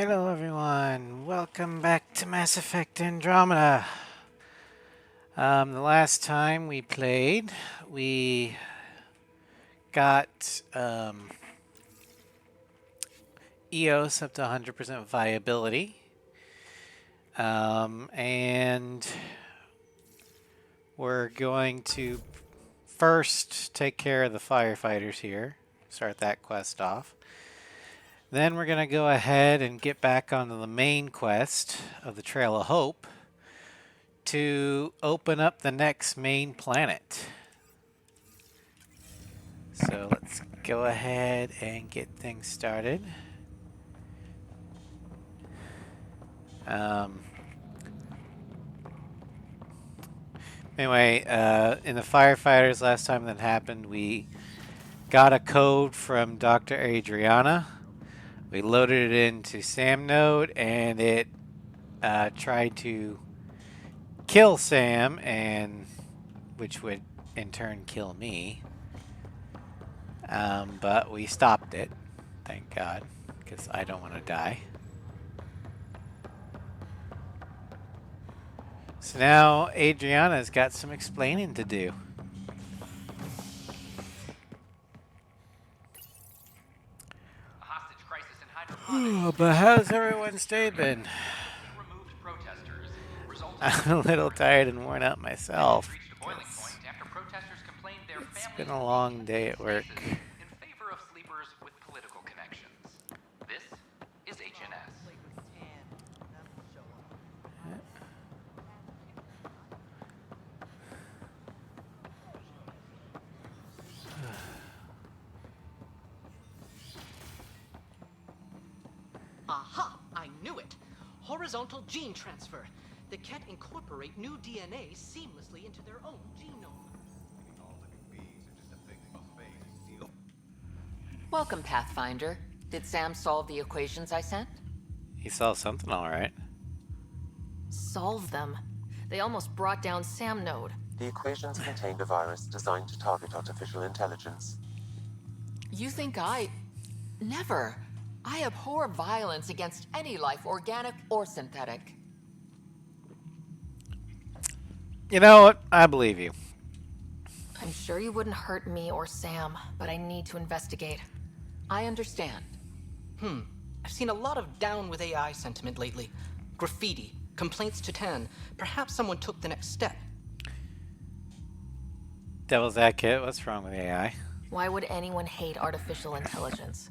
Hello everyone, welcome back to Mass Effect Andromeda. The last time we played, we got EOS up to 100% viability. And we're going to first take care of the firefighters here, start that quest off. Then we're going to go ahead and get back onto the main quest of the Trail of Hope to open up the next main planet. So let's go ahead and get things started. Anyway, in the firefighters last time that happened, we got a code from Dr. Adriana. We loaded it into Sam node, and it tried to kill Sam, and which would in turn kill me. But we stopped it, thank God, because I don't want to die. So now Adriana's got some explaining to do. But how's everyone's day been? I'm a little tired and worn out myself. It's been a long day at work. Aha! I knew it! Horizontal gene transfer. The Ket incorporate new DNA seamlessly into their own genome. Welcome, Pathfinder. Did Sam solve the equations I sent? He saw something all right. Solve them. They almost brought down Sam node. The equations contained a virus designed to target artificial intelligence. You think Never. I abhor violence against any life, organic or synthetic. You know what? I believe you. I'm sure you wouldn't hurt me or Sam, but I need to investigate. I understand. I've seen a lot of down with AI sentiment lately. Graffiti, complaints to 10. Perhaps someone took the next step. Devil's advocate, what's wrong with AI? Why would anyone hate artificial intelligence?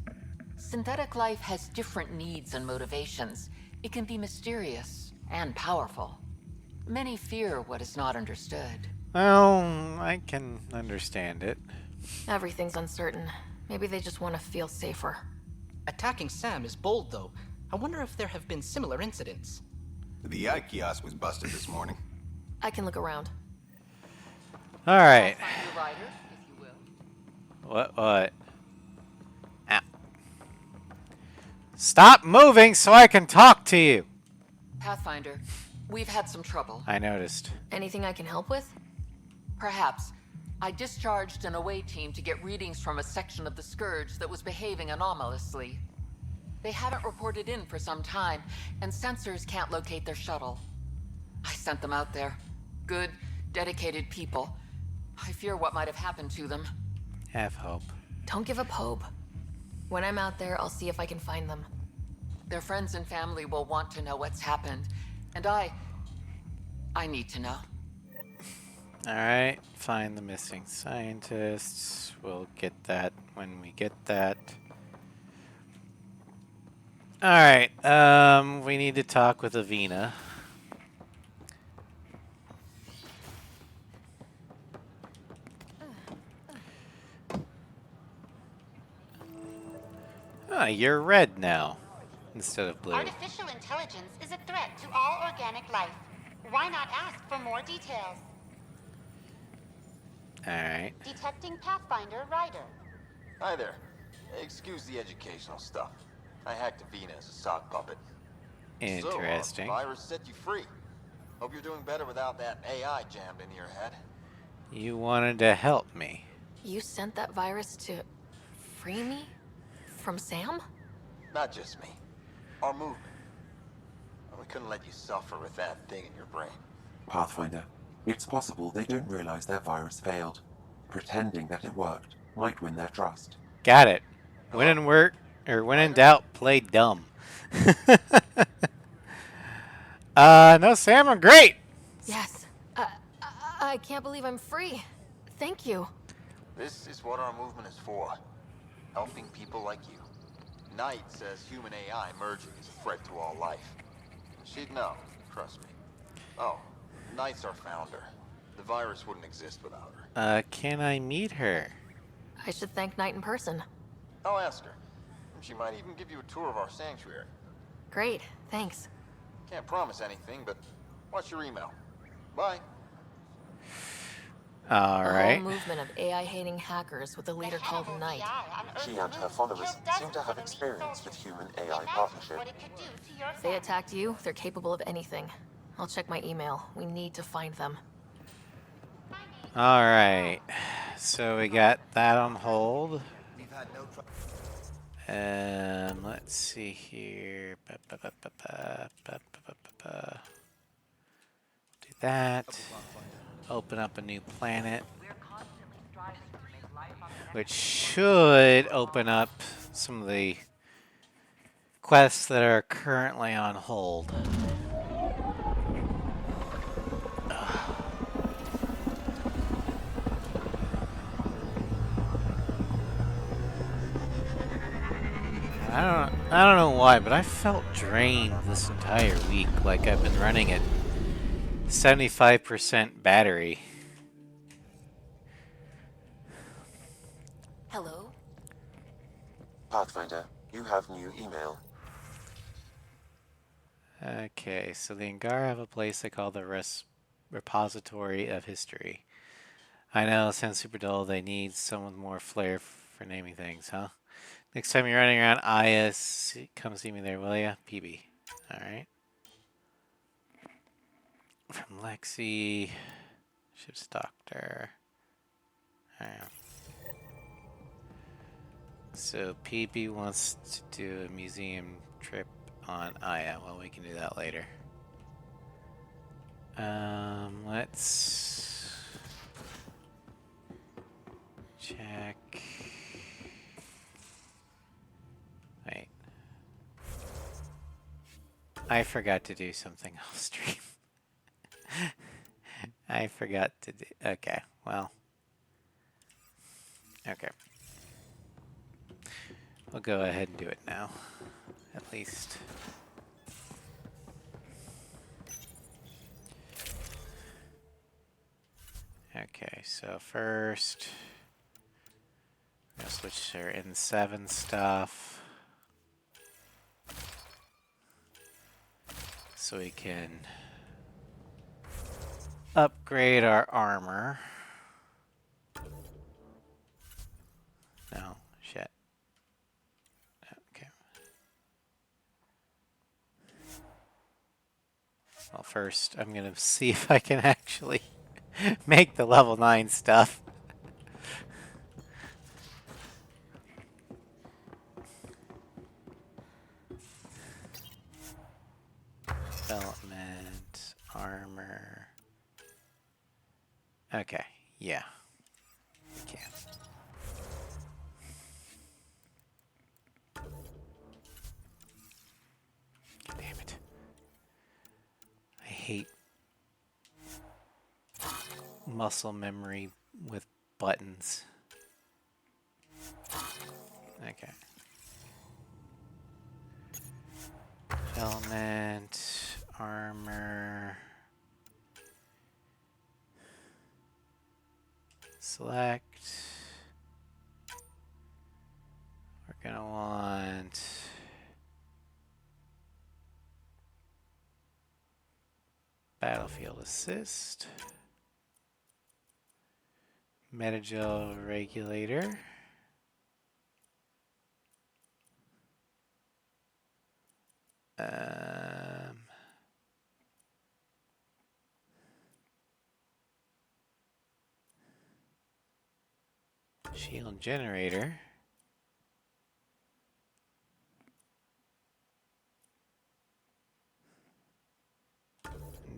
Synthetic life has different needs and motivations. It can be mysterious and powerful. Many fear what is not understood. Well, I can understand it. Everything's uncertain. Maybe they just want to feel safer. Attacking Sam is bold, though. I wonder if there have been similar incidents. The AI kiosk was busted this morning. I can look around. All right. I'll find you, Ryder, if you will. What? Ow. Stop moving so I can talk to you. Pathfinder, we've had some trouble. I noticed. Anything I can help with? Perhaps. I discharged an away team to get readings from a section of the Scourge that was behaving anomalously. They haven't reported in for some time, and sensors can't locate their shuttle. I sent them out there. Good, dedicated people. I fear what might have happened to them. Have hope. Don't give up hope. When I'm out there, I'll see if I can find them. Their friends and family will want to know what's happened, and I need to know. Alright, find the missing scientists. We'll get that when we get that. Alright, we need to talk with Avina. Ah, you're red now, instead of blue. Artificial intelligence is a threat to all organic life. Why not ask for more details? Alright. Detecting Pathfinder Ryder. Hi there. Excuse the educational stuff. I hacked Avina as a sock puppet. Interesting. So, virus set you free. Hope you're doing better without that AI jammed into your head. You wanted to help me. You sent that virus to free me? From Sam? Not just me. Our movement. We couldn't let you suffer with that thing in your brain. Pathfinder, it's possible they don't realize their virus failed. Pretending that it worked might win their trust. Got it. When Hello? in work, or when in Ryder? doubt, play dumb. No, Sam, I'm great. Yes. I can't believe I'm free. Thank you. This is what our movement is for. Helping people like you. Knight says human AI merging is a threat to all life. She'd know, trust me. Oh, Knight's our founder. The virus wouldn't exist without her. Can I meet her? I should thank Knight in person. I'll ask her. She might even give you a tour of our sanctuary. Great, thanks. Can't promise anything, but watch your email. Bye. All A right. whole movement of AI-hating hackers with a leader called Knight. She and her followers seem to have experience with human-AI partnership. If they attacked you, they're capable of anything. I'll check my email. We need to find them. All right. So we got that on hold. Let's see here. Do that. Open up a new planet, which should open up some of the quests that are currently on hold. I don't know why, but I felt drained this entire week. Like I've been running at 75% battery. Hello? Pathfinder, you have new email. Okay, so the Angara have a place they call the Repository of History. I know, it sounds super dull. They need someone with more flair for naming things, huh? Next time you're running around IS, come see me there, will ya? PB. Alright. From Lexi. Ship's doctor. Alright. So PB wants to do a museum trip on Aya. Well, we can do that later. Let's check. Wait. I forgot to do something off stream. I forgot to do. Okay, well. Okay. We'll go ahead and do it now. At least. Okay, so first, I'm gonna switch to our N7 stuff. So we can upgrade our armor. No, shit. Okay. Well, first, I'm gonna see if I can actually make the level 9 stuff. Development, armor. Okay, yeah. We can. Damn it. I hate muscle memory with buttons. Okay. Element, armor. Select. We're gonna want battlefield assist. Metagel regulator. Shield generator.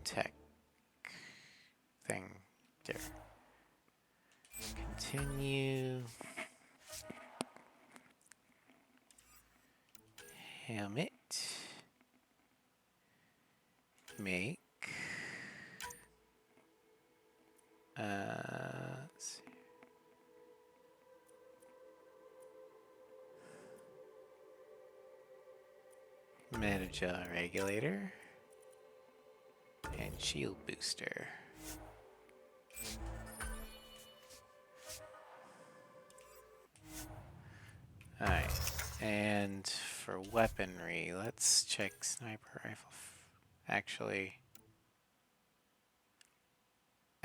tech thing. There. Continue. Helmet. Make. Let's see. Metagel regulator. And shield booster. Alright, and for weaponry, let's check sniper rifle. Actually,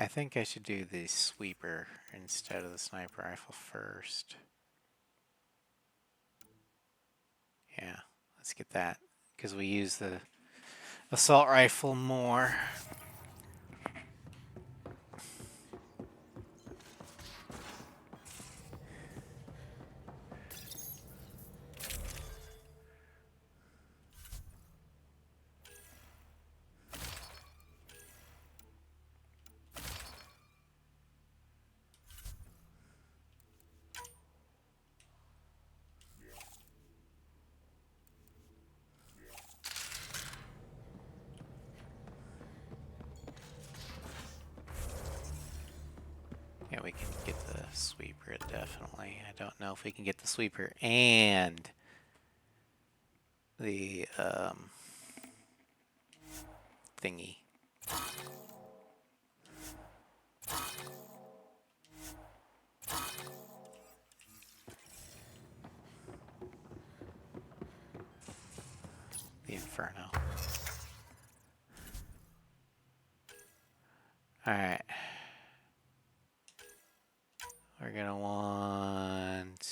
I think I should do the sweeper instead of the sniper rifle first. Yeah, let's get that, because we use the assault rifle more. Yeah, we can get the sweeper, definitely. I don't know if we can get the sweeper and the thingy. The Inferno. Alright. We're gonna want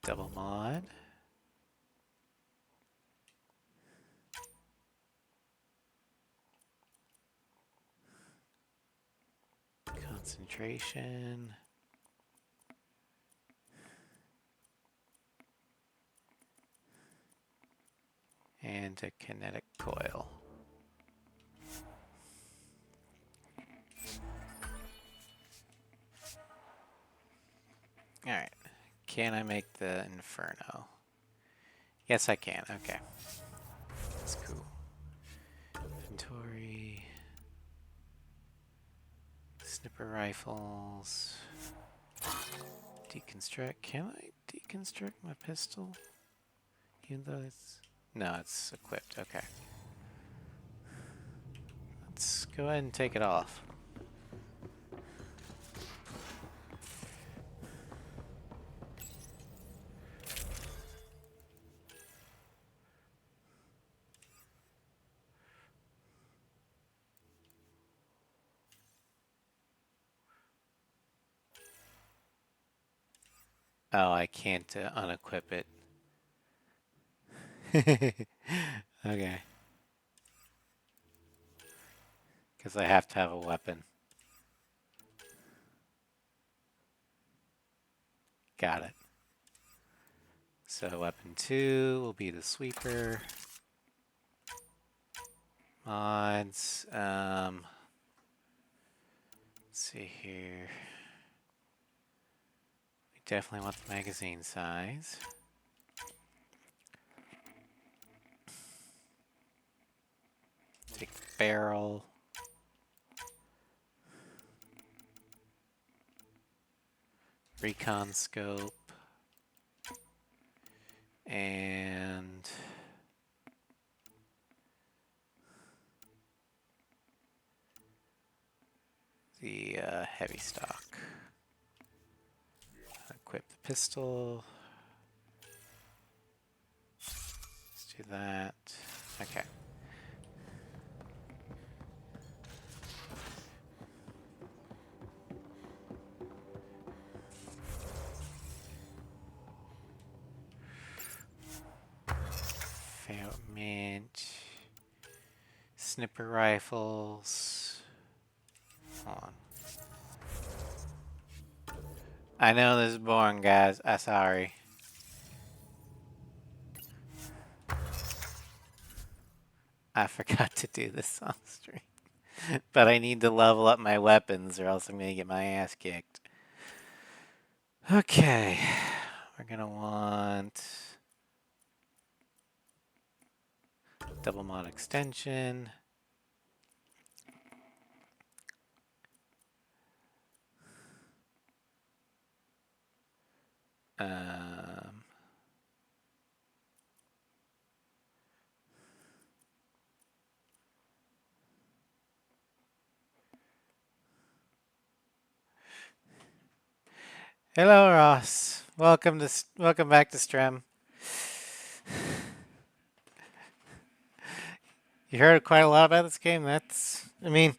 double mod. Concentration. And a kinetic coil. Alright. Can I make the Inferno? Yes, I can. Okay. That's cool. Inventory. Sniper rifles. Deconstruct. Can I deconstruct my pistol? Even though it's... No, it's equipped. Okay. Let's go ahead and take it off. Oh, I can't unequip it. Okay. Because I have to have a weapon. Got it. So weapon 2 will be the sweeper. Mods. Let's see here. We definitely want the magazine size. Take the barrel. Recon scope. And the heavy stock. Equip the pistol. Let's do that. Okay. Mint. Sniper rifles. Hold on. I know this is boring, guys. I'm sorry. I forgot to do this on stream. But I need to level up my weapons or else I'm going to get my ass kicked. Okay. We're going to want double mod extension. Hello, Ross. Welcome back to Strem. You heard quite a lot about this game. I mean,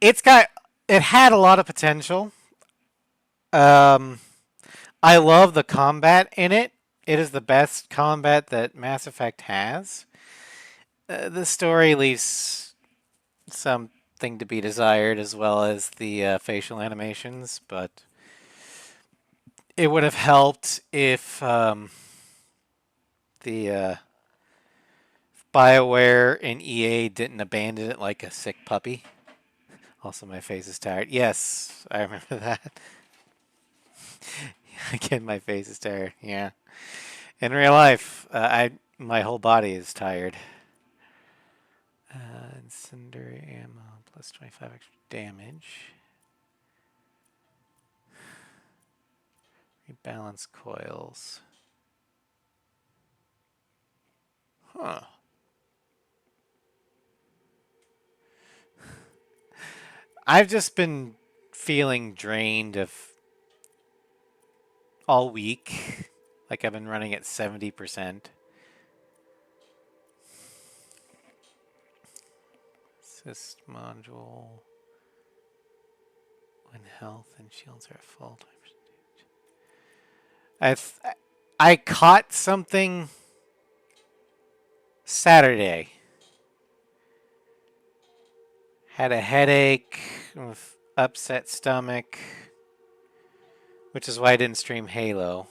it had a lot of potential. I love the combat in it. It is the best combat that Mass Effect has. The story leaves something to be desired, as well as the facial animations, but it would have helped if the BioWare and EA didn't abandon it like a sick puppy. Also, my face is tired. Yes, I remember that. Again, my face is tired. Yeah. In real life, my whole body is tired. Incendiary ammo plus 25 extra damage. Rebalance coils. Huh. I've just been feeling drained of all week. Like I've been running at 70%. Assist module. When health and shields are at full percentage. I caught something Saturday. Had a headache, upset stomach, which is why I didn't stream Halo.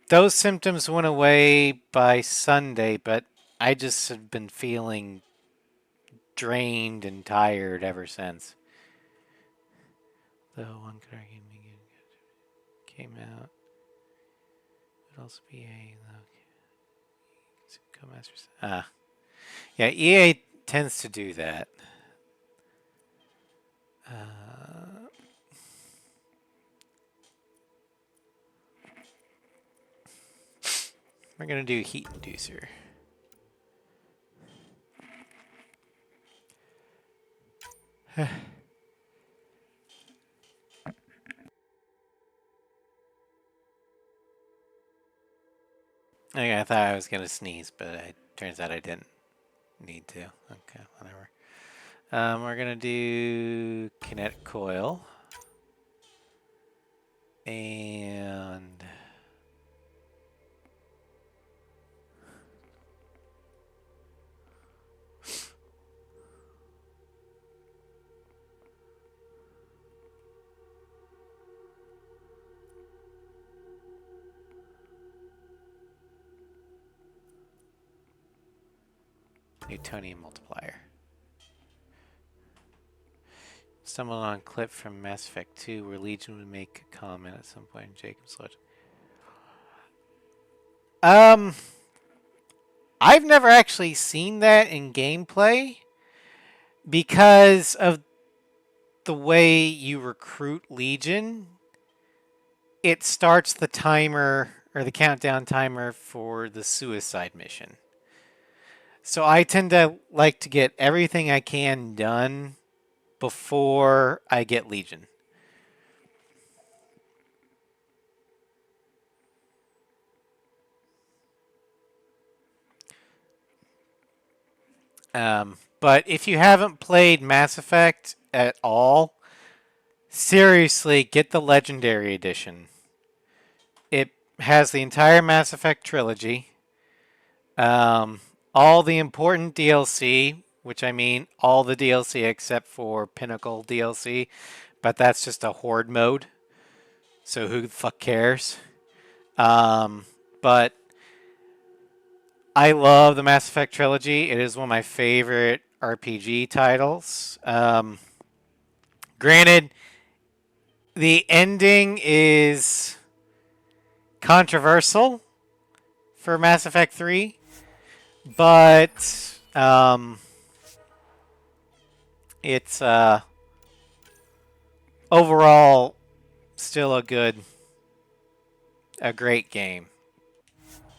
Those symptoms went away by Sunday, but I just have been feeling drained and tired ever since. Though one could argue came out. Would also be a yeah, EA tends to do that. We're gonna do heat inducer. I thought I was gonna sneeze, but it turns out I didn't need to. Okay, whatever. We're gonna do kinetic coil and Newtonian multiplier. Stumbled on a clip from Mass Effect 2 where Legion would make a comment at some point in Jacob's legend. I've never actually seen that in gameplay because of the way you recruit Legion. It starts the timer or the countdown timer for the suicide mission. So I tend to like to get everything I can done before I get Legion. But if you haven't played Mass Effect at all, seriously, get the Legendary Edition. It has the entire Mass Effect trilogy, all the important DLC, which I mean all the DLC except for Pinnacle DLC, but that's just a horde mode, so who the fuck cares? But I love the Mass Effect trilogy. It is one of my favorite RPG titles. Granted, the ending is controversial for Mass Effect 3, but it's overall still a great game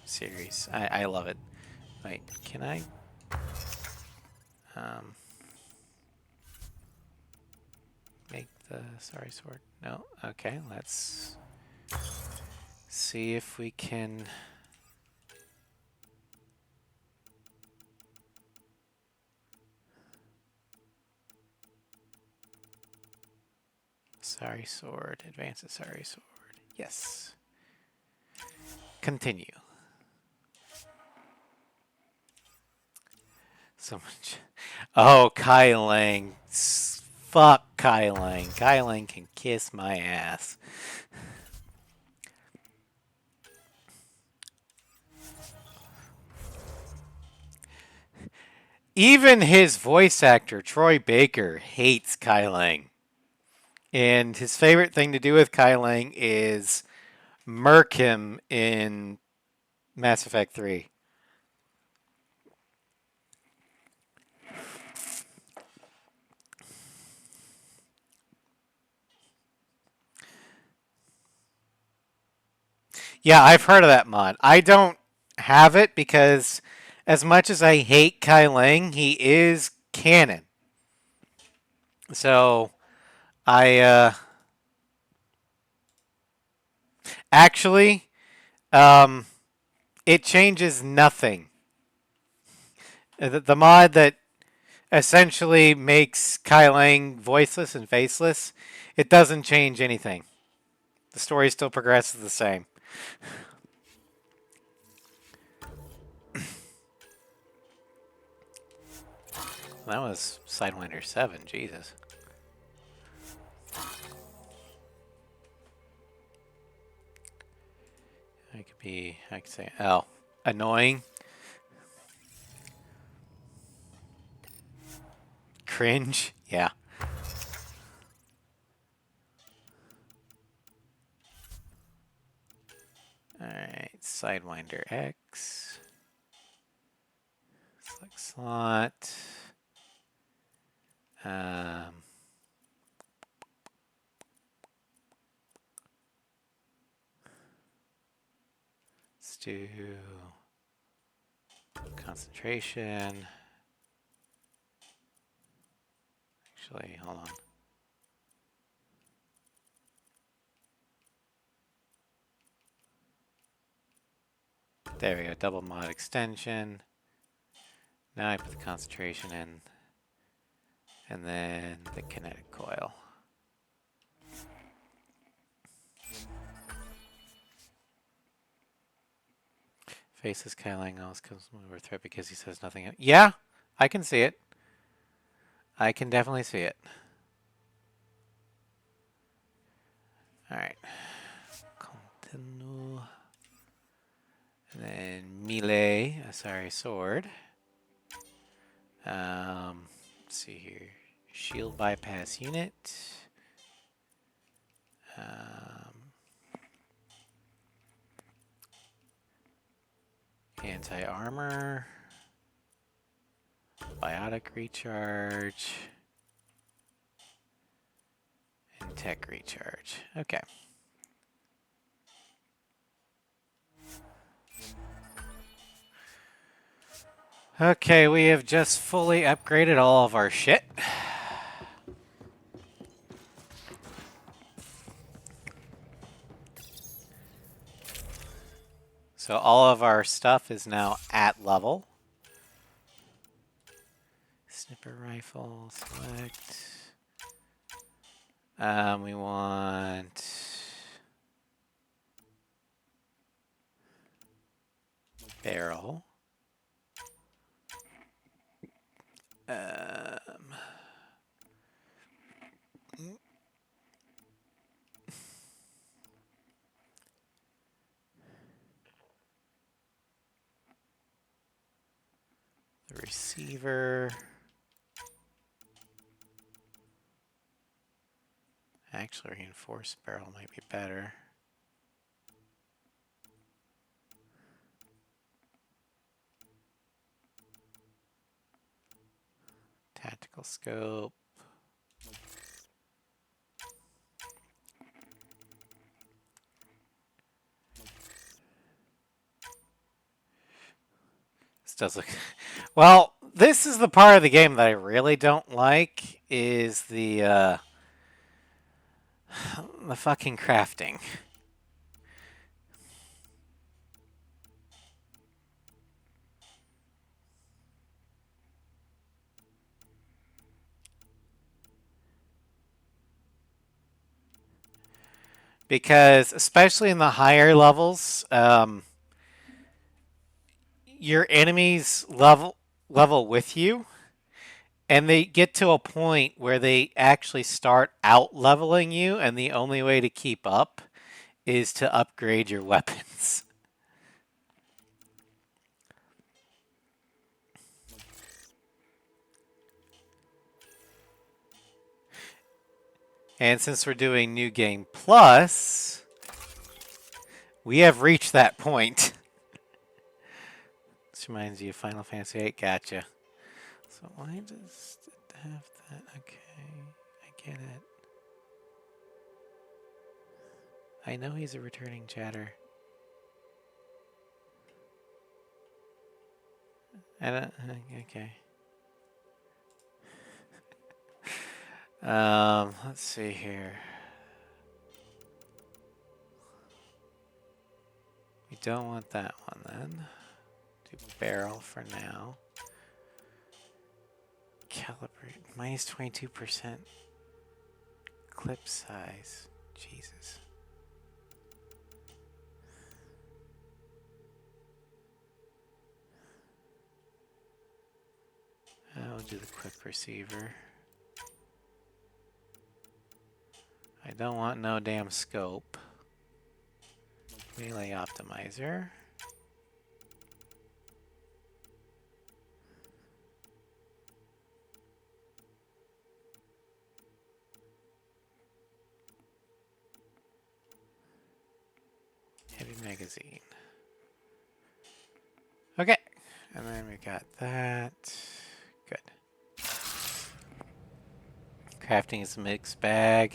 series. I love it. Wait, can I? Make the sorry sword? No. Okay, let's see if we can. Sorry sword. Advance the sorry sword. Yes. Continue. So much. Oh, Kai Lang. Fuck Kai Lang. Kai Lang can kiss my ass. Even his voice actor, Troy Baker, hates Kai Lang. And his favorite thing to do with Kai Lang is murk him in Mass Effect 3. Yeah, I've heard of that mod. I don't have it because as much as I hate Kai Lang, he is canon. So I actually it changes nothing. The mod that essentially makes Kai Lang voiceless and faceless, it doesn't change anything. The story still progresses the same. That was Sidewinder 7, Jesus. I could say, oh, annoying. Cringe, yeah. Alright, Sidewinder X. Select slot. Let's do concentration. Actually, hold on. There we go, double mod extension. Now I put the concentration in, and then the kinetic coil. Faces Kai Lang always comes over threat because he says nothing. Yeah, I can see it. I can definitely see it. Alright. Continue. And then melee, sorry, sword. Let's see here. Shield bypass unit. Anti-armor. Biotic recharge. And tech recharge. Okay. Okay, we have just fully upgraded all of our shit. So all of our stuff is now at level. Sniper rifle, select. We want barrel. The receiver. Actually, reinforced barrel might be better. Tactical scope. This does look... Well, this is the part of the game that I really don't like, is the fucking crafting. Because, especially in the higher levels, your enemies level with you, and they get to a point where they actually start out leveling you, and the only way to keep up is to upgrade your weapons. And since we're doing New Game Plus, we have reached that point. This reminds you of Final Fantasy VIII. Gotcha. So why does it have that? Okay, I get it. I know he's a returning chatter. I don't... Okay. Let's see here. We don't want that one then. Do barrel for now. Calibrate. Minus 22% clip size. Jesus. I'll do the quick receiver. I don't want no damn scope. Melee optimizer. Heavy magazine. Okay. And then we got that. Good. Crafting is a mixed bag.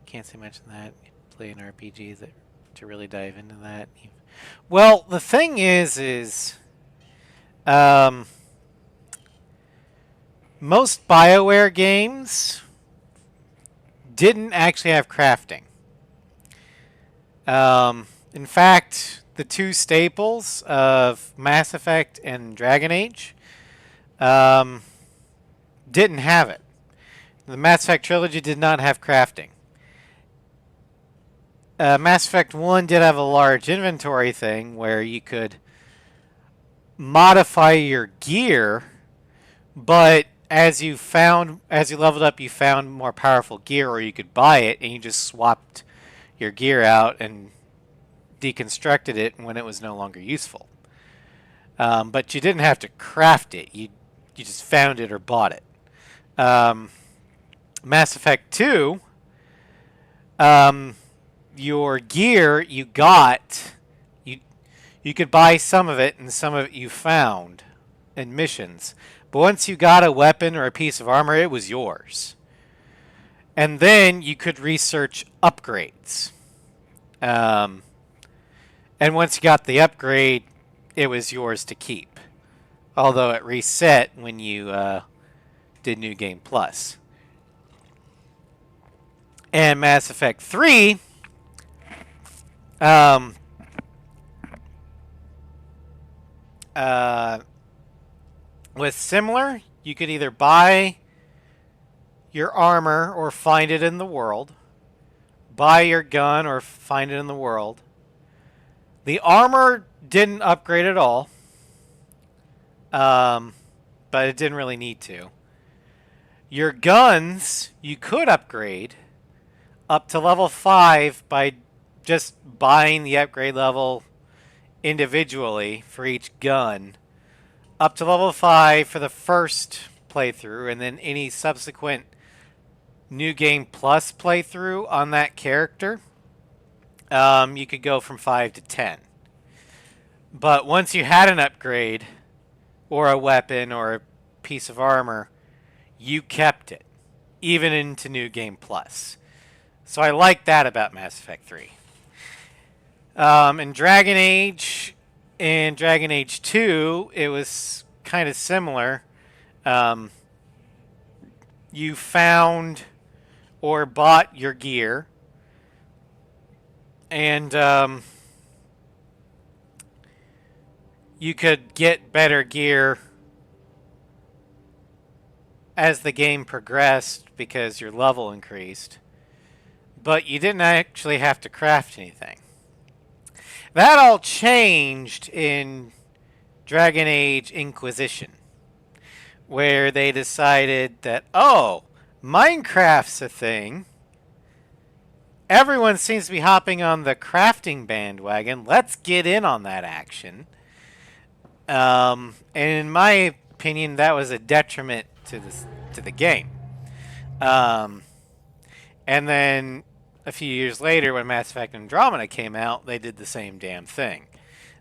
Can't say much on that. Play an RPG that to really dive into that. Well, the thing is most BioWare games didn't actually have crafting. In fact, the two staples of Mass Effect and Dragon Age didn't have it. The Mass Effect trilogy did not have crafting. Mass Effect 1 did have a large inventory thing where you could modify your gear, but as you leveled up, you found more powerful gear, or you could buy it, and you just swapped your gear out and deconstructed it when it was no longer useful. But you didn't have to craft it. You just found it or bought it. Mass Effect 2, your gear you got, you could buy some of it, and some of it you found in missions. But once you got a weapon or a piece of armor, it was yours. And then you could research upgrades. And once you got the upgrade, it was yours to keep. Although it reset when you did New Game Plus. And Mass Effect 3 was similar. You could either buy your armor or find it in the world. Buy your gun or find it in the world. The armor didn't upgrade at all. But it didn't really need to. Your guns, you could upgrade up to level 5 by just buying the upgrade level individually for each gun. up to level 5 for the first playthrough, and then any subsequent New Game Plus playthrough on that character, you could go from 5 to 10. But once you had an upgrade, or a weapon, or a piece of armor, you kept it, even into New Game Plus. So I like that about Mass Effect 3. In Dragon Age and Dragon Age 2, it was kind of similar. You found or bought your gear, and you could get better gear as the game progressed because your level increased, but you didn't actually have to craft anything. That all changed in Dragon Age Inquisition, where they decided that, oh, Minecraft's a thing. Everyone seems to be hopping on the crafting bandwagon. Let's get in on that action. And in my opinion, that was a detriment to the game. And then a few years later, when Mass Effect Andromeda came out, they did the same damn thing.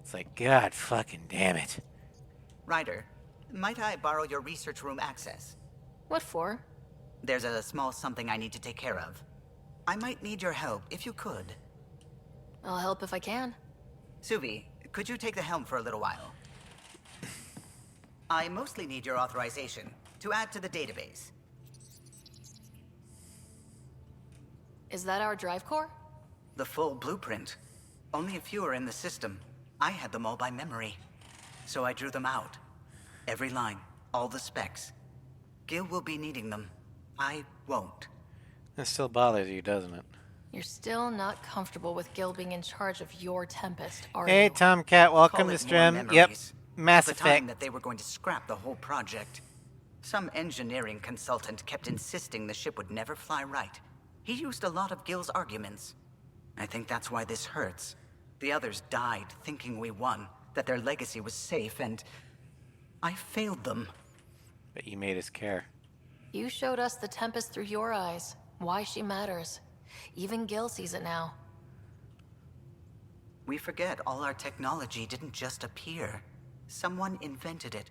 It's like, God fucking damn it. Ryder, might I borrow your research room access? What for? There's a small something I need to take care of. I might need your help if you could. I'll help if I can. Suvi, could you take the helm for a little while? I mostly need your authorization to add to the database. Is that our drive core? The full blueprint. Only a few are in the system. I had them all by memory. So I drew them out. Every line, all the specs. Gil will be needing them. I won't. That still bothers you, doesn't it? You're still not comfortable with Gil being in charge of your Tempest, are Hey, you? Tomcat, welcome Call to it more stream. Yep, memories. Mass At the time Effect. that they were going to scrap the whole project. Some engineering consultant kept insisting the ship would never fly right. He used a lot of Gil's arguments. I think that's why this hurts. The others died thinking we won, that their legacy was safe, and I failed them. But you made us care. You showed us the Tempest through your eyes. Why she matters. Even Gil sees it now. We forget all our technology didn't just appear. Someone invented it.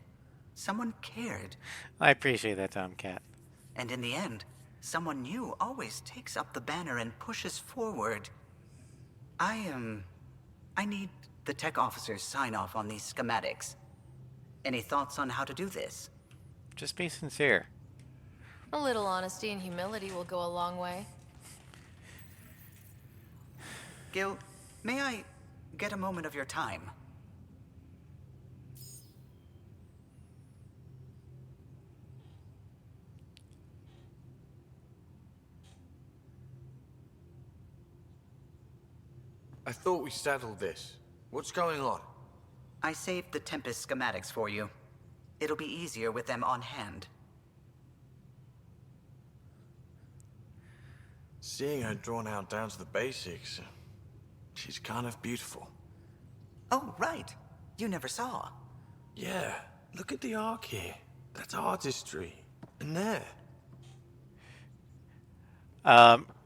Someone cared. I appreciate that, Tomcat. And in the end, someone new always takes up the banner and pushes forward. I need the tech officer's sign-off on these schematics. Any thoughts on how to do this? Just be sincere. A little honesty and humility will go a long way. Gil, may I get a moment of your time? I thought we settled this. What's going on? I saved the Tempest schematics for you. It'll be easier with them on hand. Seeing her drawn out down to the basics, she's kind of beautiful. Oh, right. You never saw. Yeah, look at the arc here. That's artistry. And there.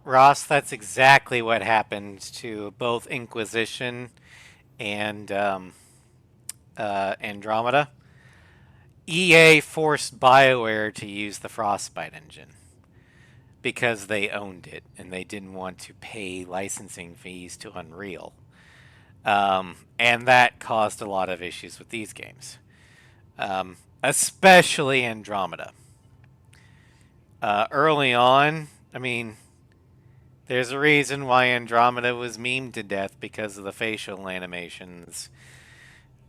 Ross, that's exactly what happened to both Inquisition and Andromeda. EA forced BioWare to use the Frostbite engine because they owned it and they didn't want to pay licensing fees to Unreal. And that caused a lot of issues with these games, especially Andromeda. Early on, I mean, there's a reason why Andromeda was memed to death because of the facial animations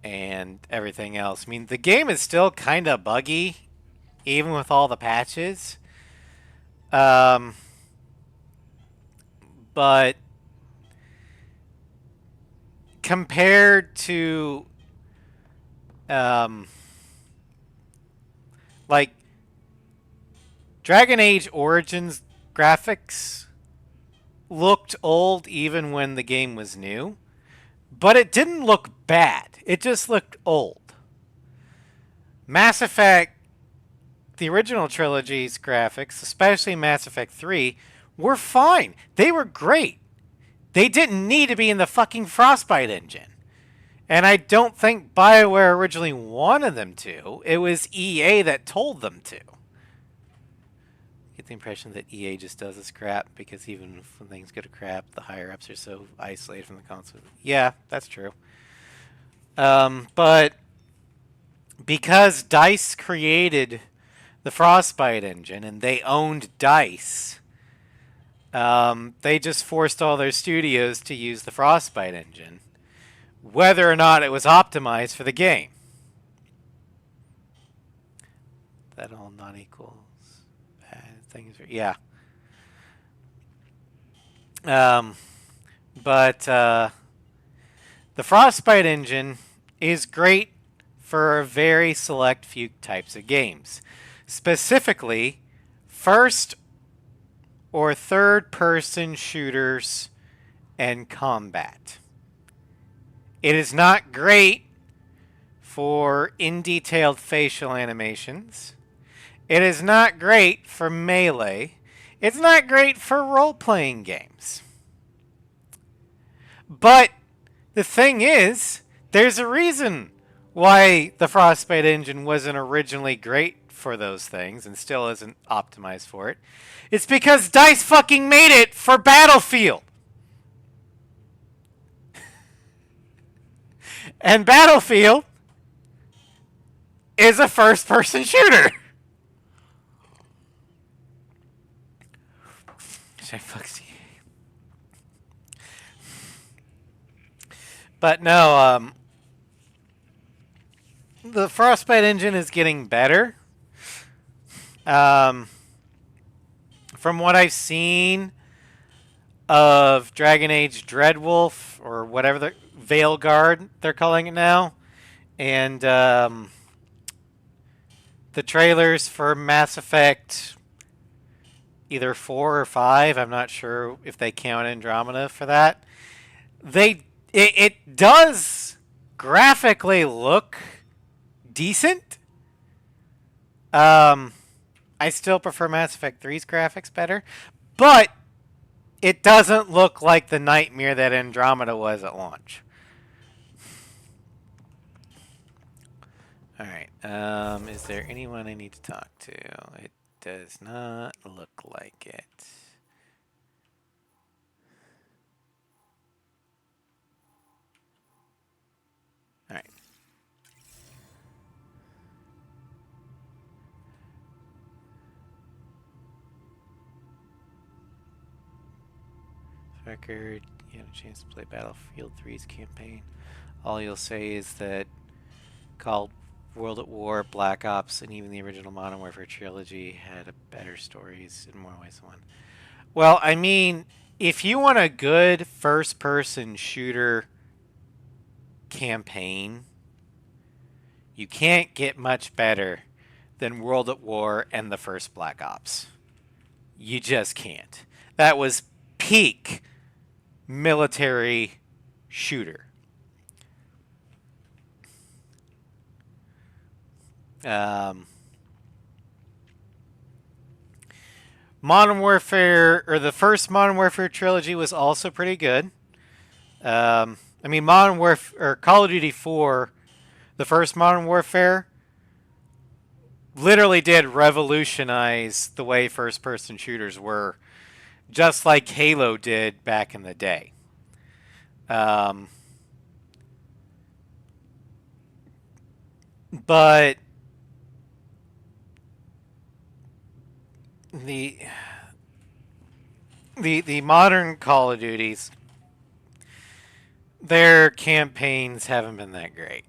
and everything else. I mean, the game is still kind of buggy, even with all the patches. But compared to, like, Dragon Age Origins graphics looked old even when the game was new, but it didn't look bad. It just looked old. Mass Effect, the original trilogy's graphics, especially Mass Effect 3, were fine. They were great. They didn't need to be in the fucking Frostbite engine. And I don't think BioWare originally wanted them to. It was EA that told them to. Get the impression that EA just does this crap because even when things go to crap, the higher-ups are so isolated from the console. Yeah, that's true. But because DICE created the Frostbite engine and they owned DICE, they just forced all their studios to use the Frostbite engine, whether or not it was optimized for the game. That all not equals bad things. Yeah. But the Frostbite engine is great for a very select few types of games. Specifically, first or third person shooters and combat. It is not great for in-detailed facial animations. It is not great for melee. It's not great for role-playing games. But the thing is, there's a reason why the Frostbite engine wasn't originally great for those things and still isn't optimized for it. It's because DICE fucking made it for Battlefield. And Battlefield is a first-person shooter. Should I fuck CA? But no, the Frostbite engine is getting better. From what I've seen of Dragon Age Dreadwolf, or whatever the Veilguard they're calling it now, and the trailers for Mass Effect either 4 or 5, I'm not sure if they count Andromeda for that. It does graphically look decent. I still prefer Mass Effect 3's graphics better, but it doesn't look like the nightmare that Andromeda was at launch. Alright, is there anyone I need to talk to? It does not look like it. Alright. Record, you had a chance to play Battlefield 3's campaign. All you'll say is that called World at War, Black Ops, and even the original Modern Warfare trilogy had better stories in more ways than one. Well, I mean, if you want a good first-person shooter campaign, you can't get much better than World at War and the first Black Ops. You just can't. That was peak military shooter. Modern Warfare, or the first Modern Warfare trilogy, was also pretty good. I mean, Modern Warfare, or Call of Duty 4, the first Modern Warfare, literally did revolutionize the way first-person shooters were, just like Halo did back in the day. But the modern Call of Duties, their campaigns haven't been that great.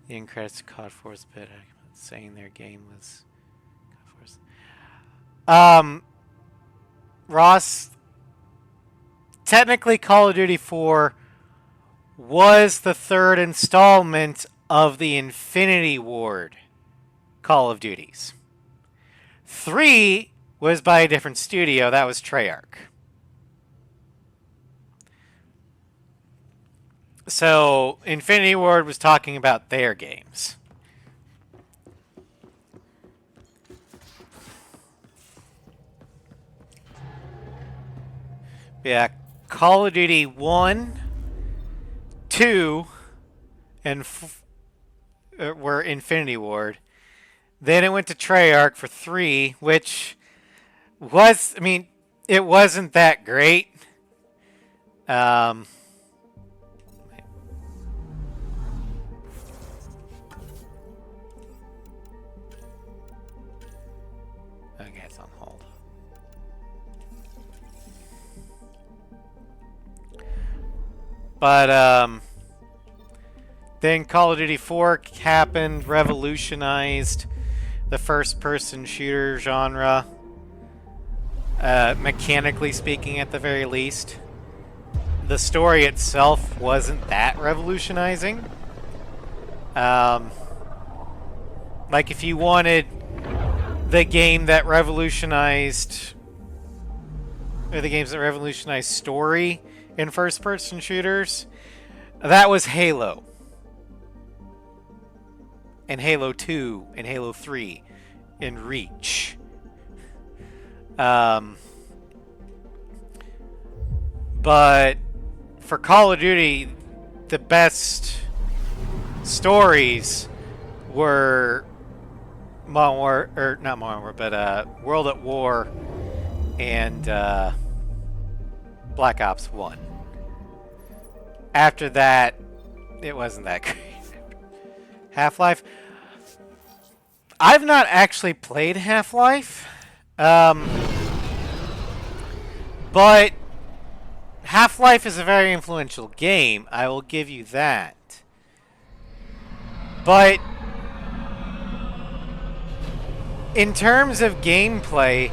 The Incredible COD Force bit saying their game was COD Force. Ross, technically Call of Duty 4 was the third installment of the Infinity Ward Call of Duties. 3 was by a different studio. That was Treyarch. So Infinity Ward was talking about their games. Yeah, Call of Duty 1, 2, and were Infinity Ward. Then it went to Treyarch for 3, which was, I mean, it wasn't that great. Okay, it's on hold. But then Call of Duty 4 happened, revolutionized the first-person shooter genre, mechanically speaking at the very least. The story itself wasn't that revolutionizing. Like if you wanted the game that revolutionized, or the games that revolutionized story in first-person shooters, that was Halo. And Halo 2, and Halo 3, and Reach. But for Call of Duty, the best stories were Modern War, or not Modern War, but World at War and Black Ops 1. After that, it wasn't that great. Half-Life. I've not actually played Half-Life, but Half-Life is a very influential game. I will give you that. But in terms of gameplay,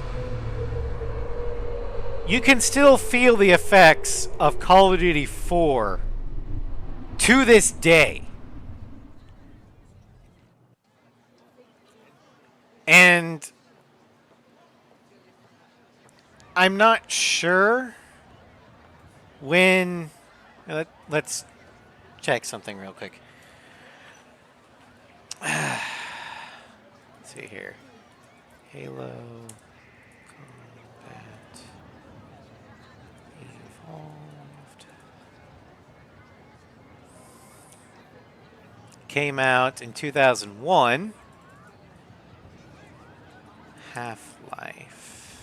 you can still feel the effects of Call of Duty 4 to this day. And I'm not sure when... Let's check something real quick. Let's see here. Halo Combat Evolved. Came out in 2001. Half-Life.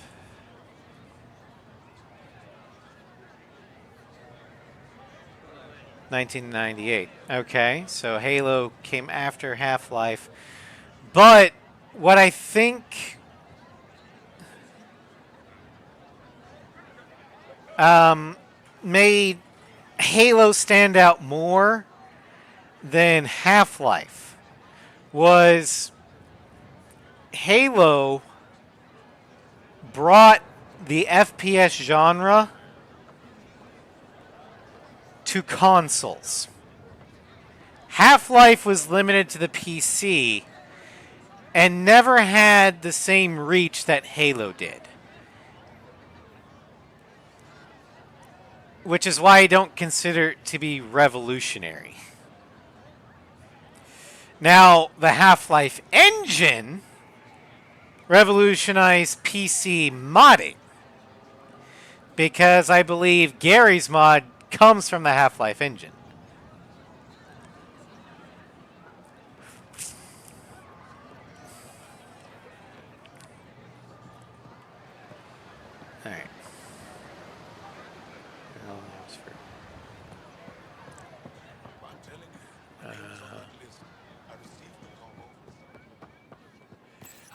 $1998. Okay, so Halo came after Half-Life. But what I think made Halo stand out more than Half-Life was Halo brought the FPS genre to consoles. Half-Life was limited to the PC and never had the same reach that Halo did. Which is why I don't consider it to be revolutionary. Now, the Half-Life engine revolutionized PC modding, because I believe Gary's mod comes from the Half-Life engine. Alright.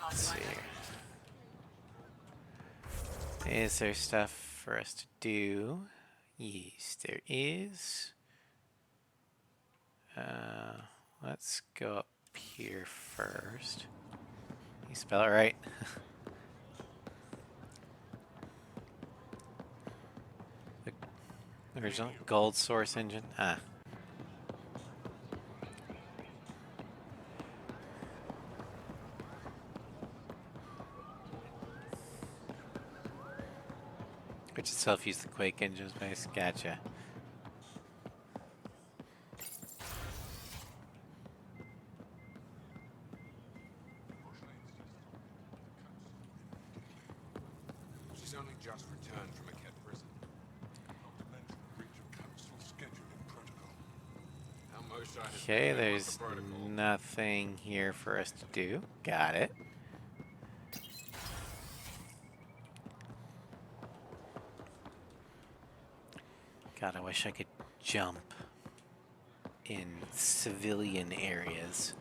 Let's see. Is there stuff for us to do? Yes, there is. Let's go up here first. You spell it right? The original gold source engine? Ah. itself use the Quake engine space. Gotcha. She's only just returned from a Ket prison. Not to mention a breach of council scheduling protocol. Now Moshe has Okay, no idea what there's the protocol. nothing here for us to do. Got it. God, I wish I could jump in civilian areas.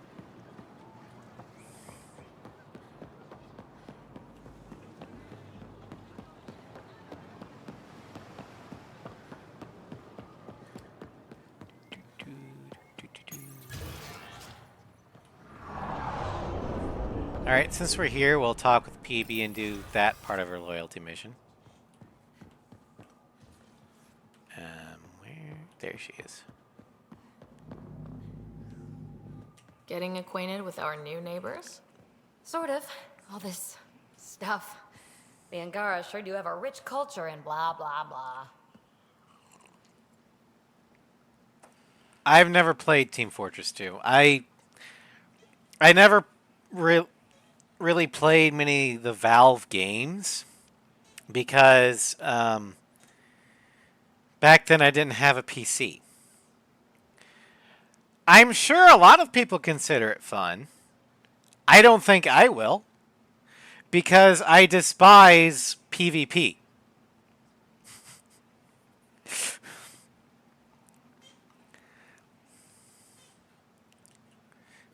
Alright, since we're here, we'll talk with PB and do that part of our loyalty mission. Where? There she is. Getting acquainted with our new neighbors? Sort of. All this stuff. The Angara sure do have a rich culture and blah, blah, blah. I've never played Team Fortress 2. I never really played many of the Valve games because back then I didn't have a PC. I'm sure a lot of people consider it fun. I don't think I will because I despise PvP.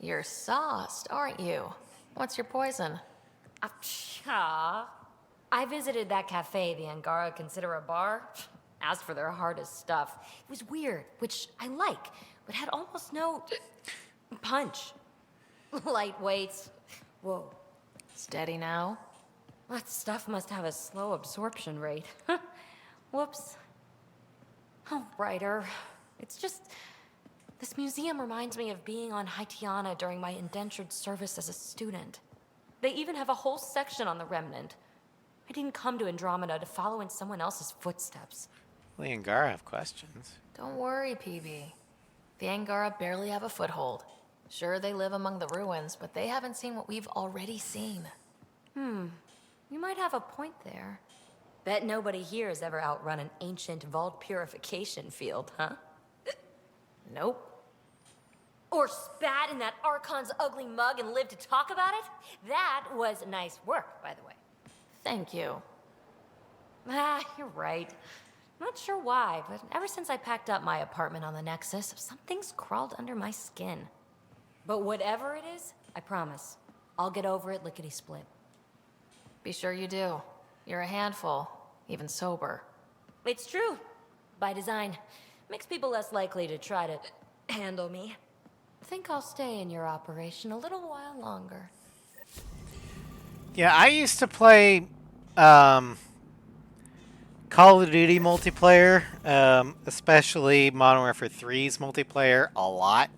You're sauced, aren't you? What's your poison? I visited that cafe the Angara consider a bar. Asked for their hardest stuff. It was weird, which I like, but had almost no punch. Lightweights. Whoa. Steady now? That stuff must have a slow absorption rate. Whoops. Oh, Ryder. It's just... This museum reminds me of being on Haitiana during my indentured service as a student. They even have a whole section on the Remnant. I didn't come to Andromeda to follow in someone else's footsteps. The Angara have questions. Don't worry, PB. The Angara barely have a foothold. Sure, they live among the ruins, but they haven't seen what we've already seen. You might have a point there. Bet nobody here has ever outrun an ancient vault purification field, huh? Nope. Or spat in that Archon's ugly mug and lived to talk about it? That was nice work, by the way. Thank you. You're right. Not sure why, but ever since I packed up my apartment on the Nexus, something's crawled under my skin. But whatever it is, I promise, I'll get over it lickety-split. Be sure you do. You're a handful, even sober. It's true. By design. Makes people less likely to try to handle me. Think I'll stay in your operation a little while longer. Yeah, I used to play Call of Duty multiplayer, especially Modern Warfare 3's multiplayer, a lot.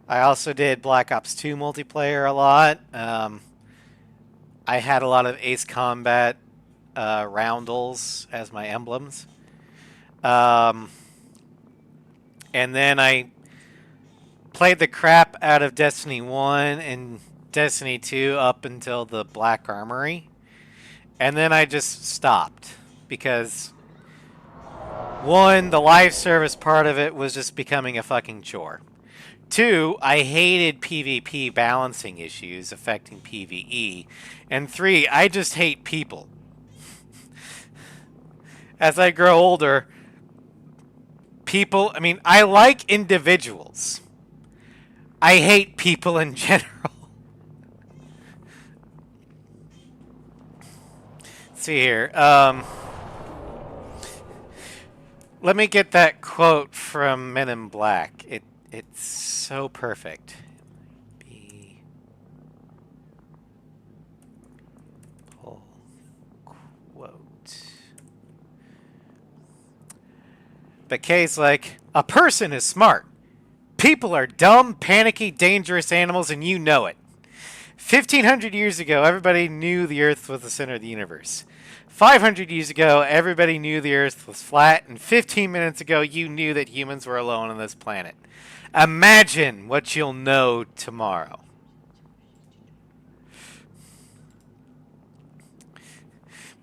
I also did Black Ops 2 multiplayer a lot. I had a lot of Ace Combat roundels as my emblems. And then I played the crap out of Destiny 1 and Destiny 2 up until the Black Armory. And then I just stopped because, one, the live service part of it was just becoming a fucking chore. Two, I hated PvP balancing issues affecting PvE. And three, I just hate people. As I grow older, people, I like individuals. I hate people in general. Let's see here. Let me get that quote from Men in Black. It's so perfect. Pull quote. But Kay's like, a person is smart. People are dumb, panicky, dangerous animals, and you know it. 1,500 years ago, everybody knew the Earth was the center of the universe. 500 years ago, everybody knew the Earth was flat, and 15 minutes ago, you knew that humans were alone on this planet. Imagine what you'll know tomorrow.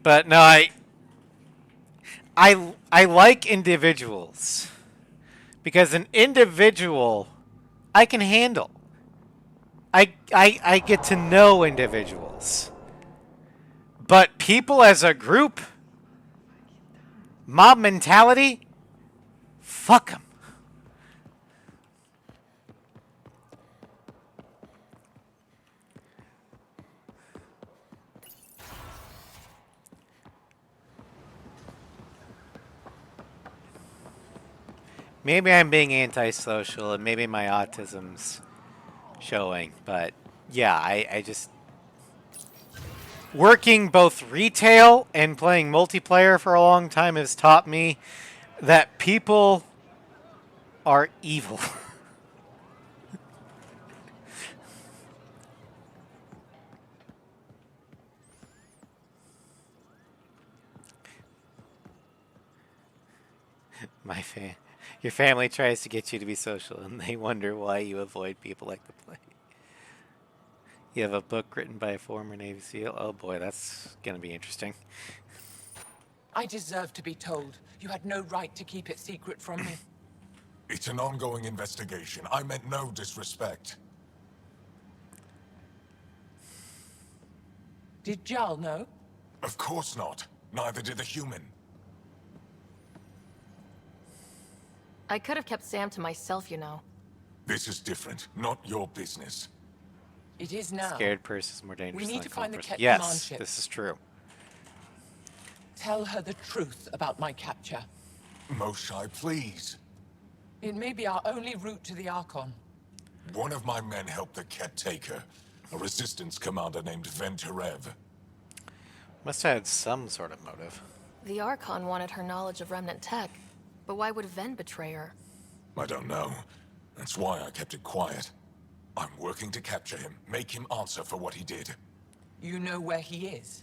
But no, I like individuals because an individual I can handle. I get to know individuals. But people as a group, mob mentality, fuck them. Maybe I'm being antisocial and maybe my autism's showing, but yeah, I just... Working both retail and playing multiplayer for a long time has taught me that people are evil. Your family tries to get you to be social, and they wonder why you avoid people like the plague. You have a book written by a former Navy SEAL. Oh boy, that's gonna be interesting. I deserve to be told. You had no right to keep it secret from me. It's an ongoing investigation. I meant no disrespect. Did Jal know? Of course not. Neither did the human. I could have kept Sam to myself, you know. This is different. Not your business. It is now. Scared person is more dangerous We need than a to find the person. Ket command Yes, ship. this is true. Tell her the truth about my capture. Moshai, please. It may be our only route to the Archon. One of my men helped the Ket take her. A resistance commander named Venturev. Must have had some sort of motive. The Archon wanted her knowledge of remnant tech, but why would Ven betray her? I don't know. That's why I kept it quiet. I'm working to capture him, make him answer for what he did. You know where he is?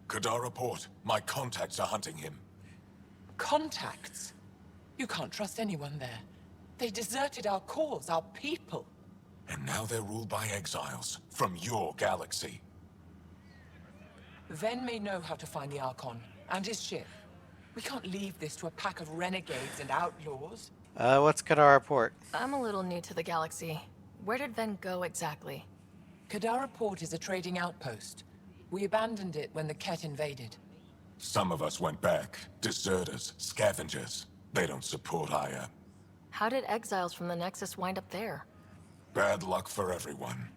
Kadara Port. My contacts are hunting him. Contacts? You can't trust anyone there. They deserted our cause, our people. And now they're ruled by exiles from your galaxy. Ven may know how to find the Archon and his ship. We can't leave this to a pack of renegades and outlaws. What's Kadara Port? I'm a little new to the galaxy. Where did Ven go exactly? Kadara Port is a trading outpost. We abandoned it when the Ket invaded. Some of us went back. Deserters, scavengers. They don't support Aya. How did exiles from the Nexus wind up there? Bad luck for everyone.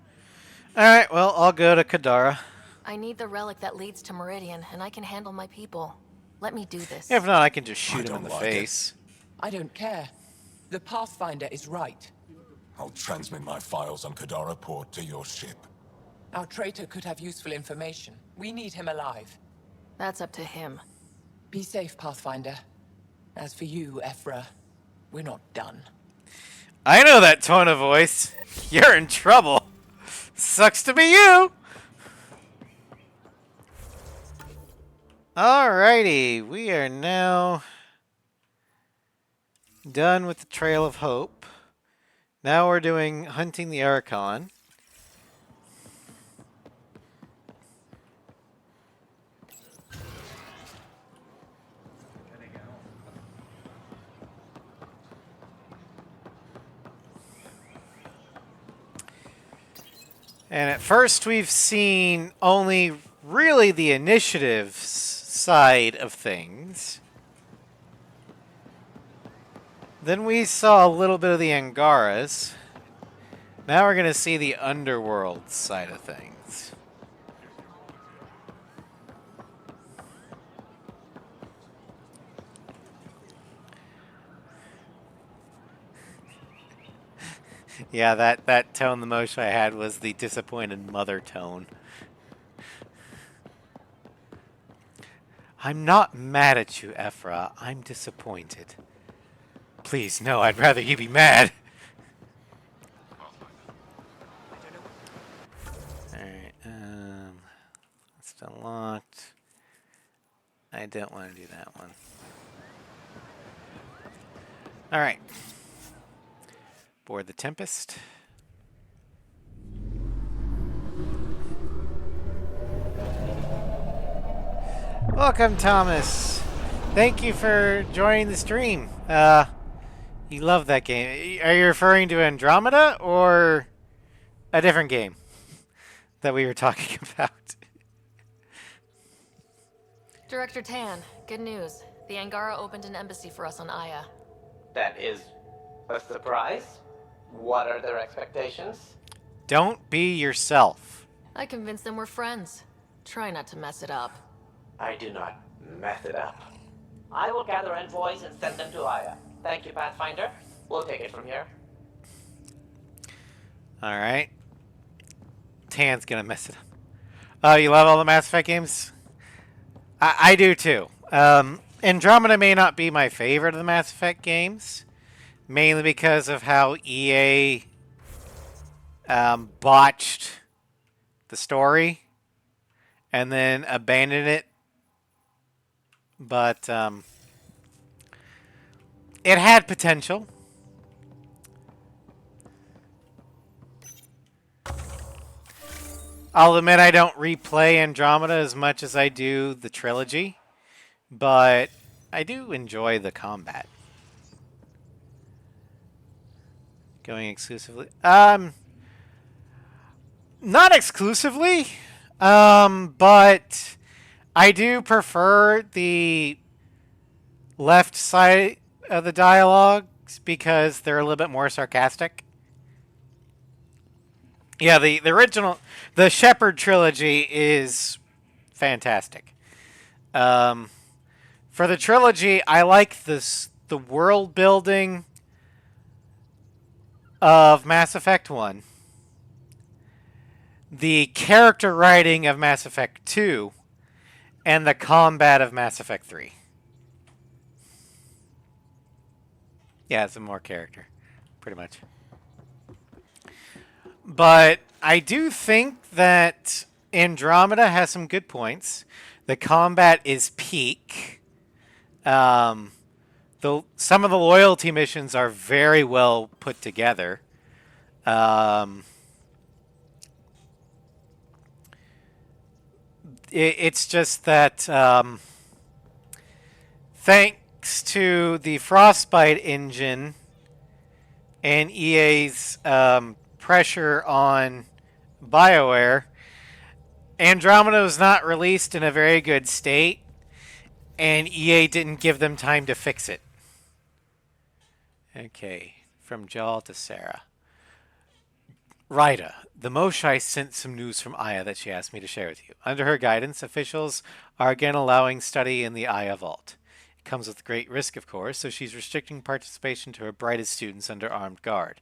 Alright, well, I'll go to Kadara. I need the relic that leads to Meridian, and I can handle my people. Let me do this. If not, I can just shoot him in the face. I don't care. The Pathfinder is right. I'll transmit my files on Kadara Port to your ship. Our traitor could have useful information. We need him alive. That's up to him. Be safe, Pathfinder. As for you, Ephra, we're not done. I know that tone of voice. You're in trouble. Sucks to be you. Alrighty, we are now done with the Trail of Hope. Now we're doing Hunting the Archon. And at first we've seen only really the initiative side of things. Then we saw a little bit of the Angaras. Now we're going to see the underworld side of things. Yeah, that tone the most I had was the disappointed mother tone. I'm not mad at you, Ephra. I'm disappointed. Please, no, I'd rather you be mad. Alright, that's unlocked. I don't want to do that one. All right. Board the Tempest. Welcome, Thomas. Thank you for joining the stream. You love that game. Are you referring to Andromeda or a different game that we were talking about? Director Tan, good news. The Angara opened an embassy for us on Aya. That is a surprise. What are their expectations? Don't be yourself. I convinced them we're friends. Try not to mess it up. I do not mess it up. I will gather envoys and send them to Aya. Thank you, Pathfinder. We'll take it from here. All right. Tan's gonna mess it up. Oh, you love all the Mass Effect games? I do too. Andromeda may not be my favorite of the Mass Effect games, mainly because of how EA botched the story and then abandoned it. But it had potential. I'll admit I don't replay Andromeda as much as I do the trilogy, but I do enjoy the combat. Going exclusively? Not exclusively, but I do prefer the left side of the dialogues because they're a little bit more sarcastic. Yeah, the original, the Shepard trilogy is fantastic. For the trilogy, I like the world building of Mass Effect 1, the character writing of Mass Effect 2, and the combat of Mass Effect 3. Yeah, it's more character, pretty much. But I do think that Andromeda has some good points. The combat is peak. Some of the loyalty missions are very well put together. It's just that thanks to the Frostbite engine and EA's pressure on BioWare, Andromeda was not released in a very good state, and EA didn't give them time to fix it. Okay, from Jal to Sara. Ryder, the Moshai sent some news from Aya that she asked me to share with you. Under her guidance, officials are again allowing study in the Aya Vault. It comes with great risk, of course, so she's restricting participation to her brightest students under armed guard.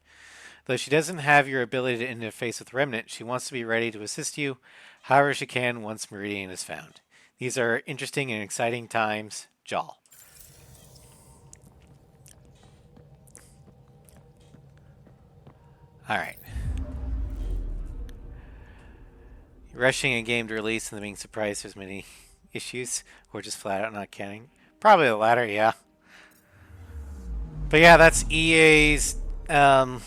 Though she doesn't have your ability to interface with Remnant, she wants to be ready to assist you however she can once Meridian is found. These are interesting and exciting times. Jal. Alright. Rushing a game to release and then being surprised there's many issues, or just flat out not caring. Probably the latter, yeah. But yeah, that's EA's MO.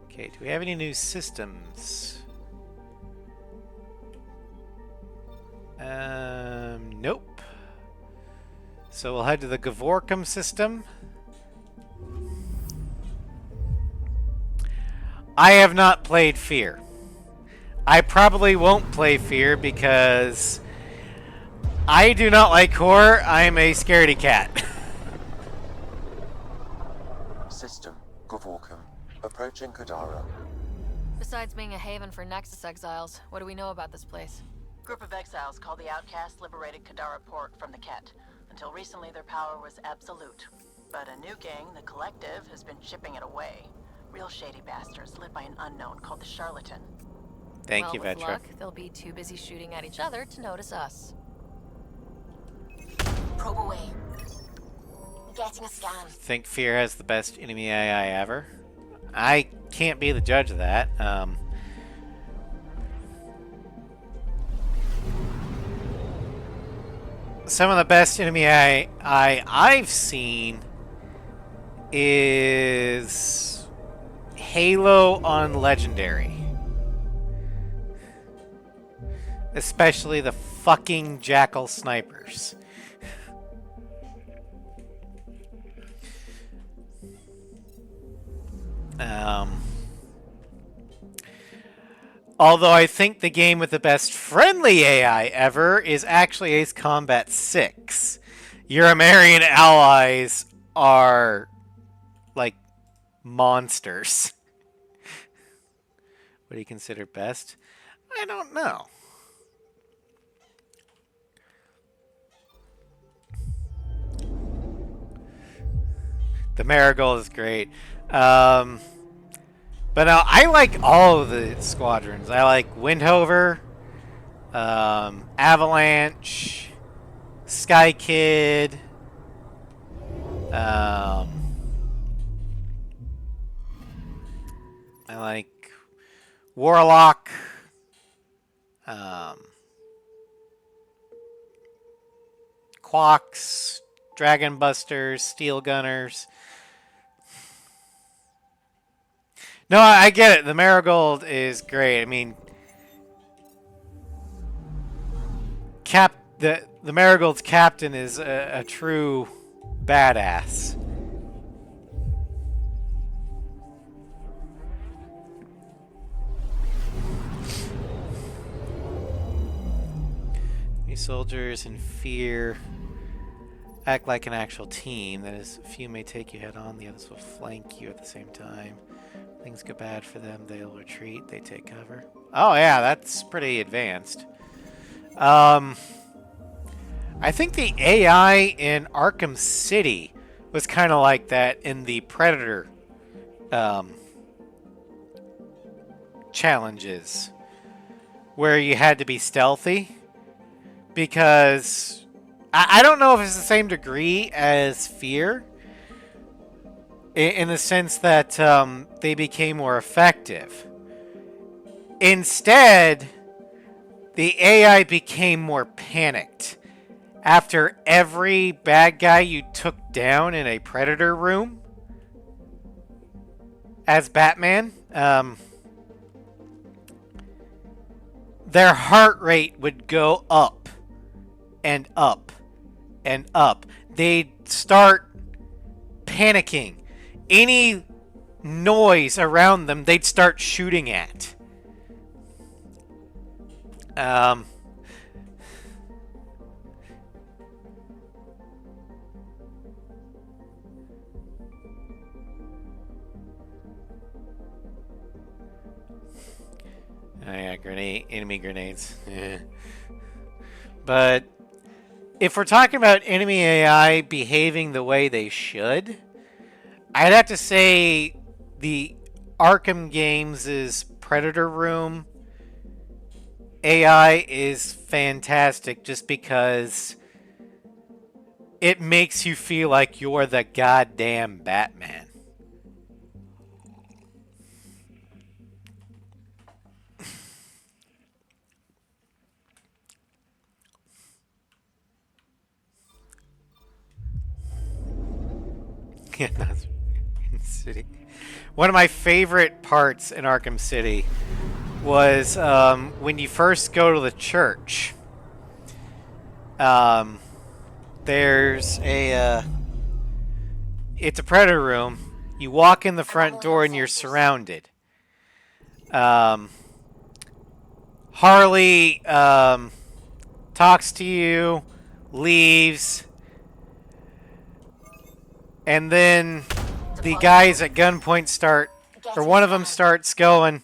Okay, do we have any new systems? Nope. So we'll head to the Gavorkum system. I have not played Fear. I probably won't play Fear because I do not like horror. I am a scaredy cat. System, Gavorkum. Approaching Kadara. Besides being a haven for Nexus exiles, what do we know about this place? Group of exiles called the Outcasts liberated Kadara Port from the Ket. Until recently, their power was absolute. But a new gang, the Collective, has been chipping it away. Real shady bastards led by an unknown called the Charlatan. Thank you, with Vetra. luck, they'll be too busy shooting at each other to notice us. Probe away. Getting a scan. Think Fear has the best enemy AI ever? I can't be the judge of that. some of the best enemy I've seen is Halo on Legendary. Especially the fucking Jackal snipers. Although I think the game with the best friendly AI ever is actually Ace Combat 6. Your American allies are like monsters. What do you consider best? I don't know. The Marigold is great. But no, I like all of the squadrons. I like Windhover, Avalanche, Sky Kid, I like Warlock, Quacks, Dragon Busters, Steel Gunners. No, I get it. The Marigold is great. I mean, the Marigold's captain is a true badass. These soldiers in fear act like an actual team. That is, a few may take you head on, the others will flank you at the same time. Things go bad for them, they'll retreat, they take cover. Oh yeah, that's pretty advanced. I think the AI in Arkham City was kind of like that in the Predator challenges, where you had to be stealthy, because I don't know if it's the same degree as Fear, in the sense that they became more effective. Instead, the AI became more panicked. After every bad guy you took down in a Predator room as Batman, their heart rate would go up and up and up. They'd start panicking. Any noise around them, they'd start shooting at. Oh yeah, enemy grenades. Yeah. But if we're talking about enemy AI behaving the way they should, I'd have to say the Arkham Games' Predator Room AI is fantastic, just because it makes you feel like you're the goddamn Batman. Yeah, that's City. One of my favorite parts in Arkham City was when you first go to the church. There's a it's a Predator room. You walk in the front door and you're surrounded. Harley talks to you, leaves, and then the guys at gunpoint start, or one of them starts going,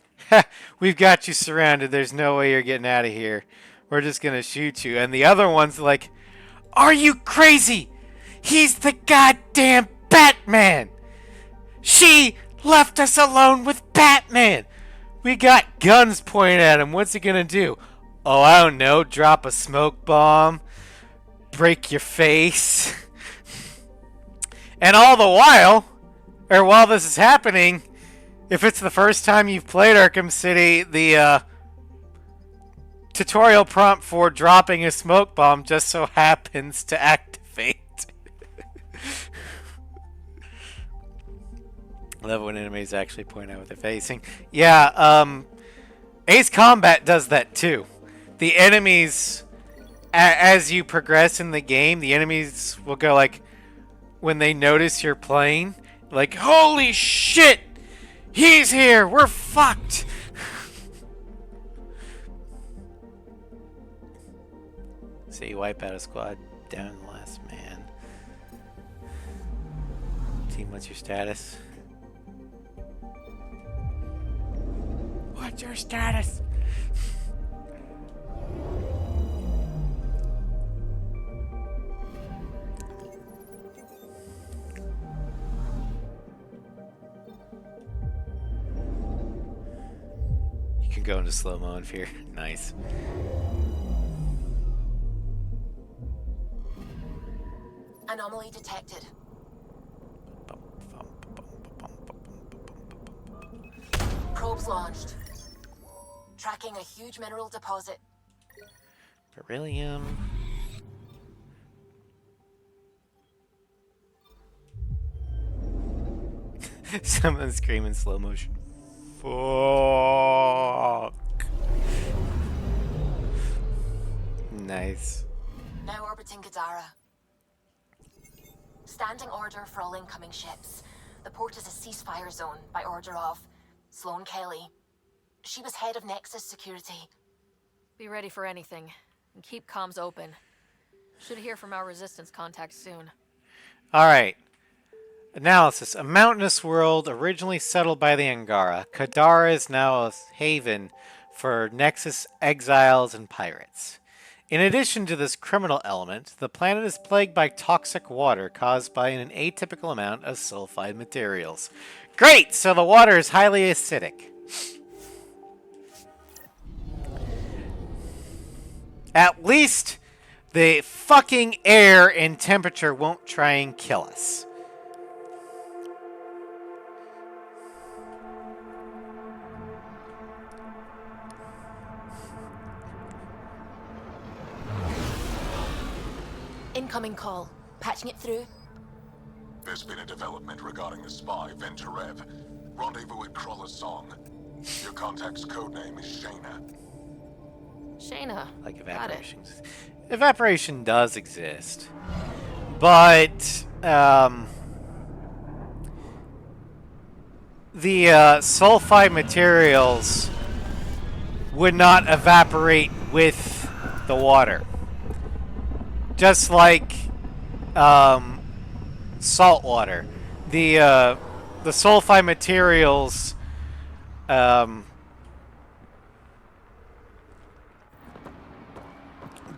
"We've got you surrounded. There's no way you're getting out of here. We're just gonna shoot you." And the other one's like, "Are you crazy? He's the goddamn Batman. She left us alone with Batman. We got guns pointed at him. What's he gonna do? Oh, I don't know. Drop a smoke bomb, break your face." And all the while, or while this is happening, if it's the first time you've played Arkham City, the tutorial prompt for dropping a smoke bomb just so happens to activate. I love when enemies actually point out what they're facing. Yeah, Ace Combat does that too. The enemies, as you progress in the game, the enemies will go like, when they notice you're playing, like, holy shit! He's here! We're fucked! So you wipe out a squad down to the last man. Team, what's your status? What's your status? You can go into slow-mo if you're nice. Anomaly detected. Probes launched. Tracking a huge mineral deposit. Beryllium. Someone scream in slow motion. Fuck. Nice. Now orbiting Kadara. Standing order for all incoming ships. The port is a ceasefire zone by order of Sloane Kelly. She was head of Nexus Security. Be ready for anything, and keep comms open. Should hear from our resistance contacts soon. Alright. Analysis. A mountainous world originally settled by the Angara, Kadara is now a haven for Nexus exiles and pirates. In addition to this criminal element, the planet is plagued by toxic water caused by an atypical amount of sulfide materials. Great! So the water is highly acidic. At least the fucking air and temperature won't try and kill us. Incoming call. Patching it through. There's been a development regarding the spy, Venturev. Rendezvous at Crawler's Song. Your contact's codename is Shayna. Shayna. Like evaporation. Evaporation does exist. But, the sulfide materials would not evaporate with the water. Just like salt water. The sulfide materials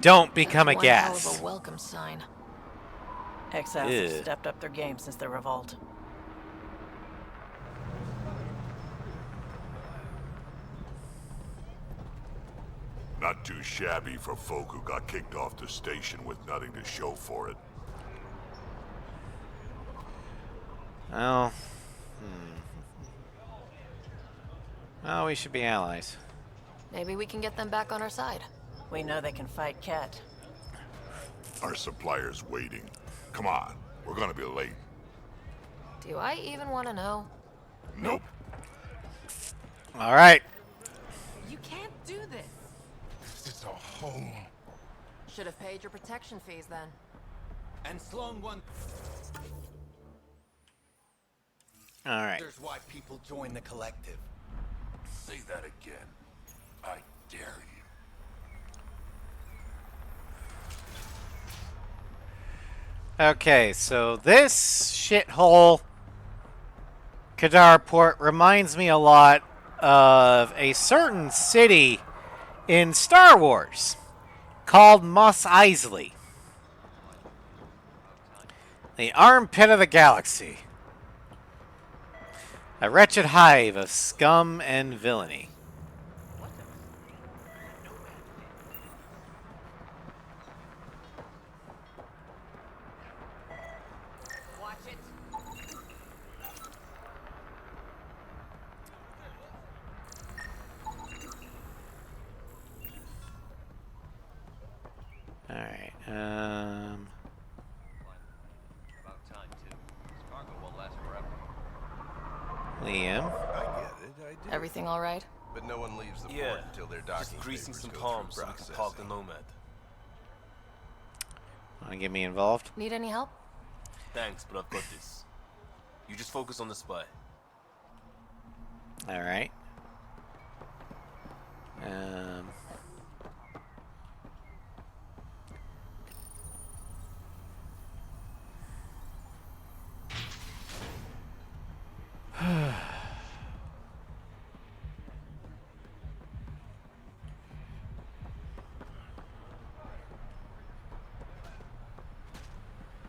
don't become a gas. Hell of a welcome sign. Exiles have stepped up their game since the revolt. Not too shabby for folk who got kicked off the station with nothing to show for it. Well, well, we should be allies. Maybe we can get them back on our side. We know they can fight Ket. Our supplier's waiting. Come on, we're gonna be late. Do I even want to know? Nope. All right. You can't do this. This is a home. Should have paid your protection fees then. And Sloan won. All right. There's why people join the collective. Say that again. I dare you. Okay, so this shithole Kadar port reminds me a lot of a certain city in Star Wars called Mos Eisley. The armpit of the galaxy. A wretched hive of scum and villainy. Watch it. Alright, About time, too. This cargo won't last forever. Liam. I get it, I do. Everything all right? But no one leaves the Yeah, port until their docking just greasing papers some go palms through so we can park the processing. Nomad. Wanna get me involved? Need any help? Thanks, but I've got this. You just focus on the spy. Alright.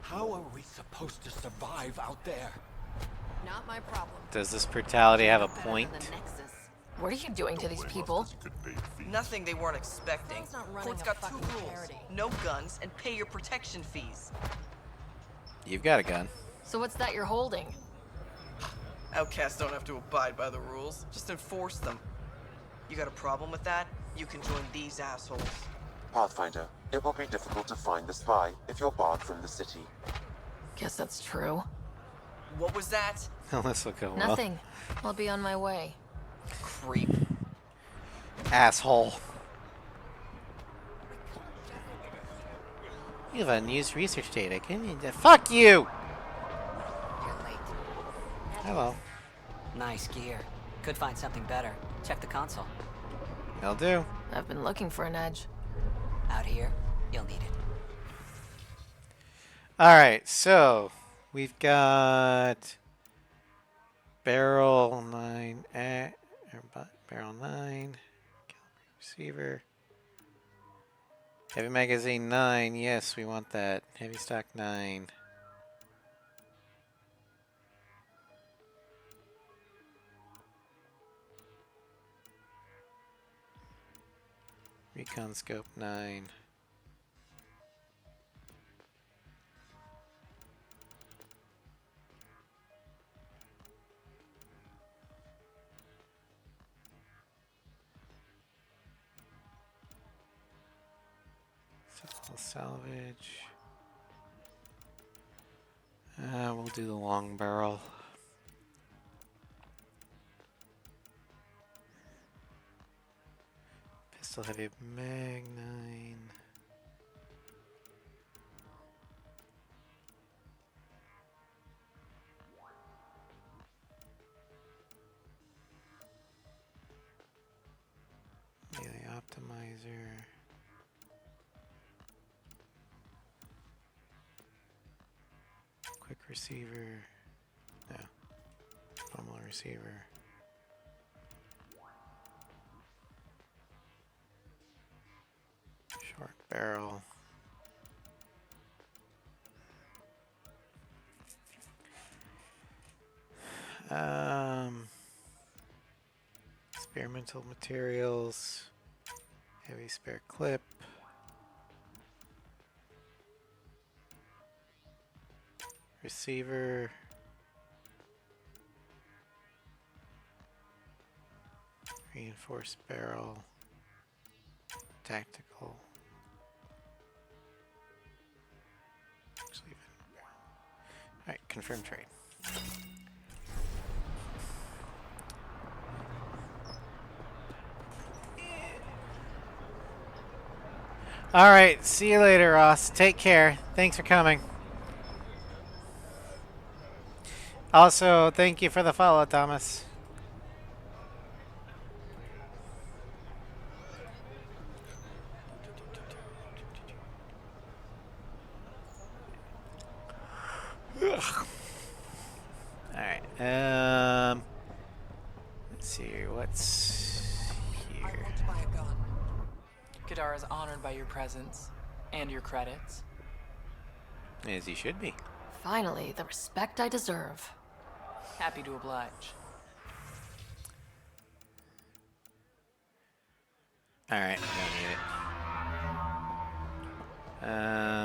How are we supposed to survive out there? Not my problem. Does this brutality have a point? What are you doing to these people? Nothing they weren't expecting. Sounds not running Court's a got two fucking rules. charity. No guns and pay your protection fees. You've got a gun. So what's that you're holding? Outcasts don't have to abide by the rules. Just enforce them. You got a problem with that? You can join these assholes. Pathfinder, it will be difficult to find the spy if you're barred from the city. Guess that's true. What was that? This will go well. Nothing. I'll be on my way. Creep. Asshole. You have unused research data. Can you? Fuck you! You're late. Hello. Nice gear. Could find something better. Check the console. I'll do. I've been looking for an edge. Out here, you'll need it. Alright, so we've got barrel 9, barrel 9, receiver, heavy magazine 9. Yes, we want that. Heavy stock 9. Recon scope 9. Salvage. We'll do the long barrel. Pistol heavy mag 9. Melee optimizer. Quick receiver. No. Normal receiver. Short barrel. Experimental materials. Heavy spare clip. Receiver. Reinforced barrel. Tactical. Alright, confirm trade. Alright, see you later, Ross. Take care. Thanks for coming. Also, thank you for the follow, Thomas. Alright, let's see here, what's I here? want to buy a gun. Kadar is honored by your presence and your credits. As he should be. Finally, the respect I deserve. Happy to oblige. Alright, I don't need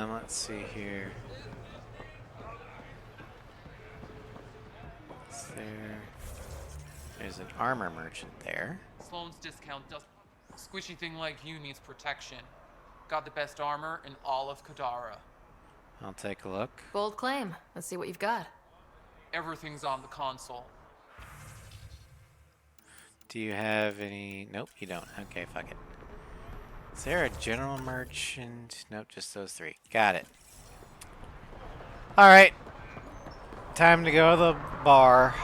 it. Let's see here. What's there? There's an armor merchant there. Sloane's discount does. Squishy thing like you needs protection. Got the best armor in all of Kadara. I'll take a look. Bold claim. Let's see what you've got. Everything's on the console. Do you have any? Nope, you don't. Okay, fuck it. Is there a general merchant? Nope, just those three. Got it. Alright. Time to go to the bar.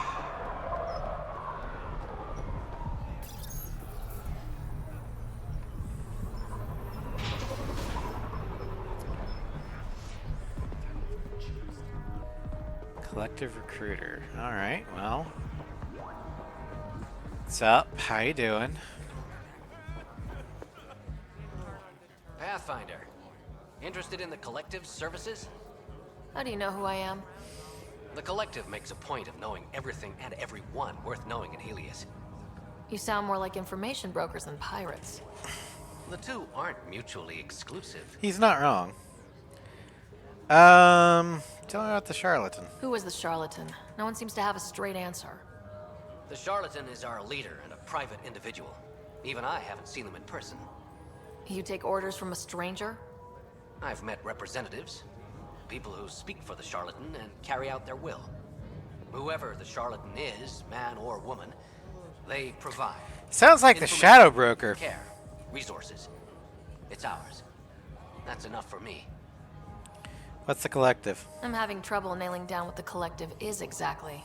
Collective recruiter. Alright, well. What's up? How you doing? Pathfinder. Interested in the Collective's services? How do you know who I am? The Collective makes a point of knowing everything and everyone worth knowing in Helios. You sound more like information brokers than pirates. The two aren't mutually exclusive. He's not wrong. Tell me about the charlatan. Who is the charlatan? No one seems to have a straight answer. The charlatan is our leader and a private individual. Even I haven't seen them in person. You take orders from a stranger? I've met representatives, people who speak for the charlatan and carry out their will. Whoever the charlatan is, man or woman, they provide. Sounds like the shadow broker. Care, resources. It's ours. That's enough for me. What's the collective? I'm having trouble nailing down what the collective is exactly.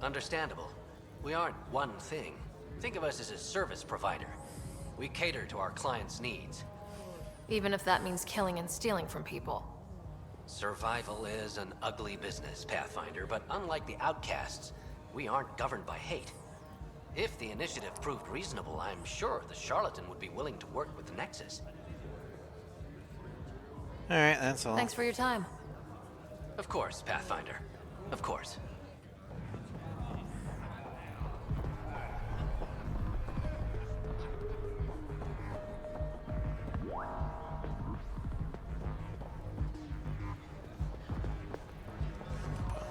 Understandable. We aren't one thing. Think of us as a service provider. We cater to our clients' needs. Even if that means killing and stealing from people. Survival is an ugly business, Pathfinder, but unlike the outcasts, we aren't governed by hate. If the initiative proved reasonable, I'm sure the charlatan would be willing to work with the Nexus. Alright, that's all. Thanks for your time. Of course, Pathfinder. Of course.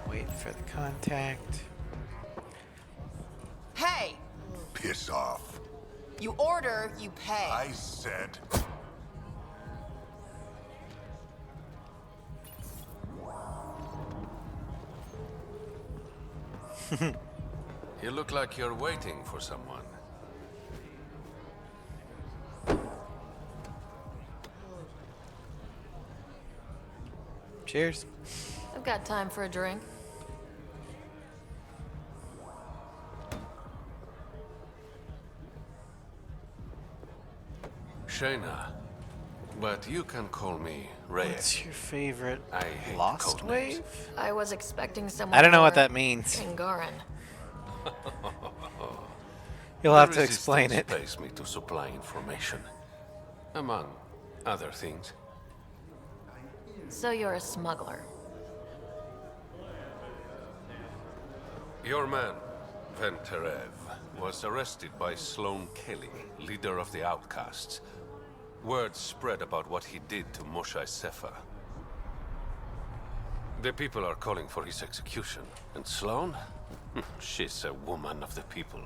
Wait for the contact. Hey! Piss off. You order, you pay. I said. You look like you're waiting for someone. Cheers. I've got time for a drink. Shayna. But you can call me Ray. What's your favorite I hate Lost codenames. Wave? I was expecting someone. I don't know what more that means. Angaran. You'll have The to explain it. Resistance pays me to supply information, among other things. So you're a smuggler. Your man, Venterev, was arrested by Sloane Kelly, leader of the Outcasts. Word spread about what he did to Moshae Sefa. The people are calling for his execution. And Sloane? She's a woman of the people.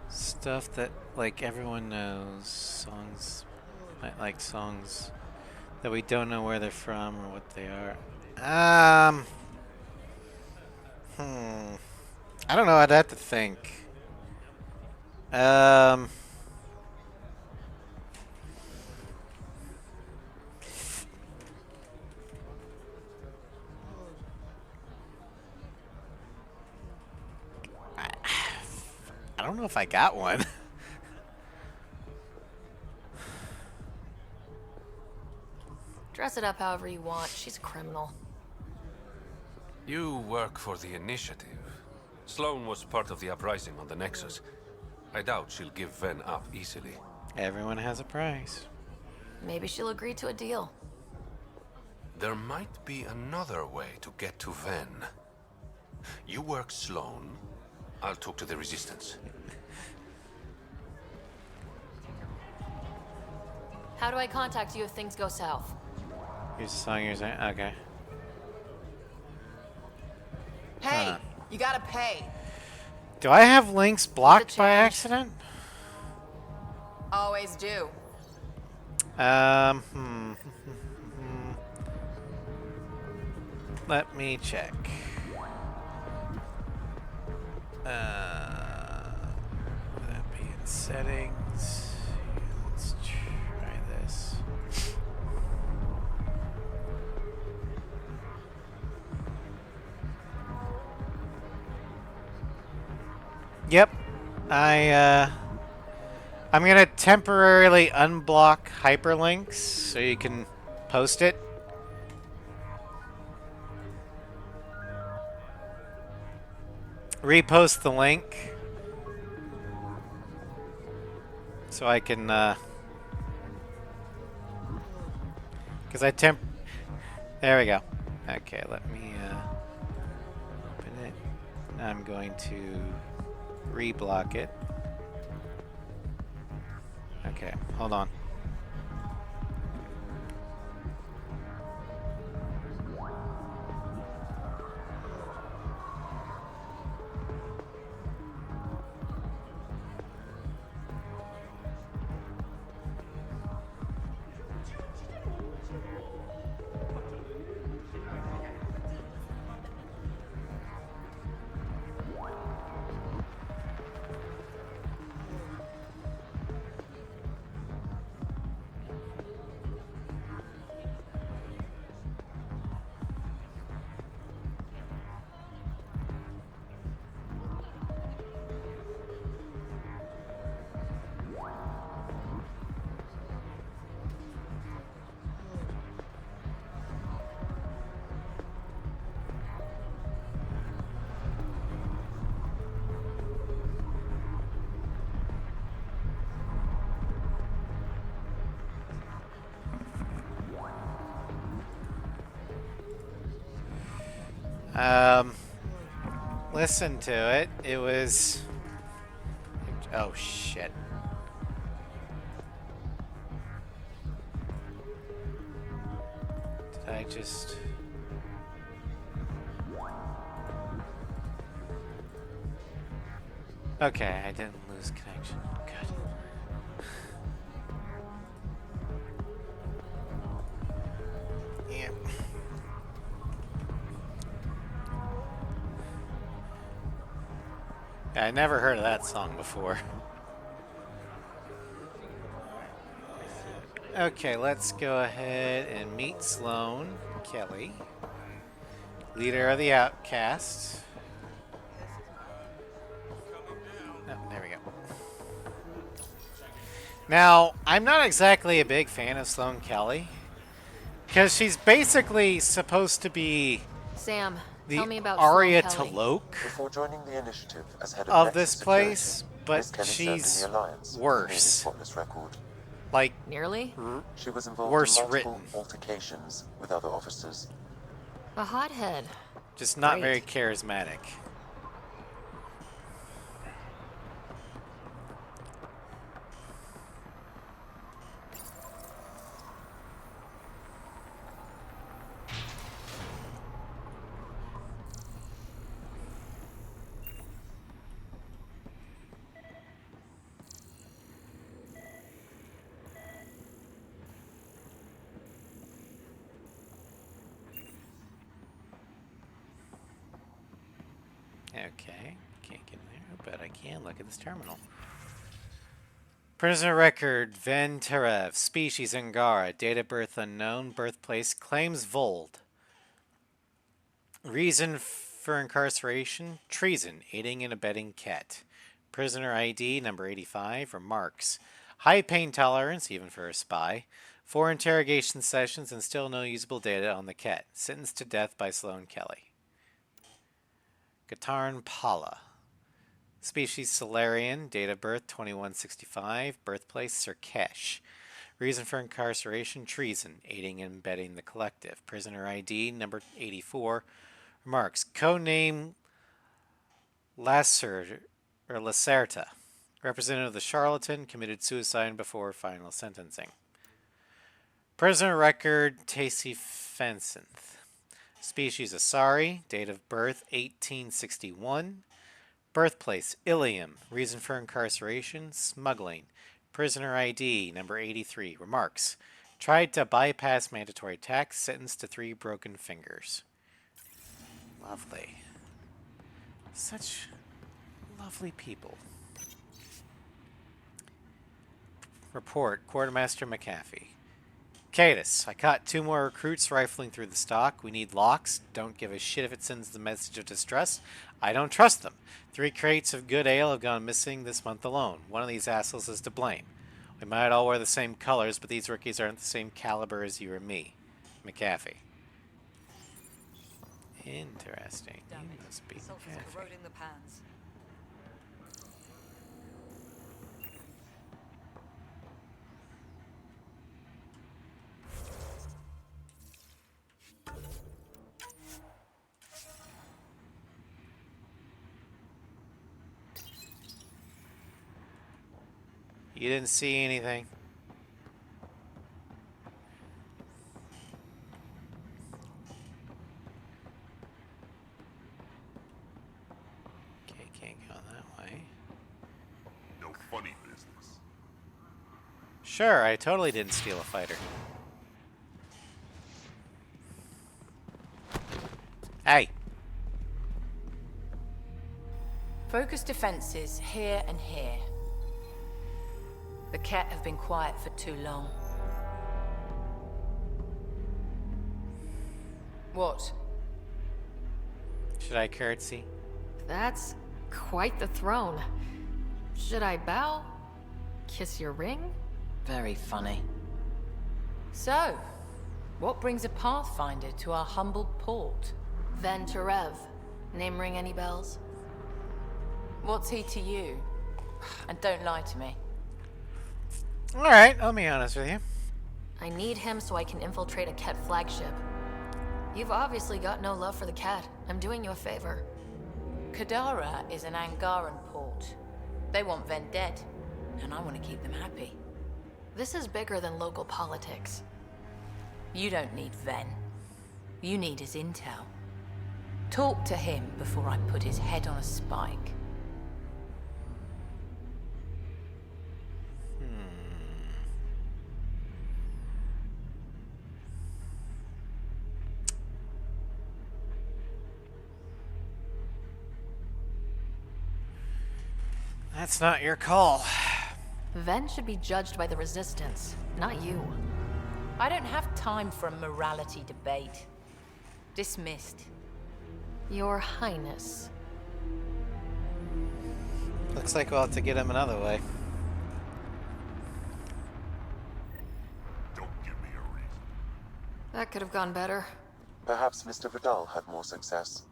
Stuff that, like, everyone knows. Songs, like songs that we don't know where they're from or what they are. I don't know. I'd have to think. I don't know if I got one. Dress it up however you want. She's a criminal. You work for the Initiative. Sloane was part of the uprising on the Nexus. I doubt she'll give Ven up easily. Everyone has a price. Maybe she'll agree to a deal. There might be another way to get to Ven. You work Sloane. I'll talk to the Resistance. How do I contact you if things go south? Here's the song you're saying? Okay. Hey, you gotta pay. Do I have links blocked by accident? Always do. Let me check. That be in settings. Let's try this. Yep. I'm gonna temporarily unblock hyperlinks so you can post it. Repost the link so I can because there we go. Okay, let me open it. I'm going to reblock it. Okay, hold on. Listen to it. It was... Oh, shit. Did I just... Okay, I didn't lose connection. Good. Yeah. I never heard of that song before. Okay, let's go ahead and meet Sloane Kelly, leader of the Outcasts. Oh, there we go. Now, I'm not exactly a big fan of Sloane Kelly, because she's basically supposed to be Sam, the tell me about Arya Sloane Kelly. Taloke Before joining the initiative as head of Nexus this Security, place, but Miss Kelly served she's in the Alliance with a nearly worse. spotless record. Like, nearly? She was involved worse in multiple written. altercations with other officers. A hothead. Just not Great. very charismatic. Okay, can't get in there, but I can look at this terminal. Prisoner record, Ven Terev, species Angara, date of birth unknown, birthplace claims Vold. Reason for incarceration, treason, aiding and abetting Ket. Prisoner ID number 85, remarks, high pain tolerance, even for a spy. 4 interrogation sessions and still no usable data on the Ket. Sentenced to death by Sloane Kelly. Gatarn Pala. Species Solarian, date of birth 2165, birthplace Sirkesh. Reason for incarceration, treason, aiding and abetting the collective. Prisoner ID number 84, remarks, codename Lacerta, representative of the Charlatan, committed suicide before final sentencing. Prisoner record, Tacey Fencinth. Species Asari, date of birth 1861. Birthplace Ilium. Reason for incarceration, smuggling. Prisoner ID, number 83. Remarks. Tried to bypass mandatory tax, sentenced to 3 broken fingers. Lovely. Such lovely people. Report, Quartermaster McAfee. Cadus, I caught 2 more recruits rifling through the stock. We need locks. Don't give a shit if it sends the message of distress. I don't trust them. 3 crates of good ale have gone missing this month alone. One of these assholes is to blame. We might all wear the same colors, but these rookies aren't the same caliber as you or me. McAfee. Interesting. You must be McAfee. Corroding the pans. You didn't see anything. Okay, can't go that way. No funny business. Sure, I totally didn't steal a fighter. Hey! Focus defenses here and here. The Ket have been quiet for too long. What? Should I curtsy? That's quite the throne. Should I bow? Kiss your ring? Very funny. So, what brings a Pathfinder to our humble port? Ven Terev. Name ring any bells? What's he to you? And don't lie to me. Alright, I'll be honest with you. I need him so I can infiltrate a Ket flagship. You've obviously got no love for the Ket. I'm doing you a favor. Kadara is an Angaran port. They want Ven dead, and I want to keep them happy. This is bigger than local politics. You don't need Ven. You need his intel. Talk to him before I put his head on a spike. That's not your call. Ven should be judged by the Resistance, not you. I don't have time for a morality debate. Dismissed. Your Highness. Looks like we'll have to get him another way. Don't give me a reason. That could have gone better. Perhaps Mr. Vidal had more success.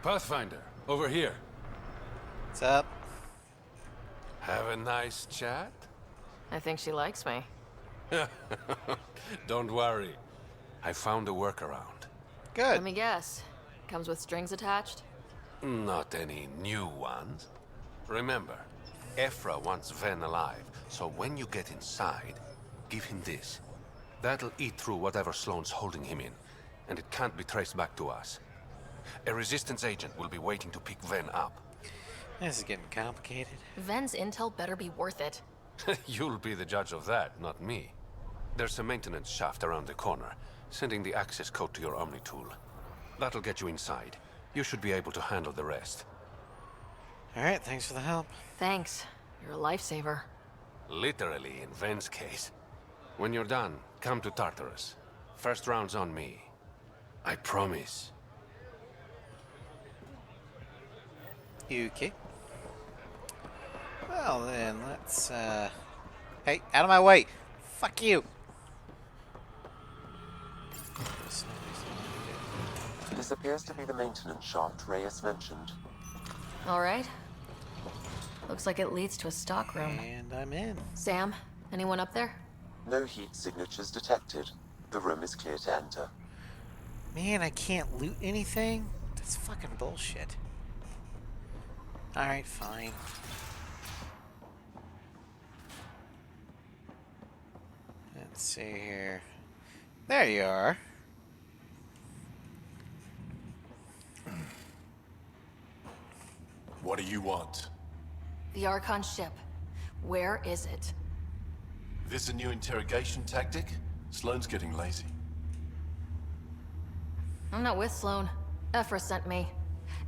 Pathfinder, over here. What's up? Have a nice chat? I think she likes me. Don't worry. I found a workaround. Good. Let me guess. Comes with strings attached? Not any new ones. Remember, Ephra wants Ven alive, so when you get inside, give him this. That'll eat through whatever Sloane's holding him in, and it can't be traced back to us. A Resistance agent will be waiting to pick Ven up. This is getting complicated. Ven's intel better be worth it. You'll be the judge of that, not me. There's a maintenance shaft around the corner, sending the access code to your Omni tool. That'll get you inside. You should be able to handle the rest. Alright, thanks for the help. Thanks. You're a lifesaver. Literally, in Ven's case. When you're done, come to Tartarus. First round's on me. I promise. Okay. Well then, let's, Hey, out of my way! Fuck you! This appears to be the maintenance shaft Reyes mentioned. Alright. Looks like it leads to a stockroom. And I'm in. Sam, anyone up there? No heat signatures detected. The room is clear to enter. Man, I can't loot anything? That's fucking bullshit. Alright, fine. Let's see here. There you are. What do you want? The Archon ship. Where is it? This a new interrogation tactic? Sloane's getting lazy. I'm not with Sloane. Ephra sent me.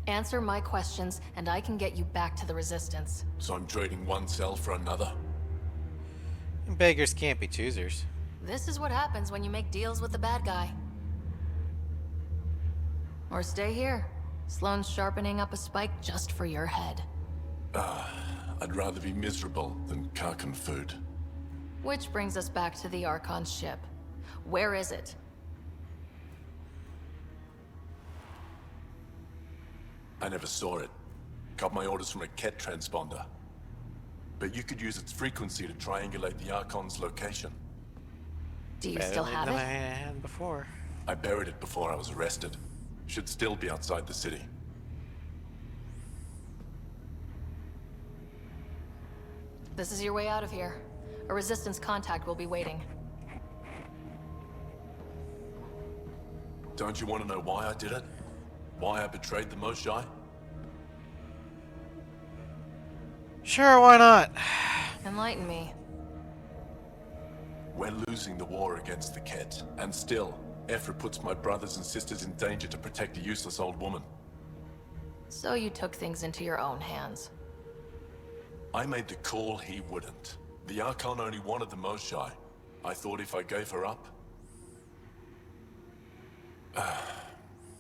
Answer my questions, and I can get you back to the Resistance. So I'm trading one cell for another? Beggars can't be choosers. This is what happens when you make deals with the bad guy. Or stay here. Sloane's sharpening up a spike just for your head. I'd rather be miserable than Karkan food. Which brings us back to the Archon ship. Where is it? I never saw it. Got my orders from a Ket transponder. But you could use its frequency to triangulate the Archon's location. Do you still have it? I had before. I buried it before I was arrested. Should still be outside the city. This is your way out of here. A Resistance contact will be waiting. Don't you want to know why I did it? Why I betrayed the Moshae? Sure, why not? Enlighten me. We're losing the war against the Ket, and still, Ephra puts my brothers and sisters in danger to protect a useless old woman. So you took things into your own hands. I made the call he wouldn't. The Archon only wanted the Moshae. I thought if I gave her up...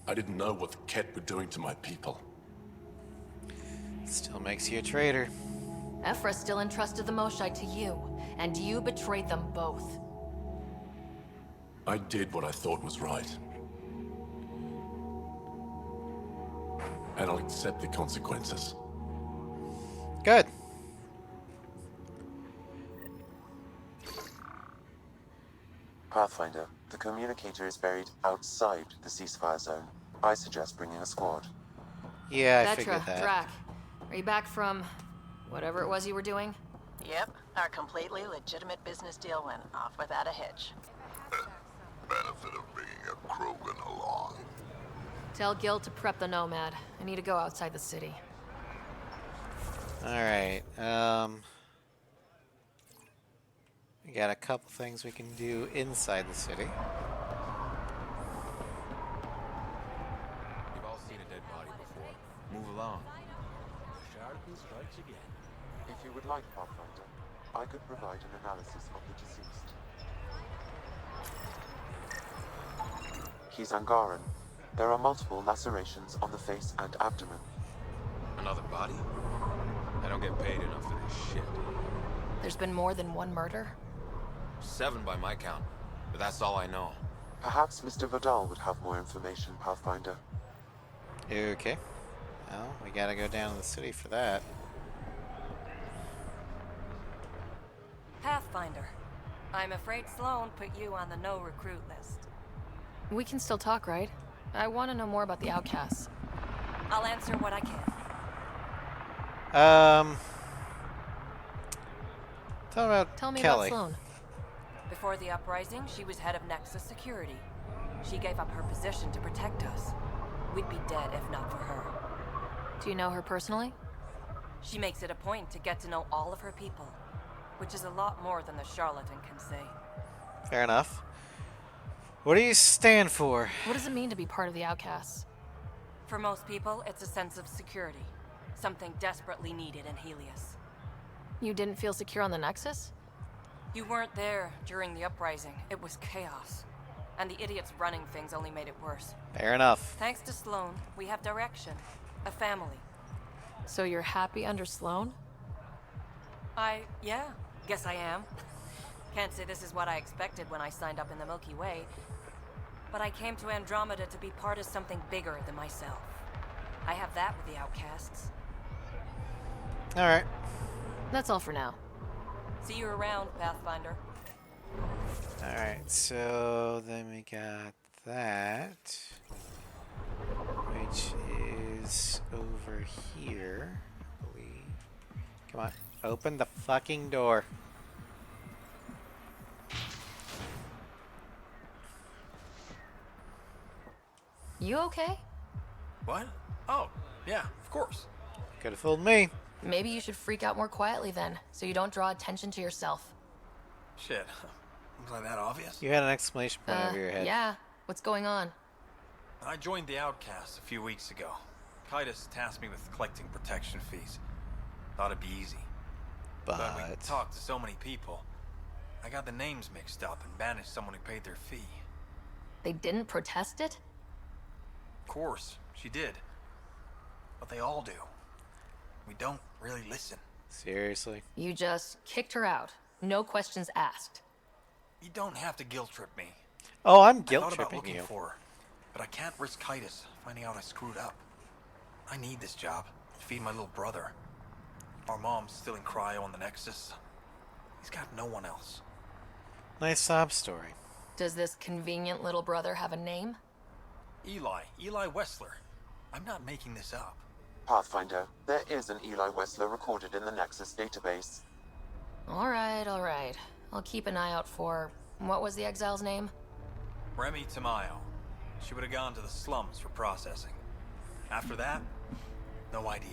I didn't know what the Ket were doing to my people. Still makes you a traitor. Ephra still entrusted the Moshae to you, and you betrayed them both. I did what I thought was right. And I'll accept the consequences. Good. Pathfinder, the communicator is buried outside the ceasefire zone. I suggest bringing a squad. Yeah, I Vetra, figured that. Drac, are you back from whatever it was you were doing? Yep, our completely legitimate business deal went off without a hitch. Benefit of bringing a Krogan along. Tell Gil to prep the Nomad. I need to go outside the city. Alright, we got a couple things we can do inside the city. You've all seen a dead body before. Move along. The charlatan strikes again. If you would like, Pathfinder, I could provide an analysis of the deceased. He's Angaran. There are multiple lacerations on the face and abdomen. Another body? I don't get paid enough for this shit. There's been more than one murder? 7 by my count, but that's all I know. Perhaps Mr. Vidal would have more information, Pathfinder. Okay. Well, we gotta go down to the city for that. Pathfinder. I'm afraid Sloane put you on the no-recruit list. We can still talk, right? I want to know more about the outcasts. I'll answer what I can. Tell me Kelly. about Sloane. Before the uprising, she was head of Nexus Security. She gave up her position to protect us. We'd be dead if not for her. Do you know her personally? She makes it a point to get to know all of her people, which is a lot more than the charlatan can say. Fair enough. What do you stand for? What does it mean to be part of the outcasts? For most people, it's a sense of security. Something desperately needed in Helios. You didn't feel secure on the Nexus? You weren't there during the uprising. It was chaos. And the idiots running things only made it worse. Fair enough. Thanks to Sloane, we have direction. A family. So you're happy under Sloane? Yeah, guess I am. Can't say this is what I expected when I signed up in the Milky Way. But I came to Andromeda to be part of something bigger than myself. I have that with the outcasts. Alright. That's all for now. See you around, Pathfinder. Alright, so then we got that, which is over here, I believe. Come on, open the fucking door. You okay? What? Oh, yeah, of course. Could have fooled me. Maybe you should freak out more quietly then, so you don't draw attention to yourself. Shit. Was I that obvious? You had an exclamation point over your head. Yeah. What's going on? I joined the Outcasts a few weeks ago. Titus tasked me with collecting protection fees. Thought it'd be easy. But we talked to so many people. I got the names mixed up and banished someone who paid their fee. They didn't protest it? Of course, she did. But they all do. We don't really listen. Seriously? You just kicked her out. No questions asked. You don't have to guilt trip me. Oh, I'm guilt I thought about tripping looking you. for her, but I can't risk Titus finding out I screwed up. I need this job to feed my little brother. Our mom's still in cryo on the Nexus. He's got no one else. Nice sob story. Does this convenient little brother have a name? Eli Wessler. I'm not making this up. Pathfinder, there is an Eli Wessler recorded in the Nexus database. All right. I'll keep an eye out for... What was the exile's name? Remy Tamayo. She would have gone to the slums for processing. After that, no idea.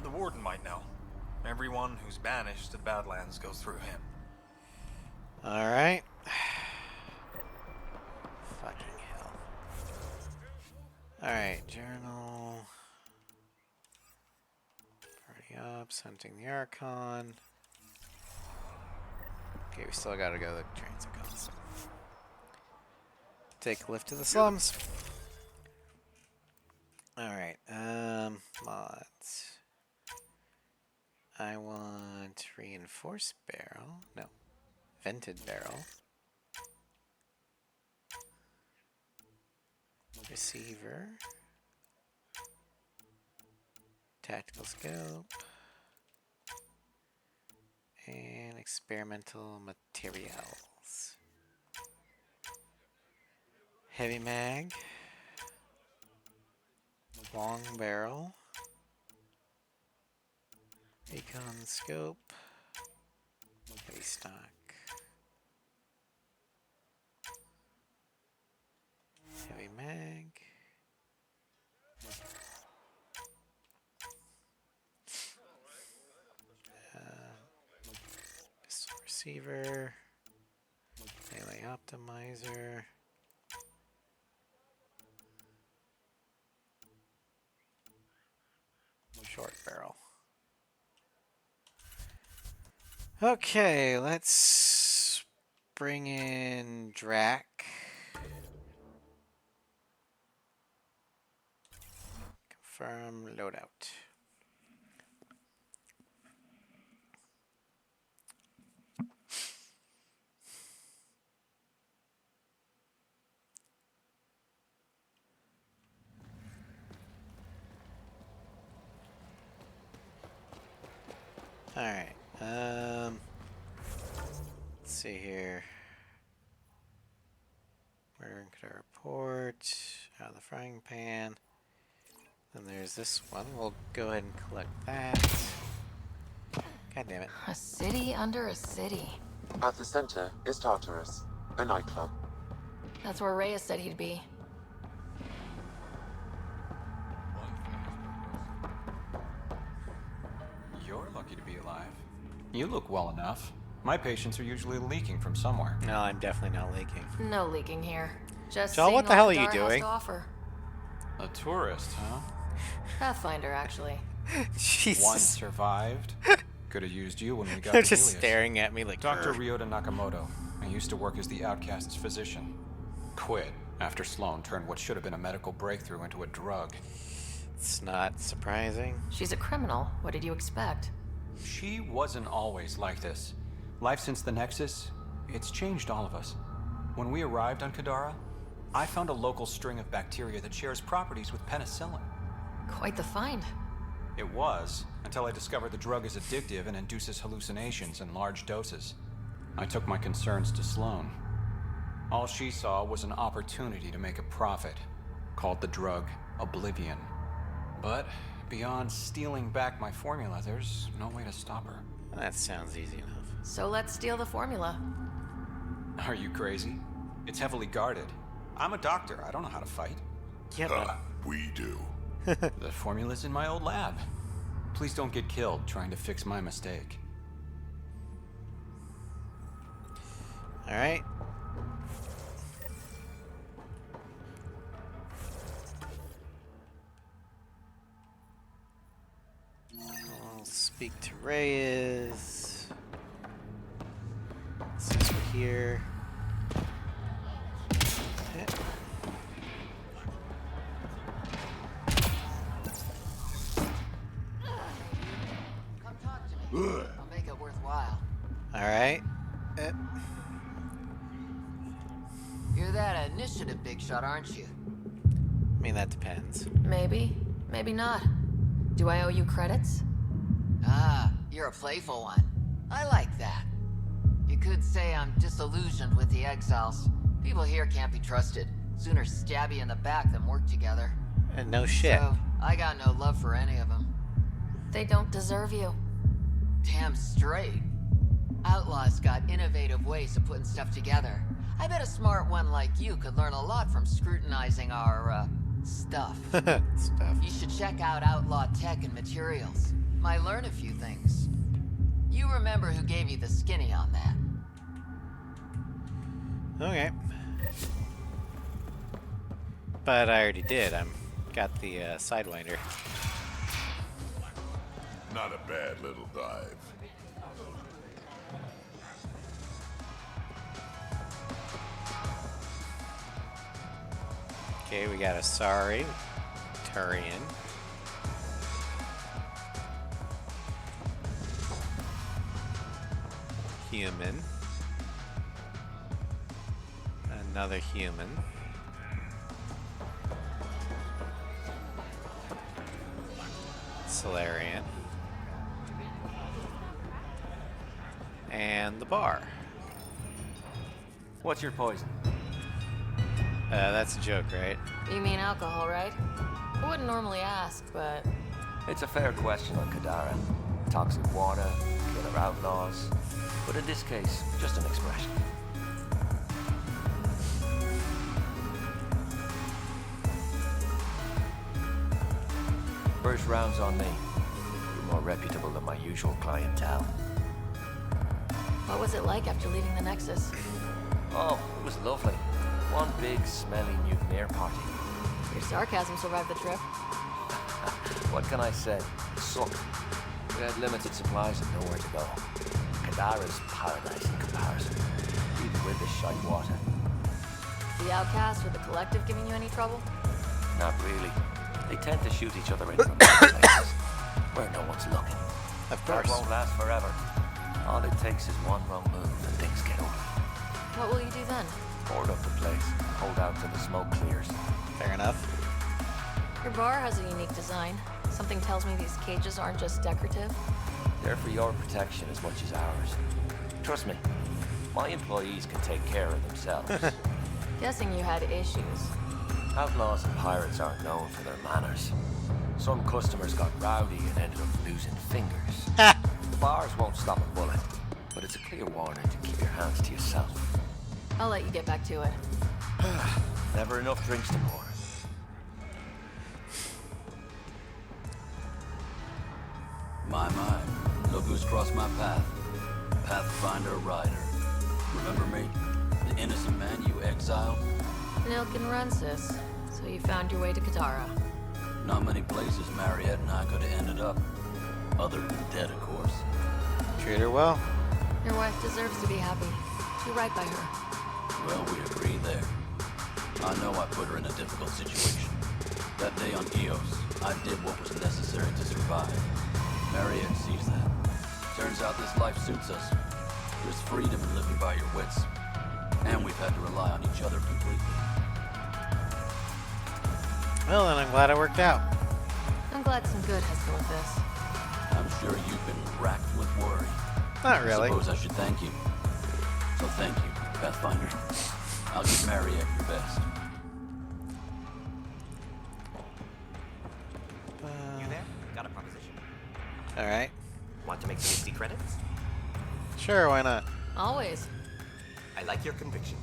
The warden might know. Everyone who's banished to the Badlands goes through him. Alright. Fucking hell. Alright, journal. Party ups, hunting the Archon. Okay, we still gotta go to the Transicons. Take a lift to the slums. Alright, mods. I want reinforced barrel. No. Vented barrel. Receiver. Tactical scope. And experimental materials. Heavy mag. Long barrel. Recon scope. Heavy stock. Heavy mag. Pistol receiver. Melee optimizer. Short barrel. Okay, let's bring in Drac. Confirm loadout. Alright, let's see here. Where could I report? Out of the frying pan. Then there's this one. We'll go ahead and collect that. God damn it. A city under a city. At the center is Tartarus, a nightclub. That's where Reyes said he'd be. You're lucky to be alive. You look well enough. My patients are usually leaking from somewhere. No, I'm definitely not leaking. No leaking here. Just Joel, what the hell are you doing? A tourist, huh? Pathfinder, actually. Jesus. One survived. Could have used you when we got They're to just Helios. staring at me like... Dr. Ryota Nakamoto. I used to work as the Outcast's physician. Quit after Sloan turned what should have been a medical breakthrough into a drug. It's not surprising. She's a criminal. What did you expect? She wasn't always like this. Life since the Nexus, it's changed all of us. When we arrived on Kadara, I found a local string of bacteria that shares properties with penicillin. Quite the find. It was, until I discovered the drug is addictive and induces hallucinations in large doses. I took my concerns to Sloan. All she saw was an opportunity to make a profit, called the drug Oblivion. But beyond stealing back my formula, there's no way to stop her. That sounds easy enough. So let's steal the formula. Are you crazy? It's heavily guarded. I'm a doctor. I don't know how to fight. Yeah, we do. The formula's in my old lab. Please don't get killed trying to fix my mistake. All right. I'll speak to Reyes. Since we're here. I'll make it worthwhile. All right. You're that initiative big shot, aren't you? I mean, that depends. Maybe, maybe not. Do I owe you credits? Ah, you're a playful one. I like that. You could say I'm disillusioned with the exiles. People here can't be trusted. Sooner stab you in the back than work together. And no shit. So, I got no love for any of them. They don't deserve you. Damn straight. Outlaws got innovative ways of putting stuff together. I bet a smart one like you could learn a lot from scrutinizing our, stuff. Stuff. You should check out Outlaw Tech and Materials. Might learn a few things. You remember who gave you the skinny on that. Okay. But I already did. Got the Sidewinder. Not a bad little dive. Okay, we got a Sari, Turian. Human. Another human. Solarian. And the bar. What's your poison? That's a joke, right? You mean alcohol, right? I wouldn't normally ask, but... It's a fair question on Kadara. Toxic water, killer outlaws. But in this case, just an expression. First round's on me. You're more reputable than my usual clientele. What was it like after leaving the Nexus? Oh, it was lovely. One big, smelly mutineer party. Your sarcasm survived the trip. What can I say? It sucked. We had limited supplies and nowhere to go. Kadara's paradise in comparison, even with the shite water. The Outcast or the Collective giving you any trouble? Not really. They tend to shoot each other in from places where no one's looking. Of course. That won't last forever. All it takes is one wrong move and things get ugly. What will you do then? Board up the place, hold out till the smoke clears. Fair enough. Your bar has a unique design. Something tells me these cages aren't just decorative. They're for your protection as much as ours. Trust me, my employees can take care of themselves. Guessing you had issues. Outlaws and pirates aren't known for their manners. Some customers got rowdy and ended up losing fingers. Bars won't stop a bullet, but it's a clear warning to keep your hands to yourself. I'll let you get back to it. Never enough drinks to pour. My, look who's crossed my path. Pathfinder Ryder. Remember me? The innocent man you exiled? Nilk and Rensis. So you found your way to Katara. Not many places Mariette and I could have ended up. Other than dead, of course. Treat her well. Your wife deserves to be happy. Do right by her. Well, we agree there. I know I put her in a difficult situation. That day on Eos, I did what was necessary to survive. Mariette sees that. Turns out this life suits us. There's freedom in living by your wits. And we've had to rely on each other completely. Well, then I'm glad it worked out. I'm glad some good has come of this. I'm sure you've been racked with worry. Not really. I suppose I should thank you. So thank you, Pathfinder. I'll give Mariette your best. You there? Got a proposition. Alright. Want to make some easy credits? Sure, why not? Always. I like your conviction.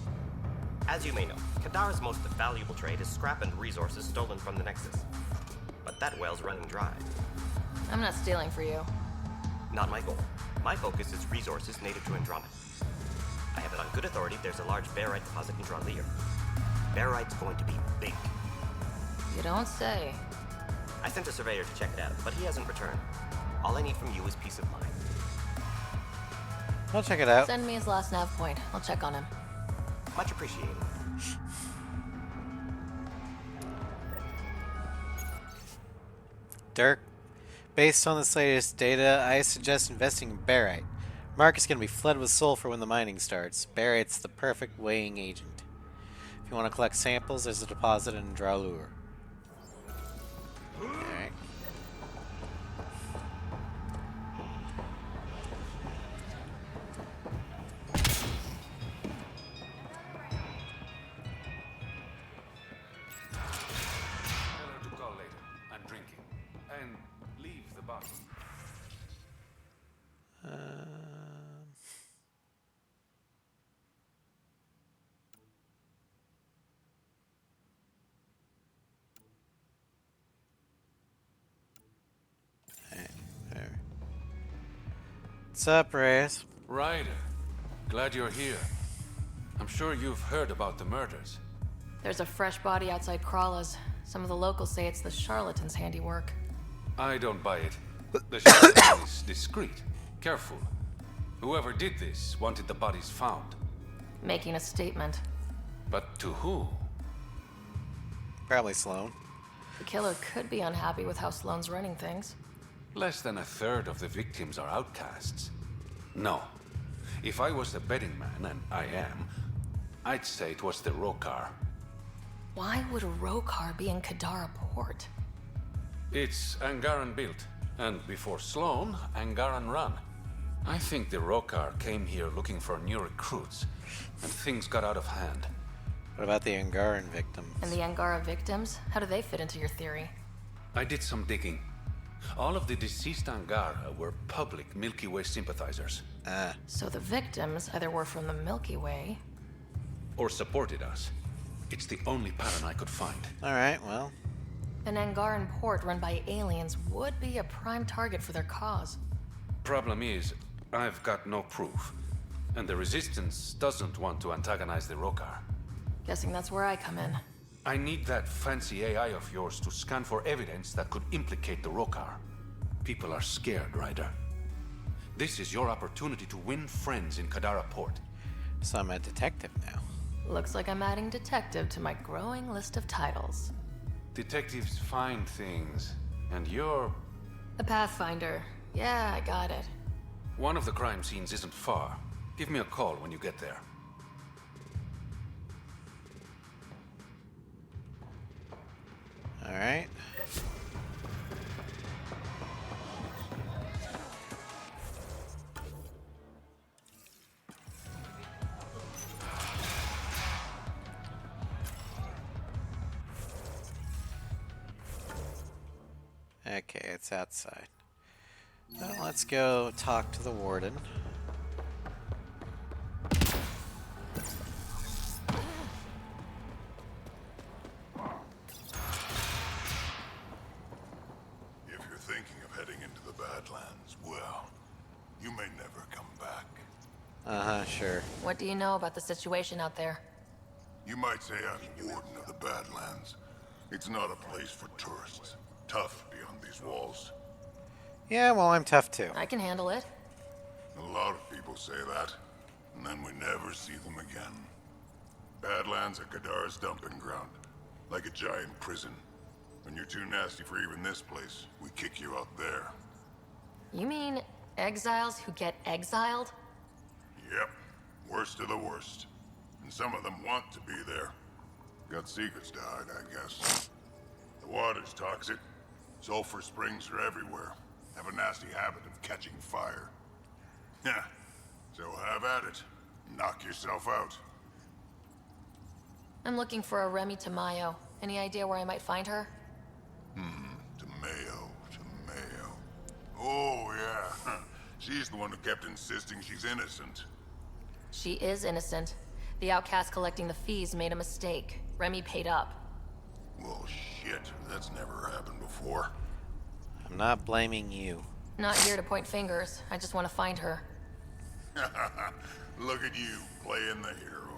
As you may know, Kadara's most valuable trade is scrap and resources stolen from the Nexus. But that well's running dry. I'm not stealing for you. Not my goal. My focus is resources native to Andromeda. I have it on good authority there's a large barite deposit in Dralier. Barite's going to be big. You don't say. I sent a surveyor to check it out, but he hasn't returned. All I need from you is peace of mind. I'll check it out. Send me his last nav point. I'll check on him. Much appreciated. Dirk, based on this latest data, I suggest investing in barite. Market's going to be flooded with sulfur when the mining starts. Barite's the perfect weighing agent. If you want to collect samples, there's a deposit in Dralier. Alright. Tell her to call later. I'm drinking. And leave the bottle. There. What's up, Reyes? Ryder, glad you're here. I'm sure you've heard about the murders. There's a fresh body outside Krala's. Some of the locals say it's the charlatan's handiwork. I don't buy it. The charlatan is discreet, careful. Whoever did this wanted the bodies found. Making a statement. But to who? Probably Sloan. The killer could be unhappy with how Sloane's running things. Less than a third of the victims are outcasts. No. If I was the betting man, and I am, I'd say it was the Rokar. Why would a Rokar be in Kadara port? It's Angaran built, and before Sloan, Angaran run. I think the Rokar came here looking for new recruits, and things got out of hand. What about the Angaran victims? And the Angara victims? How do they fit into your theory? I did some digging. All of the deceased Angara were public Milky Way sympathizers. So the victims either were from the Milky Way... or supported us. It's the only pattern I could find. Alright, well. An Angaran port run by aliens would be a prime target for their cause. Problem is, I've got no proof. And the Resistance doesn't want to antagonize the Rokar. Guessing that's where I come in. I need that fancy AI of yours to scan for evidence that could implicate the Rokar. People are scared, Ryder. This is your opportunity to win friends in Kadara Port. So I'm a detective now. Looks like I'm adding detective to my growing list of titles. Detectives find things, and you're... A Pathfinder. Yeah, I got it. One of the crime scenes isn't far. Give me a call when you get there. Alright. Okay, it's outside. Well, let's go talk to the warden. If you're thinking of heading into the Badlands, well, you may never come back. Uh-huh, sure. What do you know about the situation out there? You might say I'm warden of the Badlands. It's not a place for tourists. Tough beyond these walls. Yeah, well, I'm tough too. I can handle it. A lot of people say that, and then we never see them again. Badlands are Kadara's dumping ground, like a giant prison. When you're too nasty for even this place, we kick you out there. You mean exiles who get exiled? Yep, worst of the worst. And some of them want to be there. Got secrets to hide, I guess. The water's toxic. Sulfur springs are everywhere. Have a nasty habit of catching fire. Yeah, so have at it. Knock yourself out. I'm looking for a Remy Tamayo. Any idea where I might find her? Tamayo. Oh, yeah. She's the one who kept insisting she's innocent. She is innocent. The outcast collecting the fees made a mistake. Remy paid up. Well, shit. That's never happened before. I'm not blaming you. Not here to point fingers. I just want to find her. Look at you, playing the hero.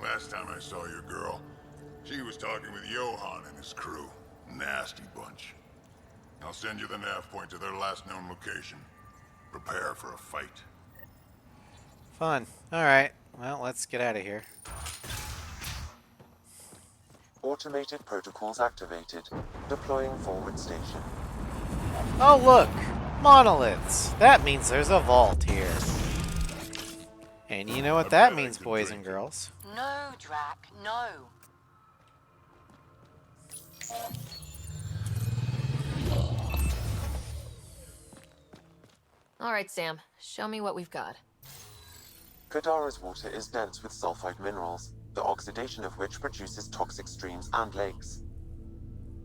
Last time I saw your girl, she was talking with Johan and his crew. Nasty bunch. I'll send you the nav point to their last known location. Prepare for a fight. Fun. Alright. Well, let's get out of here. Automated protocols activated. Deploying forward station. Oh, look! Monoliths! That means there's a vault here. And you know what that means, boys and girls. No, Drac, no. Alright, Sam. Show me what we've got. Kadara's water is dense with sulfide minerals, the oxidation of which produces toxic streams and lakes.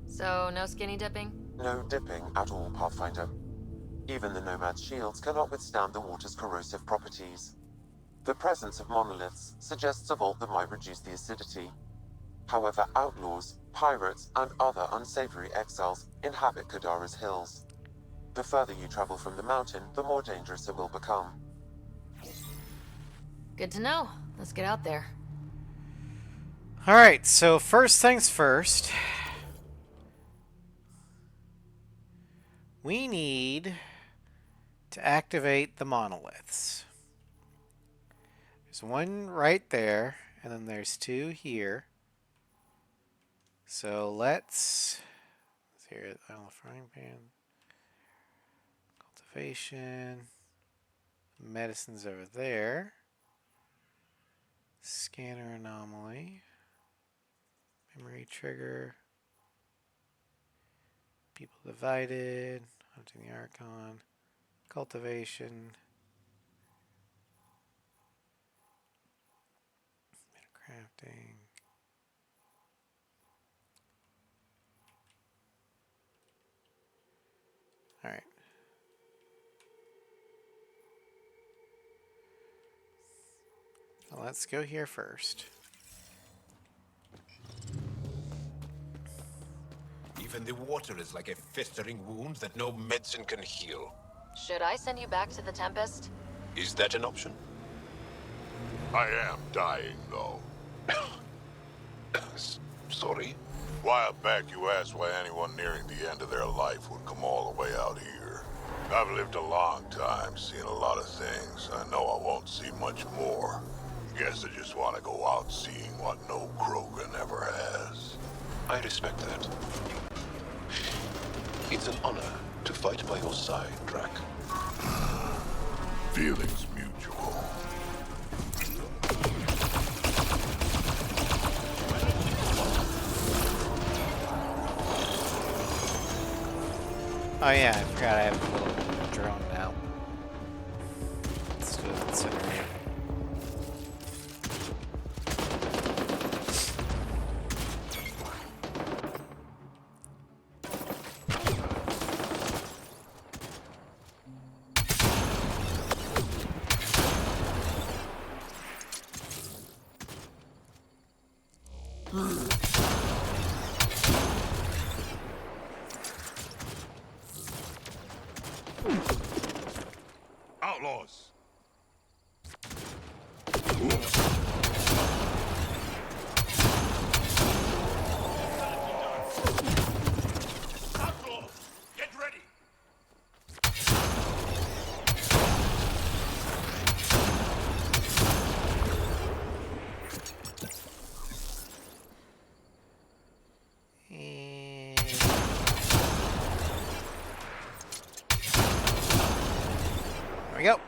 So, no skinny dipping? No dipping at all, Pathfinder. Even the Nomad's shields cannot withstand the water's corrosive properties. The presence of monoliths suggests a vault that might reduce the acidity. However, outlaws, pirates, and other unsavory exiles inhabit Kadara's hills. The further you travel from the mountain, the more dangerous it will become. Good to know. Let's get out there. Alright, so first things first. We need to activate the monoliths. There's one right there, and then there's two here. So let's here, frying pan, cultivation, medicine's over there, scanner anomaly, memory trigger, people divided, hunting the Archon, cultivation, crafting. All right. Well, let's go here first. Even the water is like a festering wound that no medicine can heal. Should I send you back to the Tempest? Is that an option? I am dying, though. Sorry? A while back, you asked why anyone nearing the end of their life would come all the way out here. I've lived a long time, seen a lot of things. I know I won't see much more. Guess I just want to go out seeing what no Krogan ever has. I respect that. It's an honor to fight by your side, Drac. Feelings mutual. Oh yeah, I forgot I have a little drone now. Let's do it incinerator. Outlaws! Outlaws! Get ready! There we go.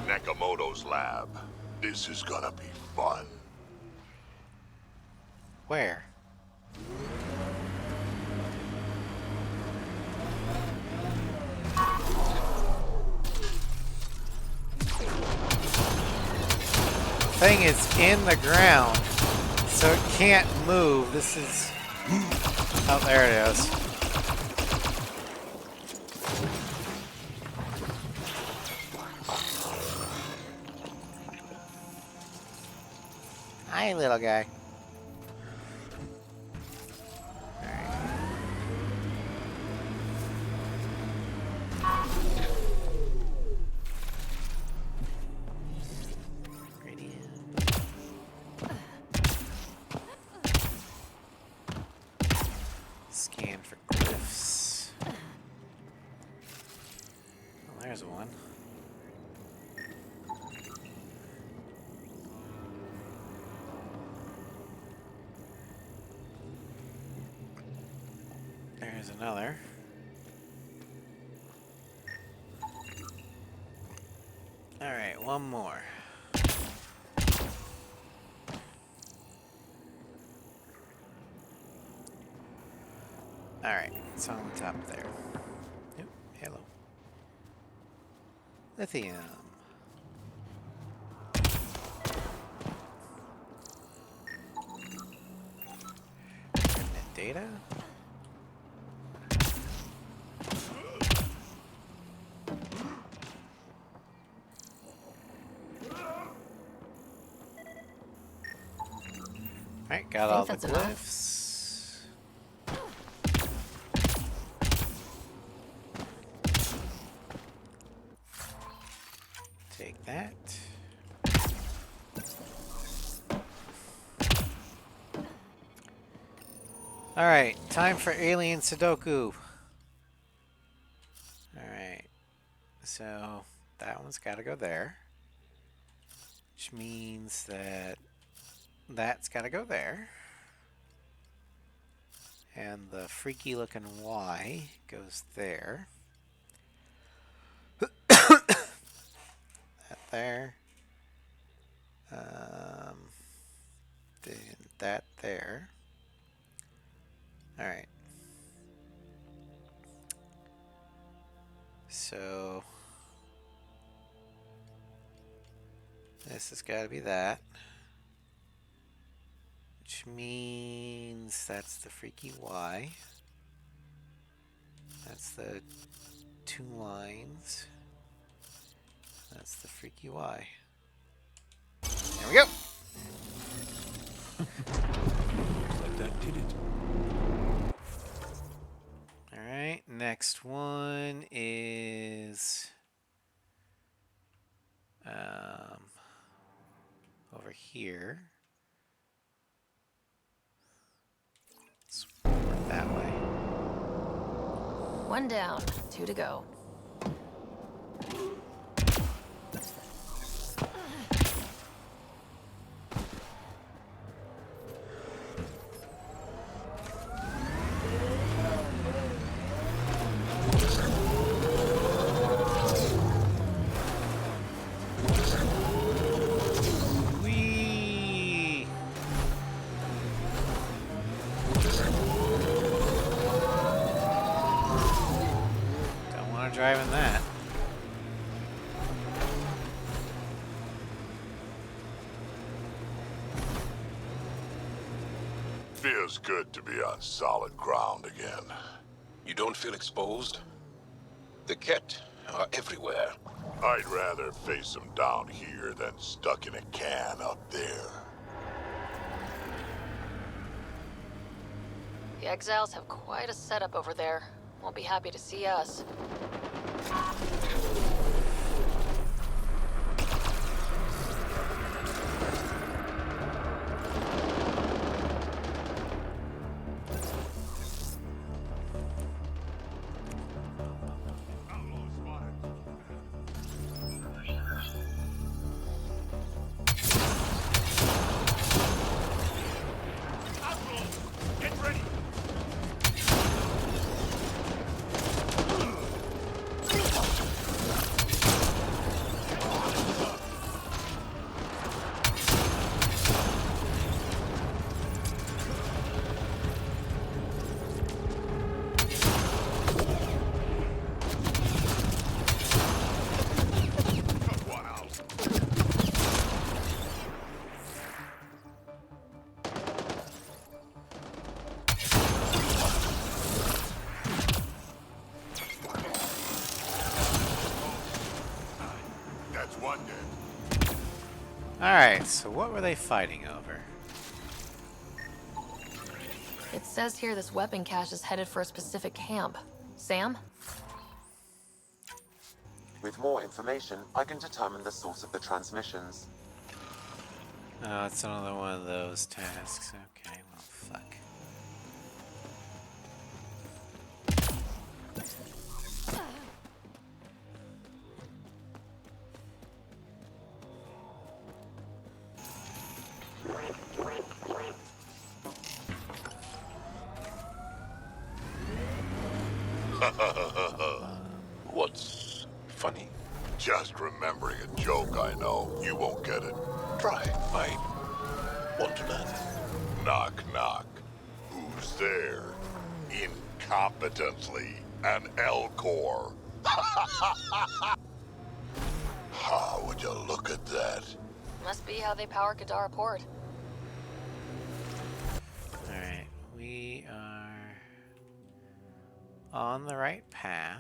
Nakamoto's lab. This is gonna be fun. Where? thing is in the ground, so it can't move. This is... Oh, there it is. Hi, little guy. Scan for glyphs. Well, there's one. There's another. Alright, one more. Alright, it's on the top there. Yep, hello. Lithium. Permanent data. Alright, got all the glyphs. Take that. Alright, time for Alien Sudoku. Alright, so that one's got to go there. Which means that that's got to go there. And the freaky looking Y goes there. That there. Then that there. Alright. So this has got to be that. Which means that's the freaky Y. That's the 2 lines. That's the freaky Y. There we go! Like that did it. Alright, next one is over here. Let's work that way. 1 down, 2 to go. Driving that. Feels good to be on solid ground again. You don't feel exposed? The Ket are everywhere. I'd rather face them down here than stuck in a can up there. The Exiles have quite a setup over there. Won't be happy to see us. Alright, so what were they fighting over? It says here this weapon cache is headed for a specific camp. Sam? With more information, I can determine the source of the transmissions. Oh, it's another one of those tasks. Okay, well, fuck. What's funny? Just remembering a joke, I know. You won't get it. Try. I want to learn. Knock, knock. Who's there? Incompetently, an Elcor. How would you look at that? Must be how they power Kadara Port. Alright, we are on the right path.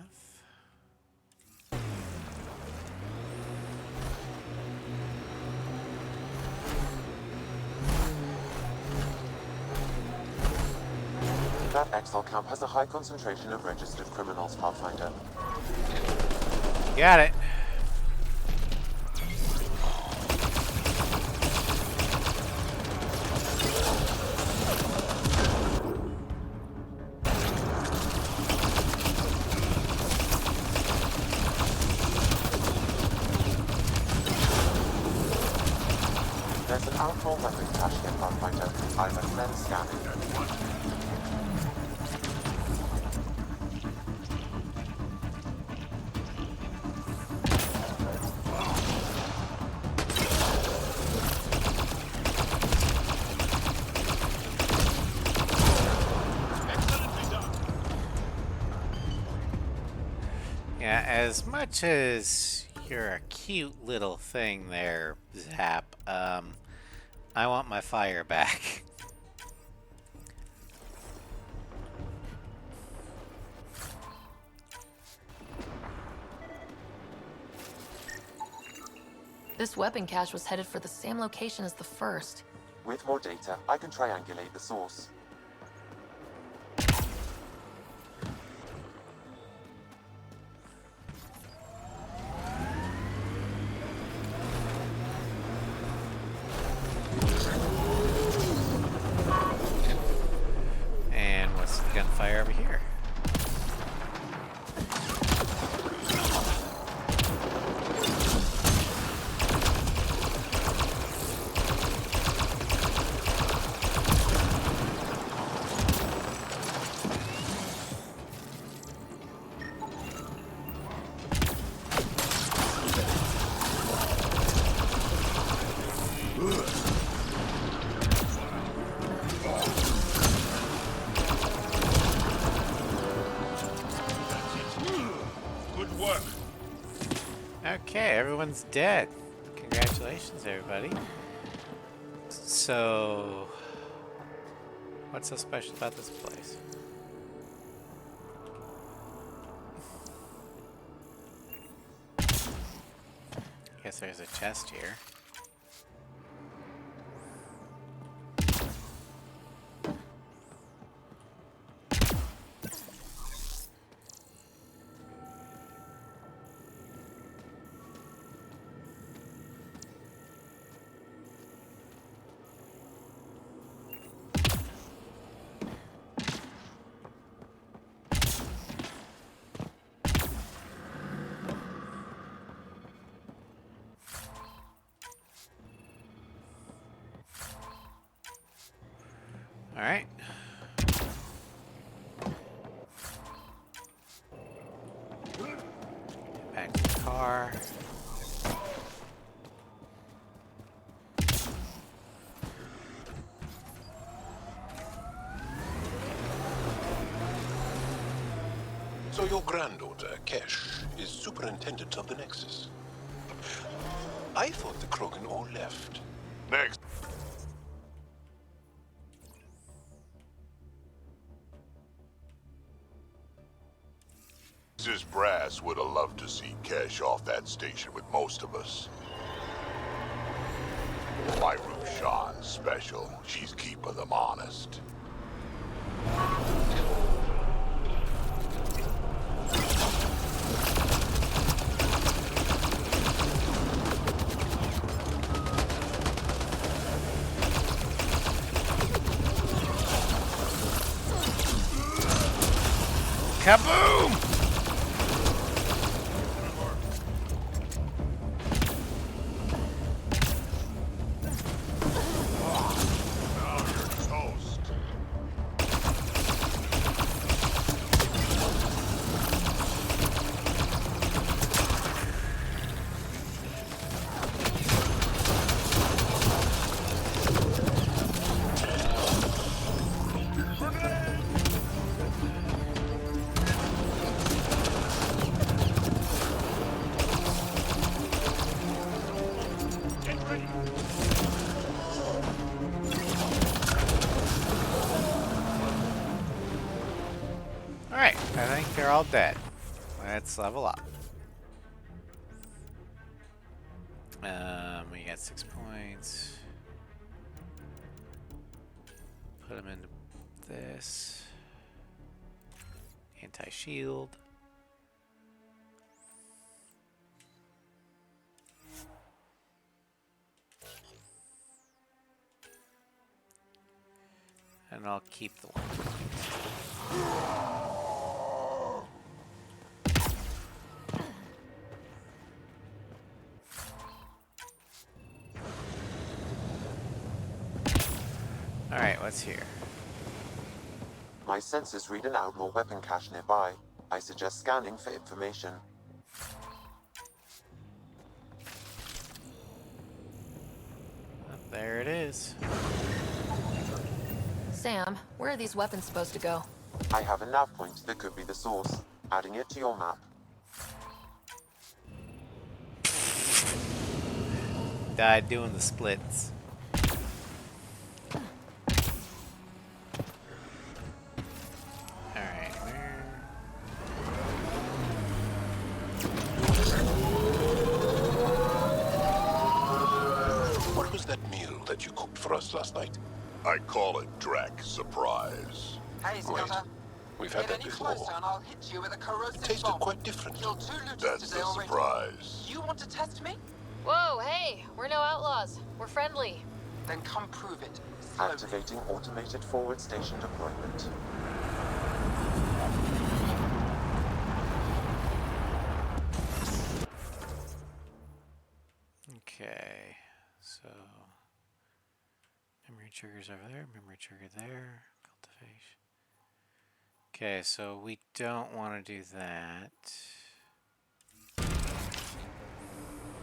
That Exile camp has a high concentration of registered criminals, Pathfinder. Got it. There's an outlaw weapon cache here, Pathfinder. I recommend scanning. Yeah, as much as you're a cute little thing there, Zap, I want my fire back. This weapon cache was headed for the same location as the first. With more data, I can triangulate the source. And what's the gunfire over here? Good work. Okay, everyone's dead. Congratulations, everybody. So, what's so special about this place? Guess there's a chest here. All right. Get back to the car. So your granddaughter, Kesh, is superintendent of the Nexus. I thought the Krogan all left. Next. Mrs. Brass would have loved to see Kesh off that station with most of us. My Rushan's special. She's keeping them honest. Kaboom! Alright, I think they're all dead. Let's level up. We got 6 points. Put them into this. Anti-shield. And I'll keep the one. Alright, what's here? My sensors read an outlaw weapon cache nearby. I suggest scanning for information. There it is. Sam, where are these weapons supposed to go? I have a nav point that could be the source. Adding it to your map. Died doing the splits. Alright, where? What was that meal that you cooked for us last night? I call it Drac Surprise. Hey, Wait, Scotty. we've had Get that any before. closer and I'll hit you with a corrosive It tasted bomb. quite different. Killed 2 looters That's today a already. surprise. You want to test me? Whoa, hey, we're no outlaws. We're friendly. Then come prove it. Slowly. Activating automated forward station deployment. Okay, so memory triggers over there, memory trigger there, cultivation. Okay, so we don't want to do that.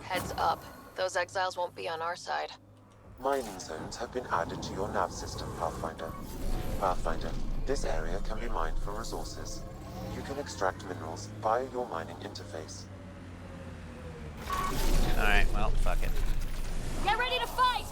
Heads up. Those exiles won't be on our side. Mining zones have been added to your nav system, Pathfinder. Pathfinder, this area can be mined for resources. You can extract minerals via your mining interface. Alright, well, fuck it. Get ready to fight!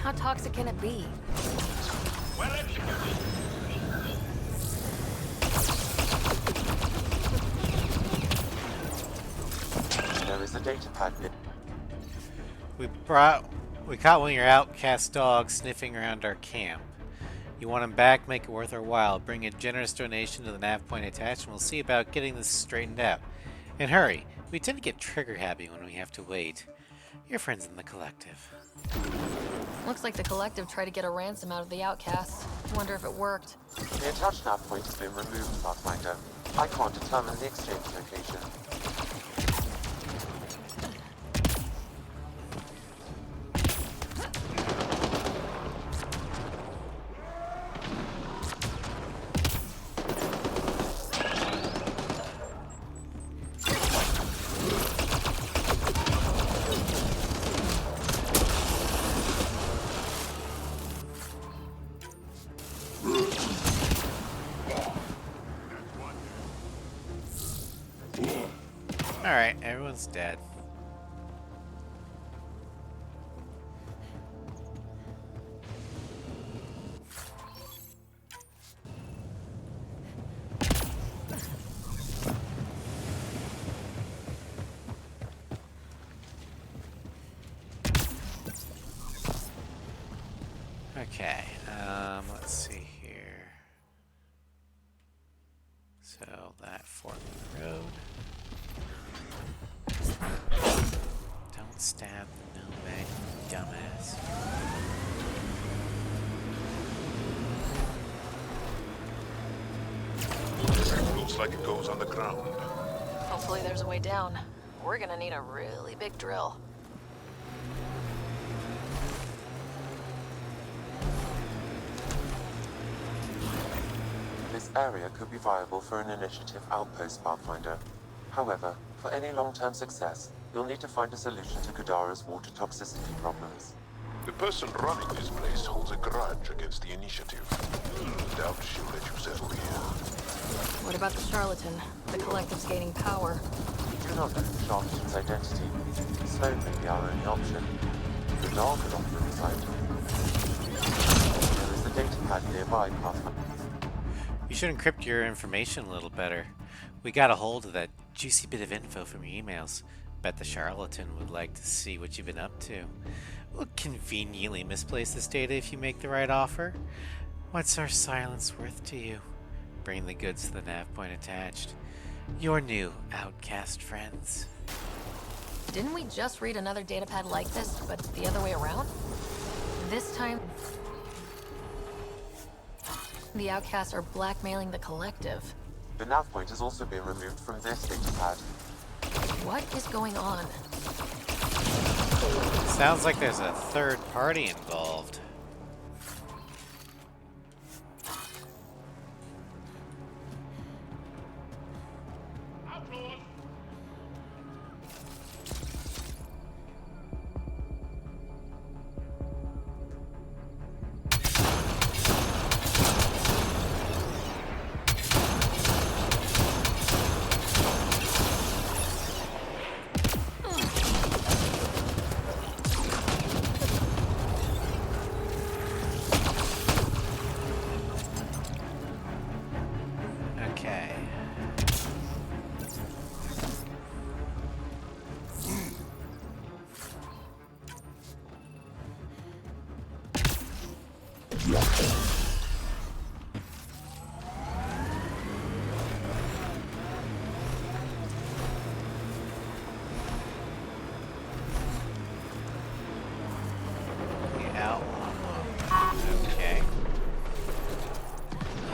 How toxic can it be? Well executed. There is a data pad near. We caught one of your outcast dogs sniffing around our camp. You want him back? Make it worth our while. Bring a generous donation to the nav point attached, and we'll see about getting this straightened out. And hurry, we tend to get trigger happy when we have to wait. Your friends in the collective. Looks like the collective tried to get a ransom out of the outcasts. Wonder if it worked. The attached nav point has been removed, Pathfinder. I can't determine the exchange location. Alright, everyone's dead. Okay, let's see here. So that fork in the road. Don't stab the nomad, you dumbass. Looks like it goes on the ground. Hopefully there's a way down. We're gonna need a really big drill. This area could be viable for an initiative outpost, Pathfinder. However, for any long-term success, you'll need to find a solution to Kadara's water toxicity problems. The person running this place holds a grudge against the initiative. Doubt she'll let you settle here. What about the charlatan? The collective's gaining power. We do not know the charlatan's identity. Sloan may be our only option. Kadar could offer insight. There is a data pad nearby, Pathfinder. You should encrypt your information a little better. We got a hold of that juicy bit of info from your emails. Bet the charlatan would like to see what you've been up to. We'll conveniently misplace this data if you make the right offer. What's our silence worth to you? Bring the goods to the nav point attached. Your new outcast friends. Didn't we just read another datapad like this, but the other way around? This time, the outcasts are blackmailing the collective. The nav point has also been removed from this datapad. What is going on? Sounds like there's a third party involved.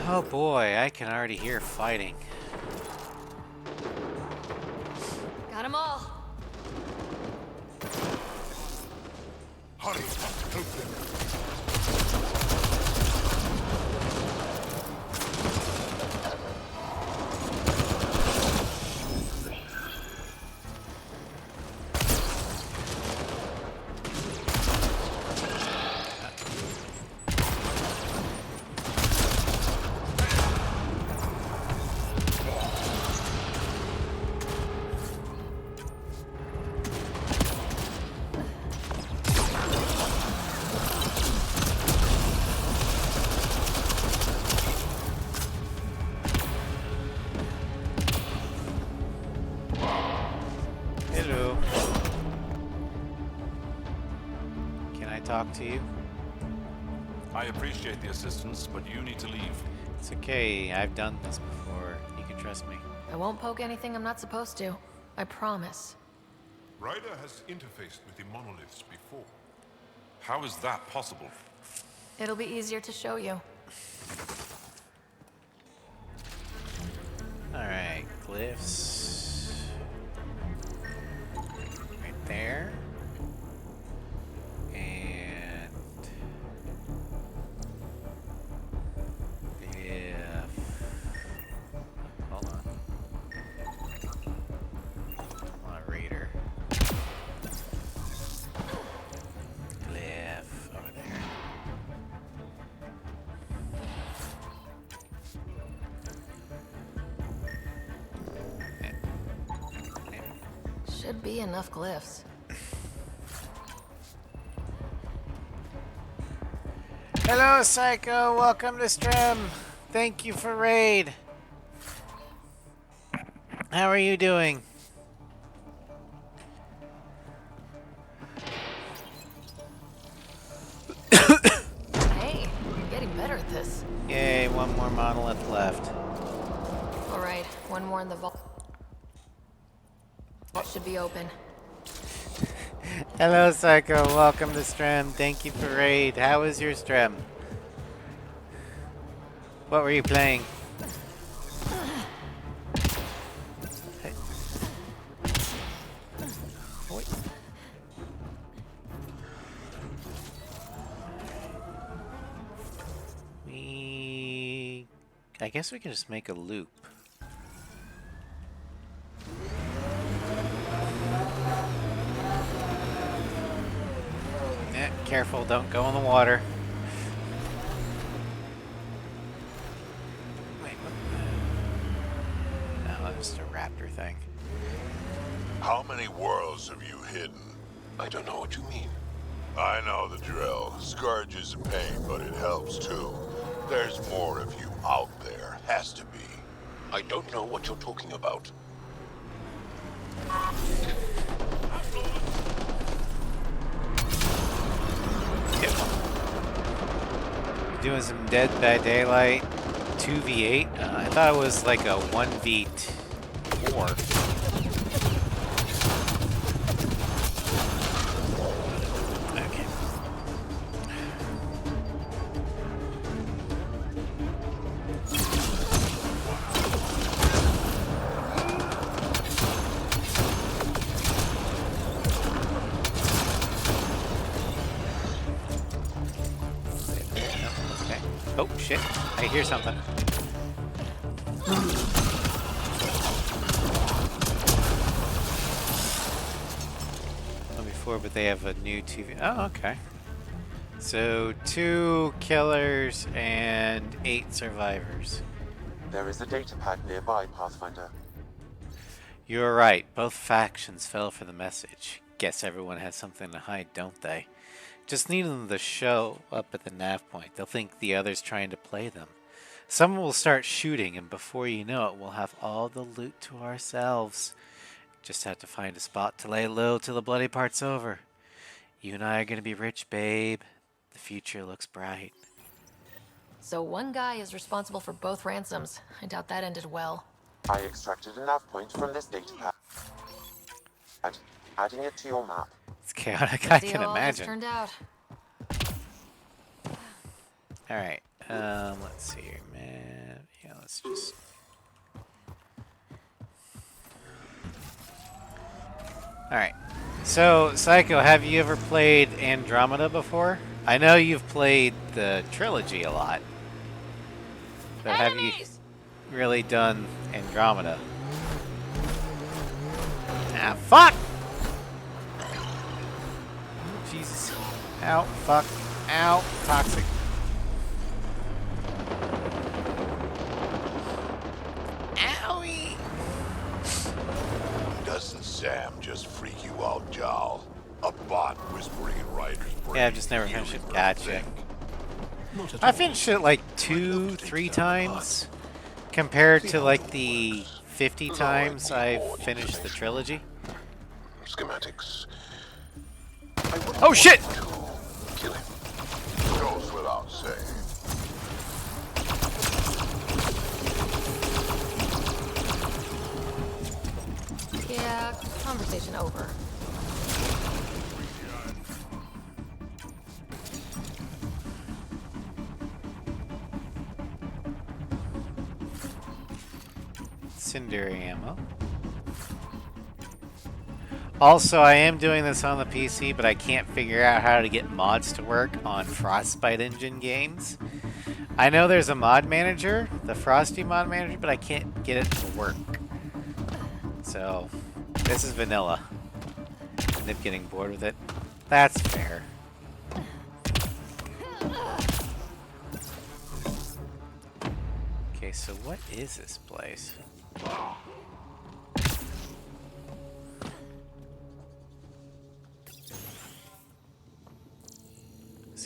Oh boy, I can already hear fighting. Got them all. Hurry, help them. Talk to you? I appreciate the assistance, but you need to leave. It's okay. I've done this before. You can trust me. I won't poke anything I'm not supposed to. I promise. Ryder has interfaced with the monoliths before. How is that possible? It'll be easier to show you. Alright, glyphs. Right there. And if hold on. Come on, Ryder. Glyph over there. Should be enough glyphs. Hello, Psycho. Welcome to stream. Thank you for raid. How are you doing? Hey, you're getting better at this. Yay, one more monolith left. All right, one more in the vault. Vault should be open. Hello, Psycho. Welcome to stream. Thank you for raid. How was your stream? What were you playing? Hey. Oi. I guess we can just make a loop. Yeah, careful, don't go in the water. Wait, what? No, that's just a raptor thing. How many worlds have you hidden? I don't know what you mean. I know the drill. Scourge is a pain, but it helps too. There's more of you out there. Has to be. I don't know what you're talking about. Yep. You're doing some Dead by Daylight 2v8? I thought it was like a 1v4. Oh shit, I hear something. Well, before, but they have a new TV. Oh, okay. So 2 killers and 8 survivors. There is a data pad nearby, Pathfinder. You're right, both factions fell for the message. Guess everyone has something to hide, don't they? Just need them to show up at the nav point. They'll think the other's trying to play them. Someone will start shooting, and before you know it, we'll have all the loot to ourselves. Just have to find a spot to lay low till the bloody part's over. You and I are gonna be rich, babe. The future looks bright. So one guy is responsible for both ransoms. I doubt that ended well. I extracted a nav point from this data pad, adding it to your map. It's chaotic, I can how all this imagine. turned out. Alright, let's see here, man. Yeah, let's just... Alright, so, Psycho, have you ever played Andromeda before? I know you've played the trilogy a lot. But have you really done Andromeda? Ah, fuck! Jesus. Ow, fuck. Ow, toxic. Owie! Doesn't Sam just freak you out, Jal? A bot whispering in Ryder's brain. Yeah, I've just never finished it. Gotcha. I finished it like 2-3 times compared to like the 50 times I've finished the trilogy. Schematics. Oh shit! Kill him. Goes without saying. Yeah, conversation over. Cinder ammo. Also, I am doing this on the PC, but I can't figure out how to get mods to work on Frostbite engine games. I know there's a mod manager, the Frosty mod manager, but I can't get it to work. So, this is vanilla. End up getting bored with it. That's fair. Okay, so what is this place?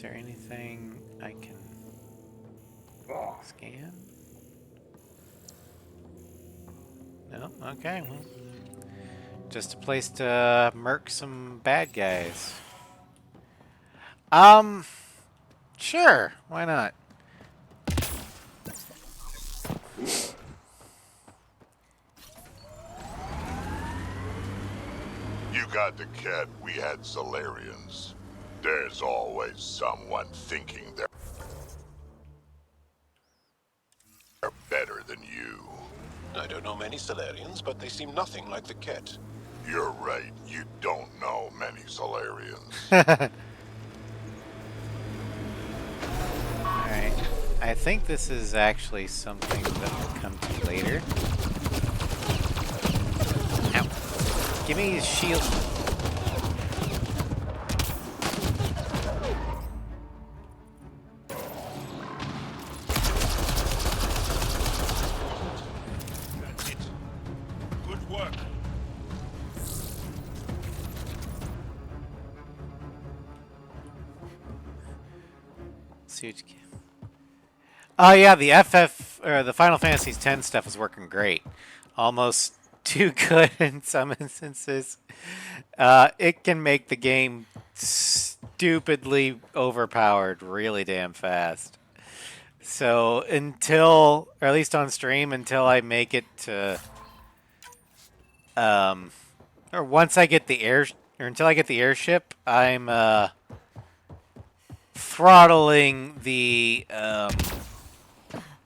Is there anything I can scan? No? Okay, well. Just a place to murk some bad guys. Sure, why not? You got the cat, we had Solarians. There's always someone thinking they're better than you. I don't know many Solarians, but they seem nothing like the Ket. You're right, you don't know many Solarians. Alright. I think this is actually something that will come to later. Ow. Give me his shield. Good work. See what you can. Oh yeah, the the Final Fantasy X stuff is working great. Almost too good in some instances. It can make the game stupidly overpowered really damn fast. So until, or at least on stream, until I make it to, or once I get the air, or until I get the airship, I'm throttling the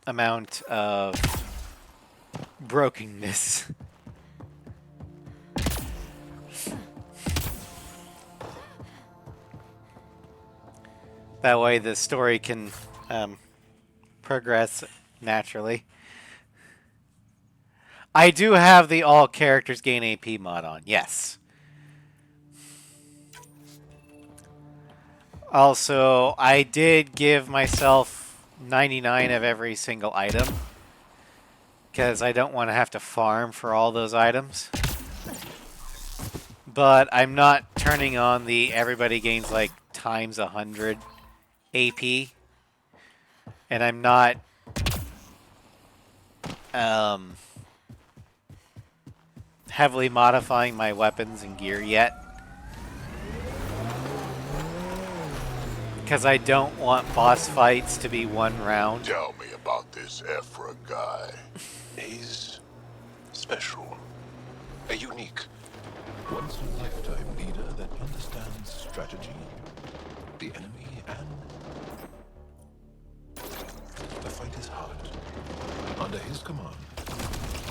amount of brokenness. That way the story can progress naturally. I do have the all characters gain AP mod on, yes. Also, I did give myself 99 of every single item, because I don't want to have to farm for all those items. But I'm not turning on the everybody gains like times 100 AP. And I'm not heavily modifying my weapons and gear yet. Because I don't want boss fights to be one round. Tell me about this Ephra guy. He's special. A unique, once-in-a-lifetime leader that understands strategy, the enemy, and the fight is hard. Under his command,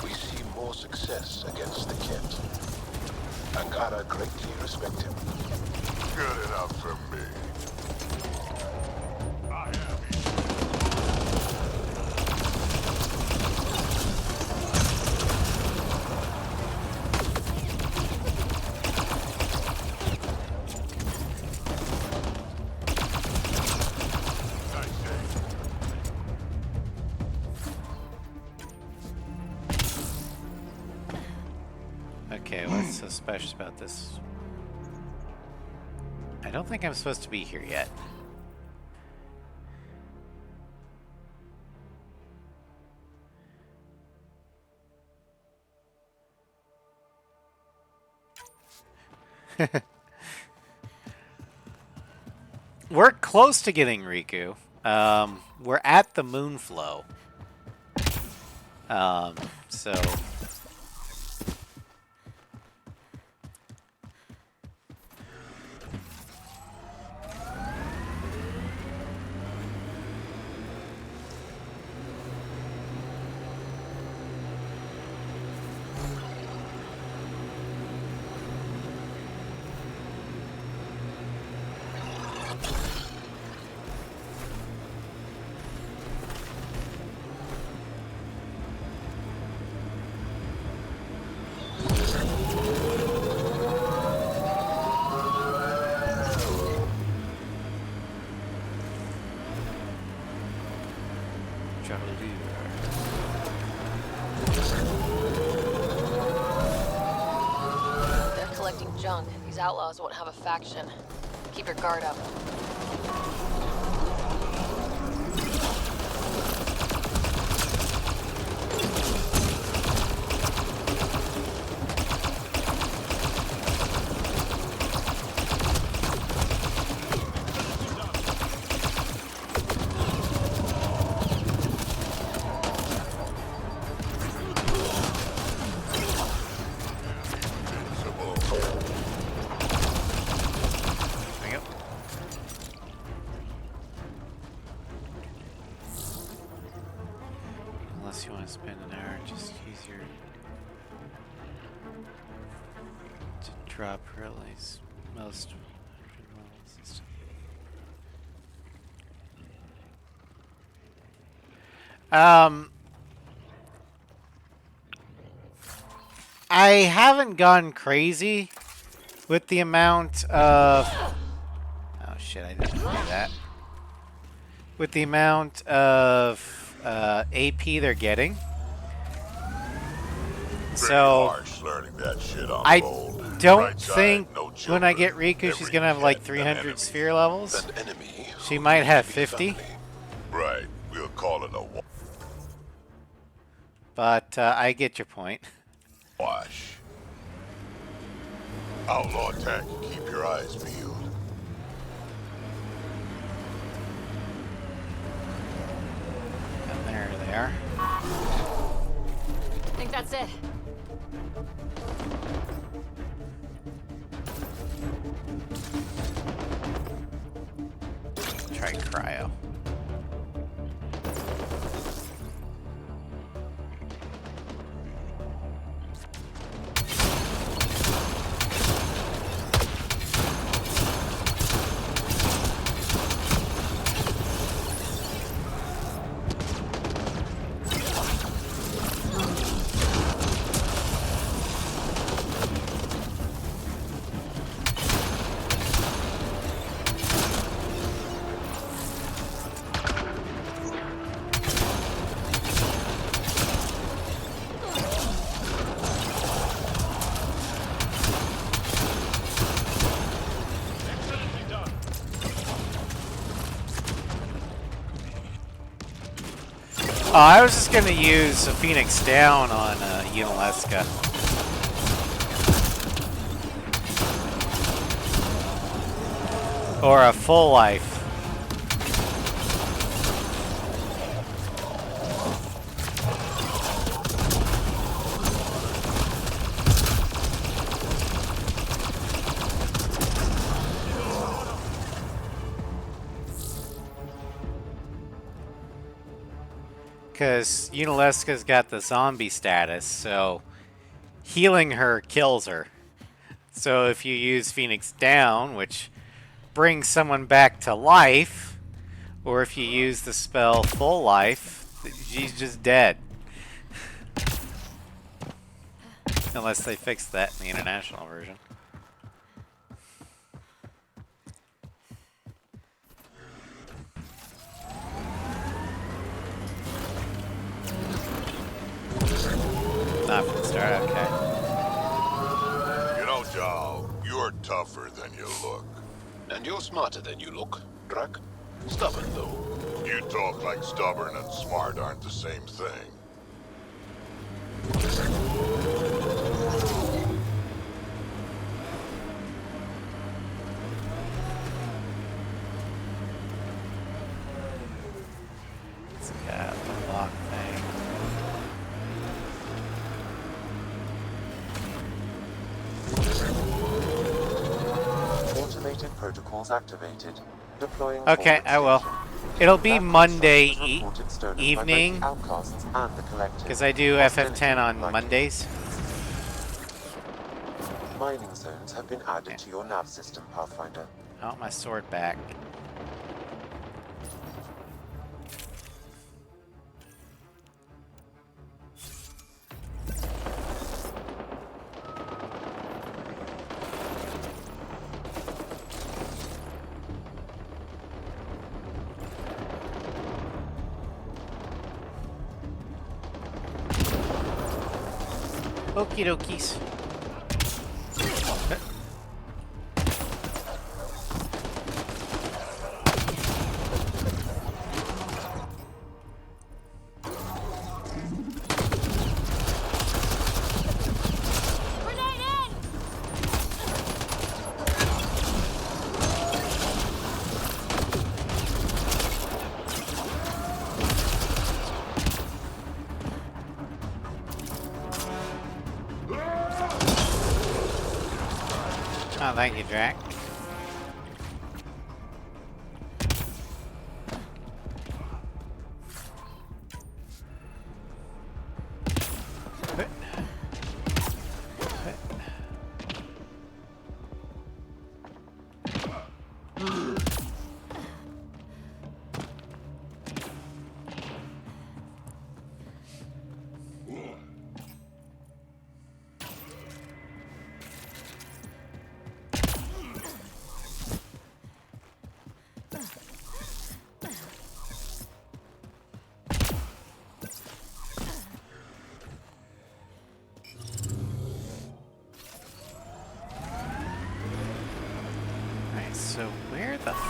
we see more success against the Ket. Angara greatly respect him. Good enough for me. I am Okay, what's so special about this? I don't think I'm supposed to be here yet. We're close to getting Riku. We're at the Moonflow. So... They're collecting junk. These outlaws won't have a faction. Keep your guard up. unless you want to spend an hour, just use your to drop her at least most levels. I haven't gone crazy with the amount of... Oh shit, I didn't do that. With the amount of AP they're getting. So harsh learning that shit on I bold. don't Right side, think no when I children. get Riku she's Every gonna have like cat an 300 enemy. sphere levels. An enemy She who might used have to be 50. family. Right, we'll call it a But I get your point. wash. Outlaw attack, keep your eyes peeled. And there they are. I think that's it. Try cryo. Oh, I was just gonna use a Phoenix down on Unaleska. Or a full life. Because Unaleska's got the zombie status, so healing her kills her. So if you use Phoenix down, which brings someone back to life, or if you use the spell full life, she's just dead. Unless they fix that in the international version. Not for the start, okay. You know, Jal, you're tougher than you look. And you're smarter than you look, Drak. Stubborn, though. You talk like stubborn and smart aren't the same thing. It's got a lock thing. Automated protocols activated. Deploying Okay, I will. It'll be Monday evening, because I do FF10 on Mondays. Mining zones have been added to your nav system, Pathfinder. I want my sword back. Okie dokies. Oh, thank you, Drac.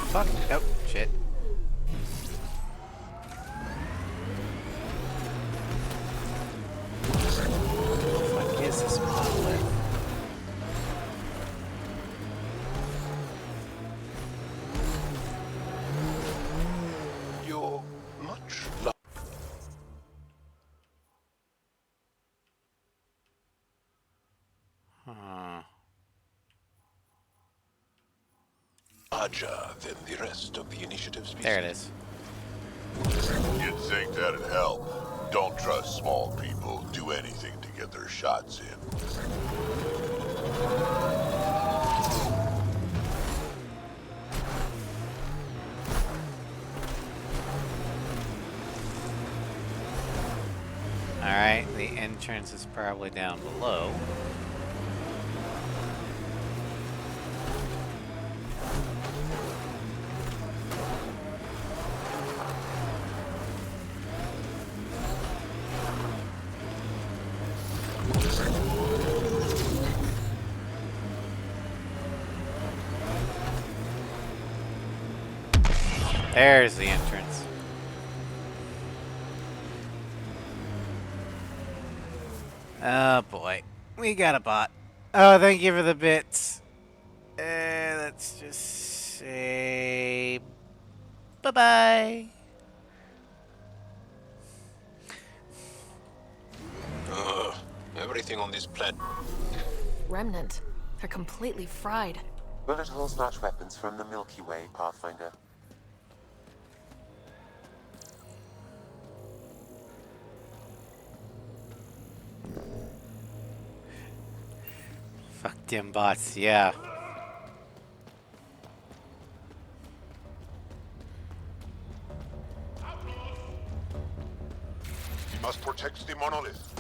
fuck? Oh, shit. What is this monolith? You're much larger than the rest of the initiative species. There it is. You'd think that'd help. Don't trust small people. Do anything to get their shots in. Alright, the entrance is probably down below. There's the entrance. Oh boy. We got a bot. Oh, thank you for the bits. Let's just say bye-bye. Everything on this planet. Remnant. They're completely fried. Bullet holes match weapons from the Milky Way, Pathfinder. Fuck them bots, yeah. We must protect the monolith.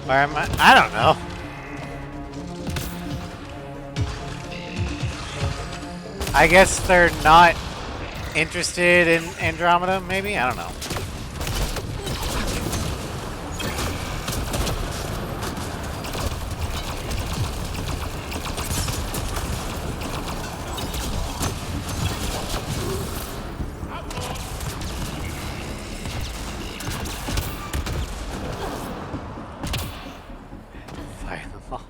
Where am I? I don't know. I guess they're not interested in Andromeda, maybe? I don't know. Fire them all.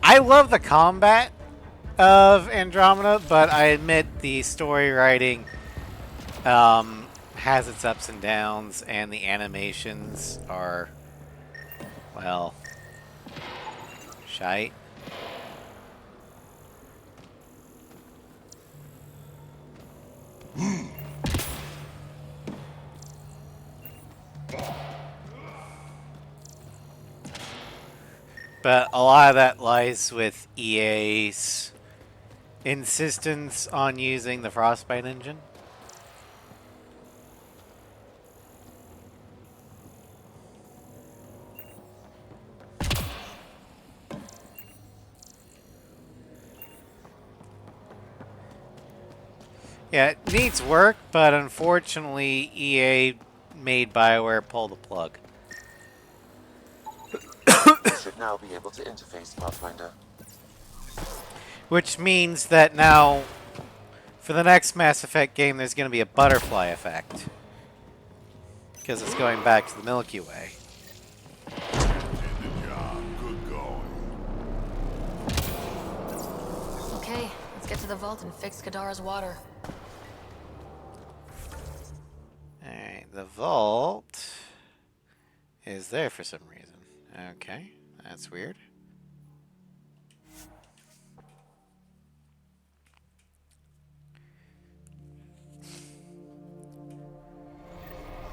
I love the combat of Andromeda, but I admit the story writing has its ups and downs, and the animations are, well, shite. But a lot of that lies with EA's insistence on using the Frostbite engine. Yeah, it needs work, but unfortunately EA made BioWare pull the plug. You should now be able to interface, Pathfinder. Which means that now, for the next Mass Effect game, there's going to be a butterfly effect. Because it's going back to the Milky Way. Okay, let's get to the vault and fix Kadara's water. Alright, the vault is there for some reason. Okay, that's weird.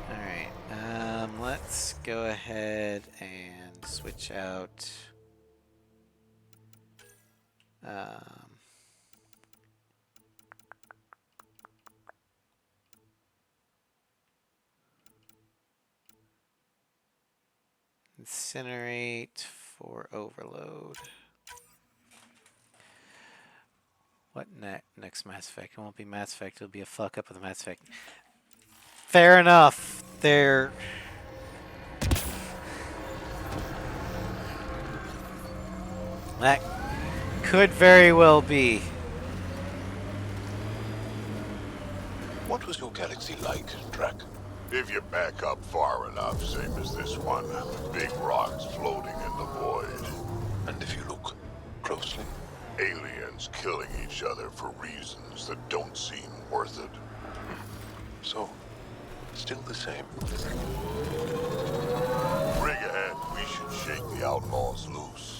Alright, let's go ahead and switch out Incinerate for overload. What next Mass Effect? It won't be Mass Effect. It'll be a fuck up of the Mass Effect. Fair enough. That could very well be. What was your galaxy like, Drac? If you back up far enough, same as this one. Big rocks floating in the void. And if you look closely? Aliens killing each other for reasons that don't seem worth it. So, still the same. Rig ahead, we should shake the outlaws loose.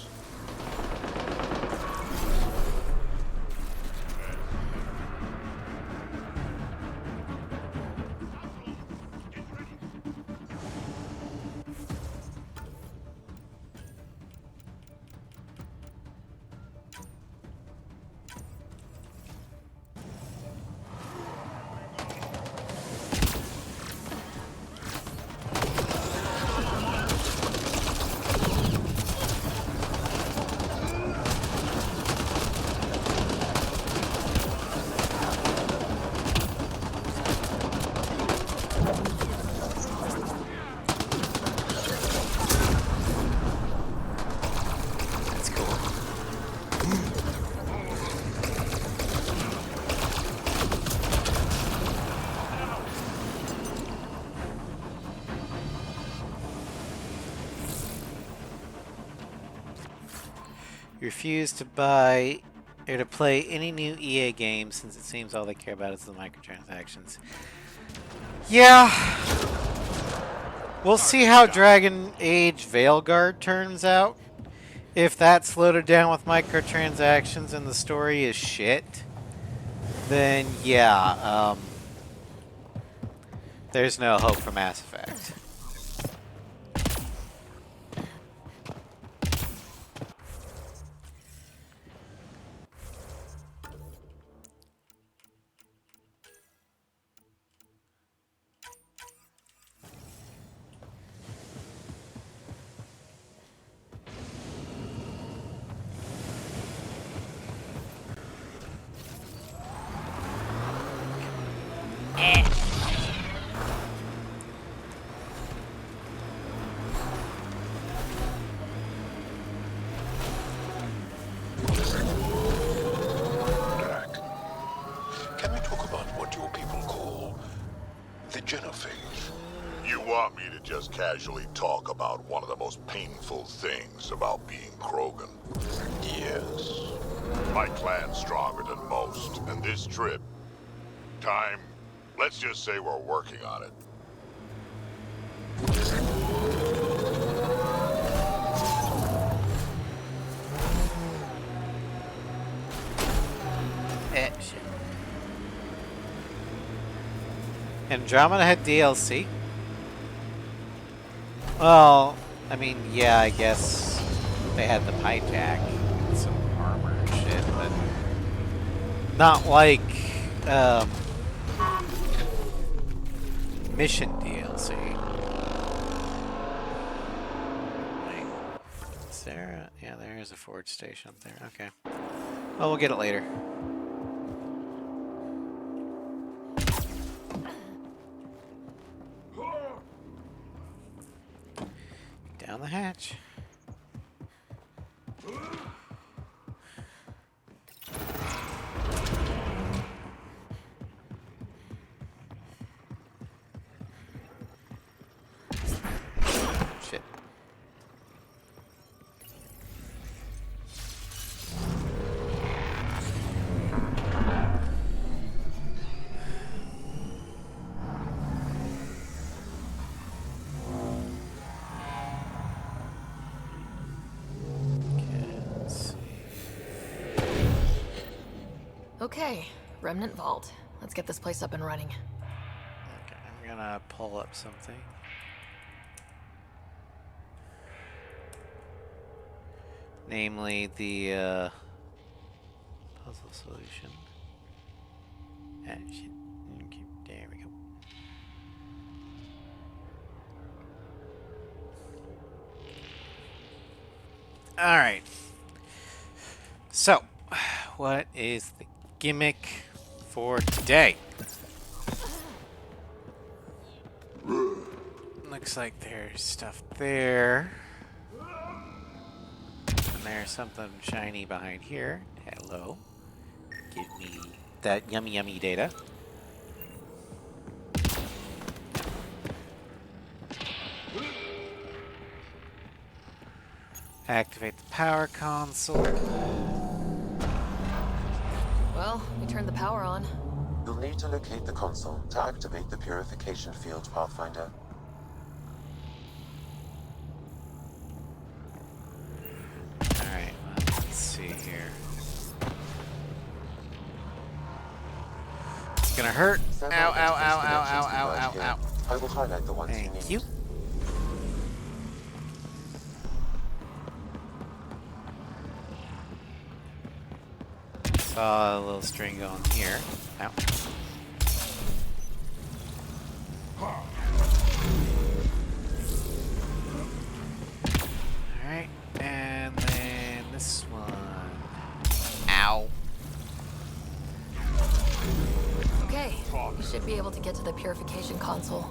Refuse to buy or to play any new EA game since it seems all they care about is the microtransactions. Yeah. We'll see how Dragon Age Veilguard turns out. If that's loaded down with microtransactions and the story is shit, then yeah, there's no hope for Mass Effect. Can we talk about what your people call the Genophage? You want me to just casually talk about one of the most painful things about being Krogan? Yes. My clan's stronger than most, and this trip... let's just say we're working on it. Shit. Andromeda had DLC? Well, I mean, yeah, I guess they had the hijack and some armor and shit, but not like mission DLC. Wait, is there yeah, there is a forge station up there. Okay. Well, we'll get it later. Down the hatch. Shit. Okay, Remnant Vault. Let's get this place up and running. Okay, I'm gonna pull up something. Namely, the puzzle solution. Shit. Okay, there we go. Alright. So, what is the gimmick for today? Looks like there's stuff there. And there's something shiny behind here. Hello. Give me that yummy, yummy data. Activate the power console. Well, we turned the power on. You'll need to locate the console to activate the purification field, Pathfinder. Alright, let's see here. It's gonna hurt. Ow, ow, ow, ow, ow, ow, ow, ow. I will highlight the ones you need. Thank you. Saw a little string going here. Ow. Alright, and then this one. Ow. Okay, we should be able to get to the purification console.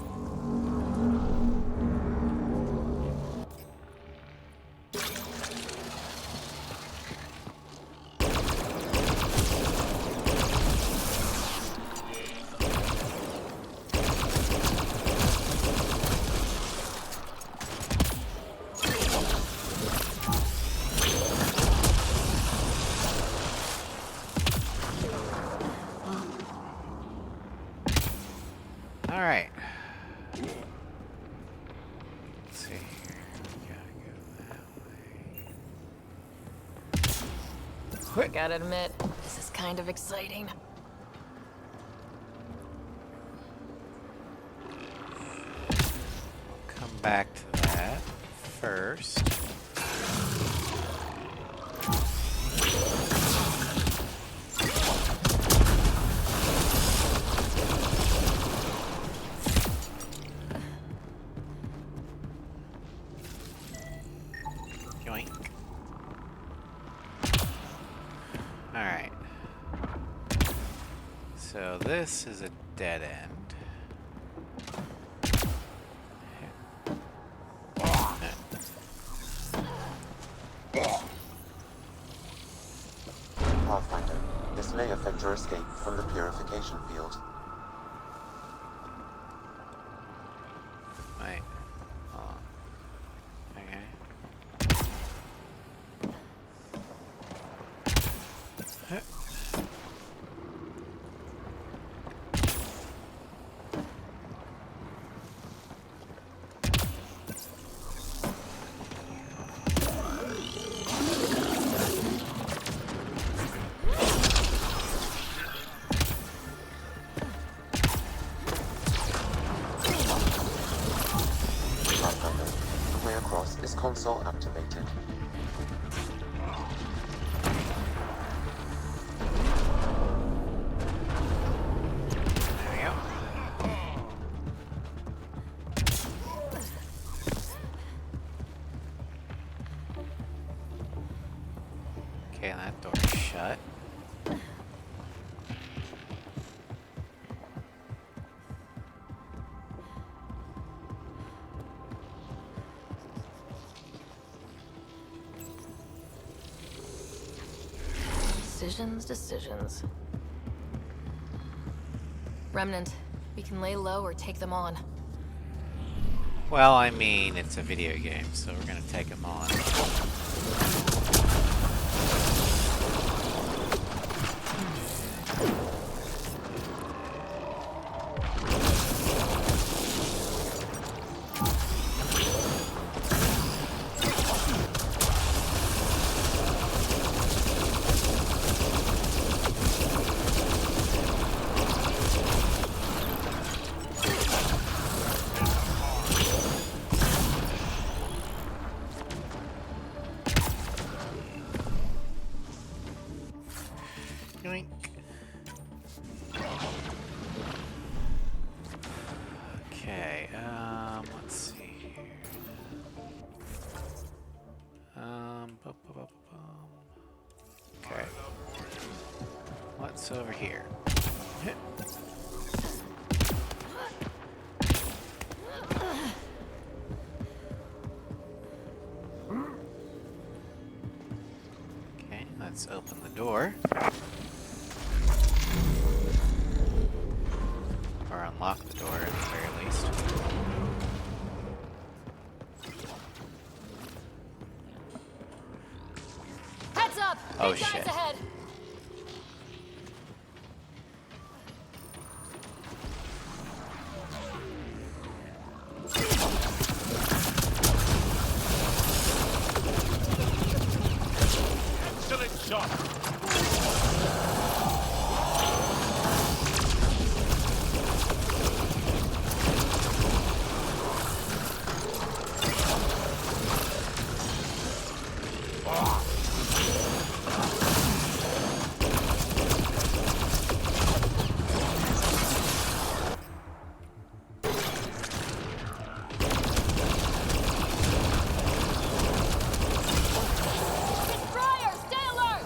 Alright. Let's see here. We gotta go that way. Gotta admit, this is kind of exciting. Come back to that first. Yoink. Alright. So this is a dead end. Pathfinder, this may affect your escape from the purification field. Wait. Hold on. Okay. Pathfinder, the way across is console activated. There we go. Okay, that door's shut. Decisions. Remnant, we can lay low or take them on. Well, I mean, it's a video game, so we're gonna take them on. Okay. What's over here? Okay, let's open the door. Or unlock the door at the very least. Heads up! Oh, Big guys shit. ahead! Excellent shot. Destroyer, stay alert!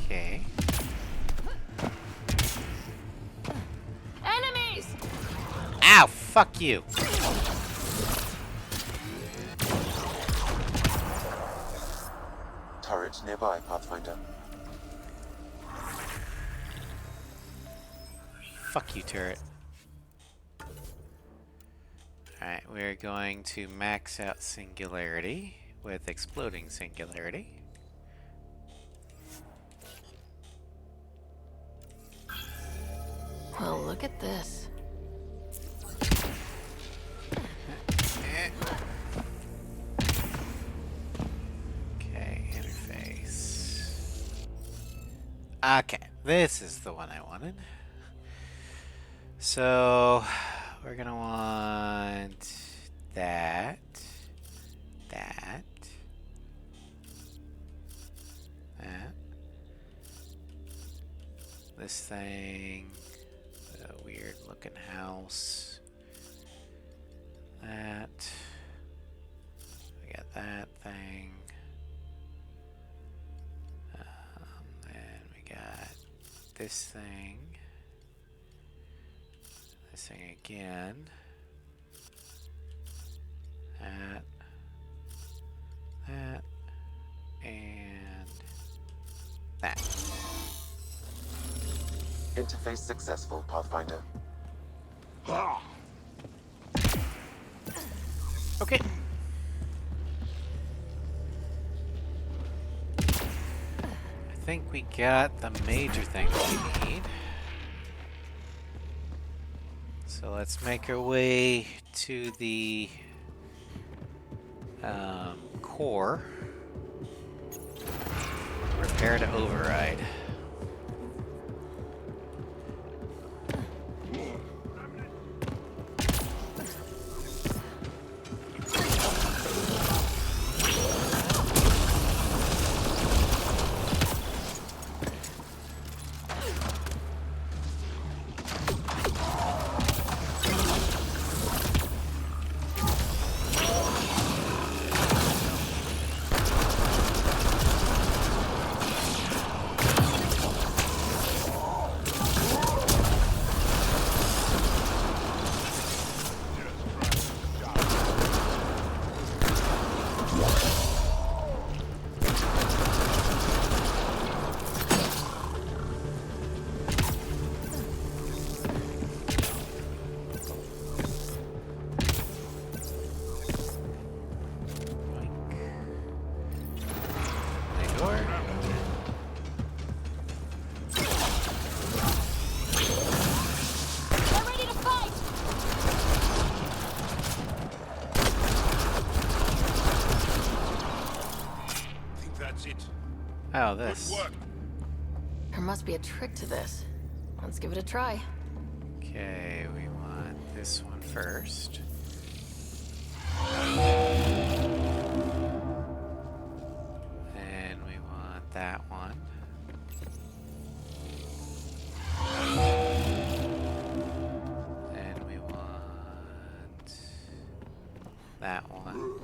Okay. Enemies! Ow! Fuck you! Turret nearby, Pathfinder. Fuck you, turret. Alright, we're going to max out Singularity with Exploding Singularity. Well, look at this. Okay, interface. Okay, this is the one I wanted. So, we're gonna want that, that, that, this thing, a weird looking house, that, we got that thing, and we got this thing, this thing again, that, that, and that. Interface successful, Pathfinder. Okay. I think we got the major things we need. So let's make our way to the core. Repair to override. Oh, this. There must be a trick to this. Let's give it a try. Okay, we want this one first. And we want that one. And we want that one.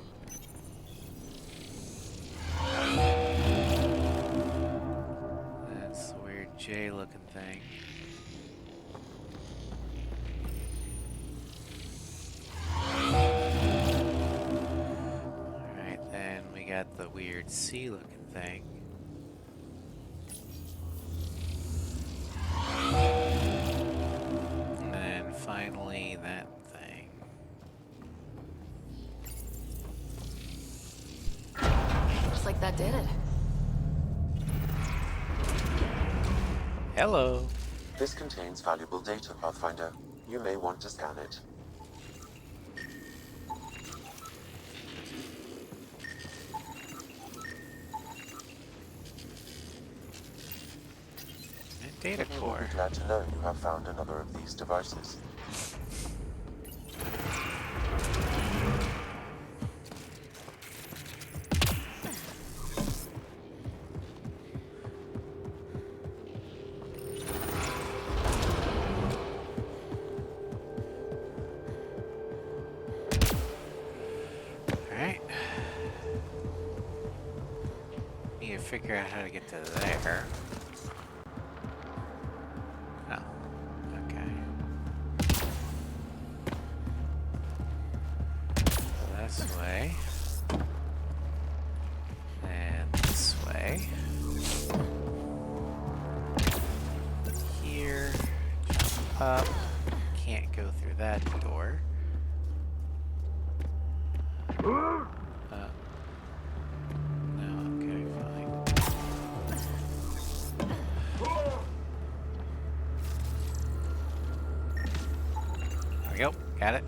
That's the weird J looking thing. Alright, then we got the weird C looking thing. And then finally that thing. Looks like that did it. Hello. This contains valuable data, Pathfinder. You may want to scan it. Data You will core. be glad to know you have found another of these devices. Alright. Need to figure out how to get to there. Oh, okay. This way. And this way. Here. Jump up. Can't go through that door. No, okay, fine. There we go, got it.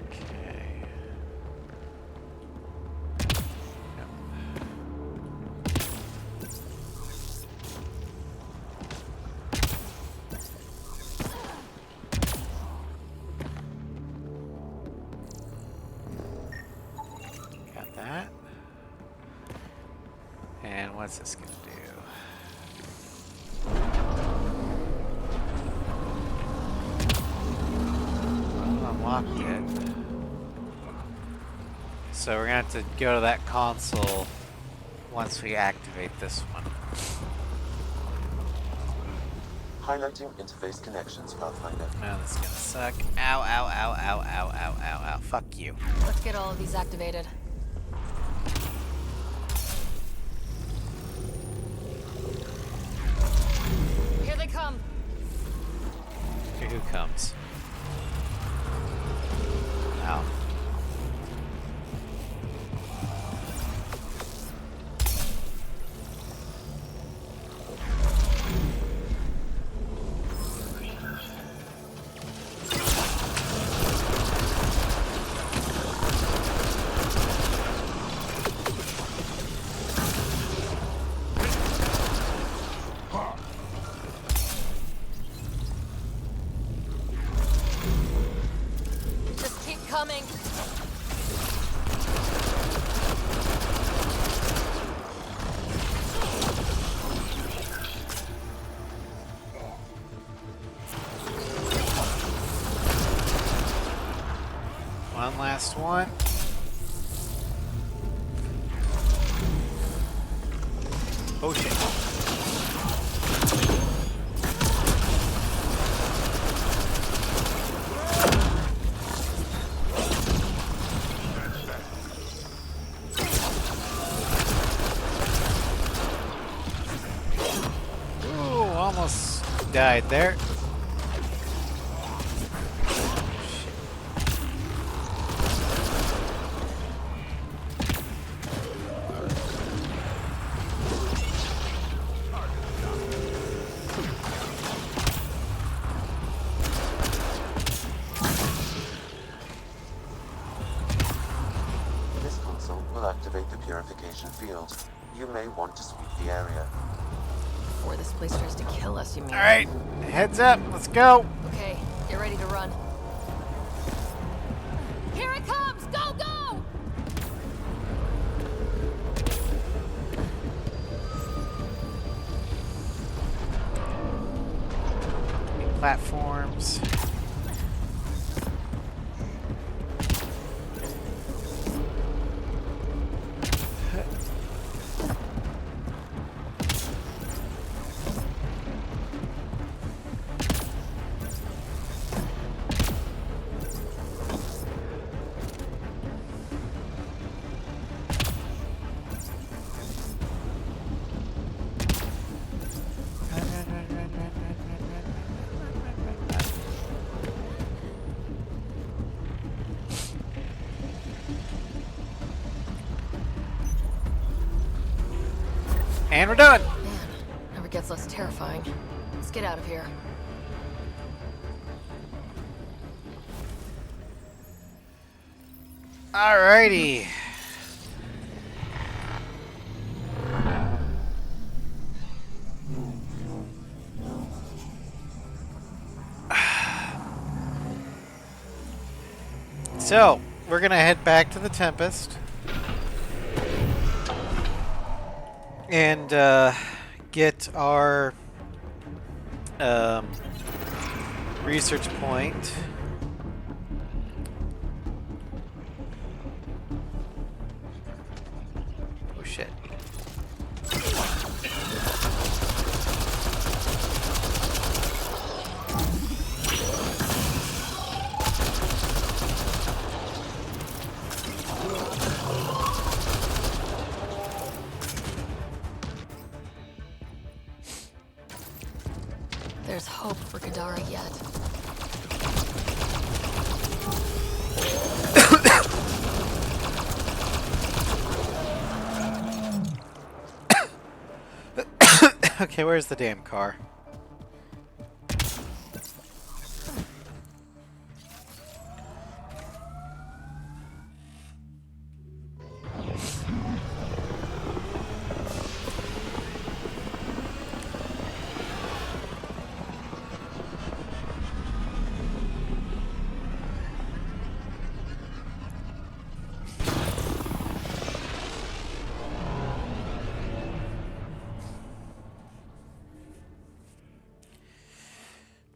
Okay. Got that. And what's this gonna do? Well, unlocked it. So we're gonna have to go to that console once we activate this one. Highlighting interface connections, Pathfinder. Oh, this is gonna suck. Ow, ow, ow, ow, ow, ow, ow, ow. Fuck you. Let's get all of these activated. Here they come. Here who comes? Ow. Just keep coming. One last one. Oh shit. Ooh, almost died there. This console will activate the purification field. you may want to sweep the area. Before this place tries to kill us, you mean? Alright, heads up, let's go! Okay, get ready to run. Here it comes! Go, go! Platforms. And we're done! Man, never gets less terrifying. Let's get out of here. Alrighty. So, we're gonna head back to the Tempest. And get our research point. Oh shit. There's hope for Kadara yet. Okay, where's the damn car?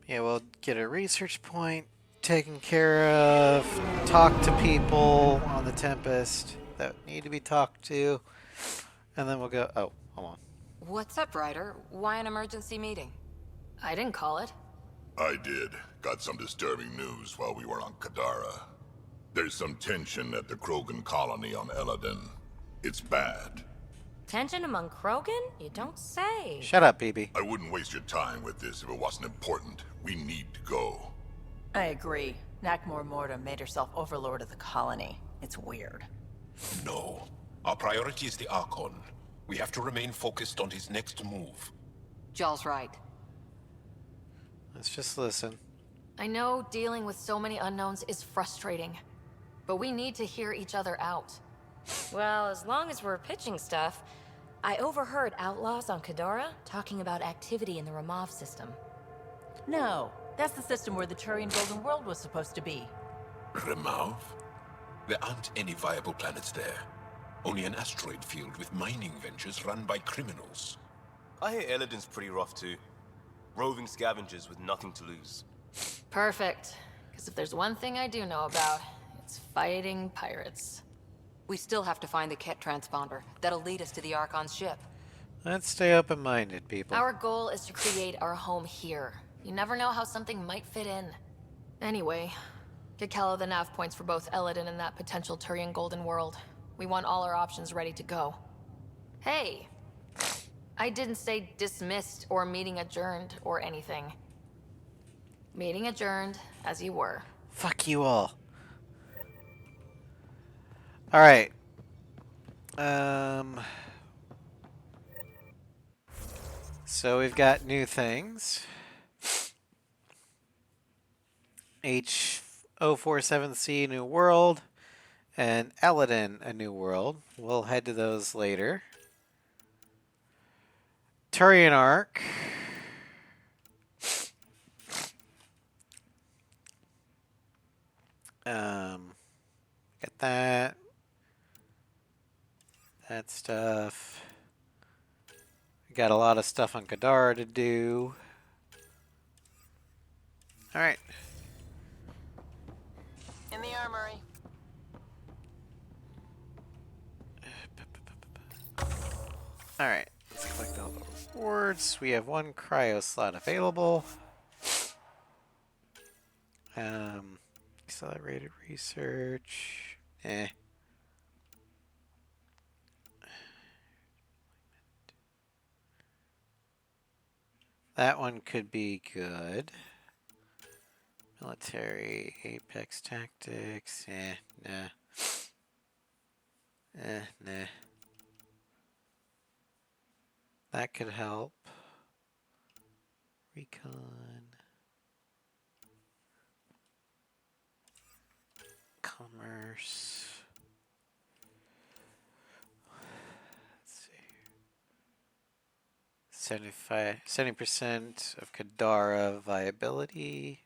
Yeah, we'll get a research point taken care of, talk to people on the Tempest that need to be talked to, and then we'll go... Oh, hold on. What's up, Ryder? Why an emergency meeting? I didn't call it. I did. Got some disturbing news while we were on Kadara. There's some tension at the Krogan colony on Eladin. It's bad. Tension among Krogan? You don't say. Shut up, BB. I wouldn't waste your time with this if it wasn't important. We need to go. I agree. Nakmor Morta made herself overlord of the colony. It's weird. No. Our priority is the Archon. We have to remain focused on his next move. Jall's right. Let's just listen. I know dealing with so many unknowns is frustrating, but we need to hear each other out. Well, as long as we're pitching stuff, I overheard outlaws on Kadara talking about activity in the Ramov system. No, that's the system where the Turian Golden World was supposed to be. Remav? There aren't any viable planets there. Only an asteroid field with mining ventures run by criminals. I hear Eladin's pretty rough too. Roving scavengers with nothing to lose. Perfect. Because if there's one thing I do know about, it's fighting pirates. We still have to find the Ket transponder. That'll lead us to the Archon's ship. Let's stay open-minded, people. Our goal is to create our home here. You never know how something might fit in. Anyway, get Callow the nav points for both Eladin and that potential Turian Golden World. We want all our options ready to go. Hey! I didn't say dismissed or meeting adjourned or anything. Meeting adjourned, as you were. Fuck you all. Alright. So we've got new things. H047C, new world. And Eladin, a new world. We'll head to those later. Turian Arc. Get that. That stuff. Got a lot of stuff on Kadara to do. Alright. In the armory. Alright. Let's collect all the rewards. We have one cryo slot available. Accelerated research. That one could be good. Military, Apex Tactics. Nah. Nah. That could help. Recon. Commerce. Let's see. 70% of Kadara viability.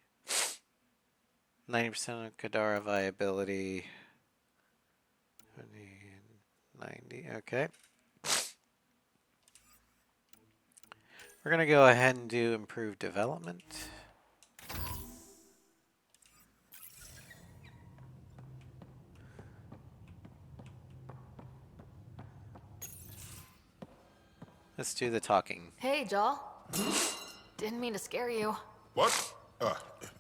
90% of Kadara viability. 90, okay. We're going to go ahead and do improved development. Let's do the talking. Hey, Joel. Didn't mean to scare you. What?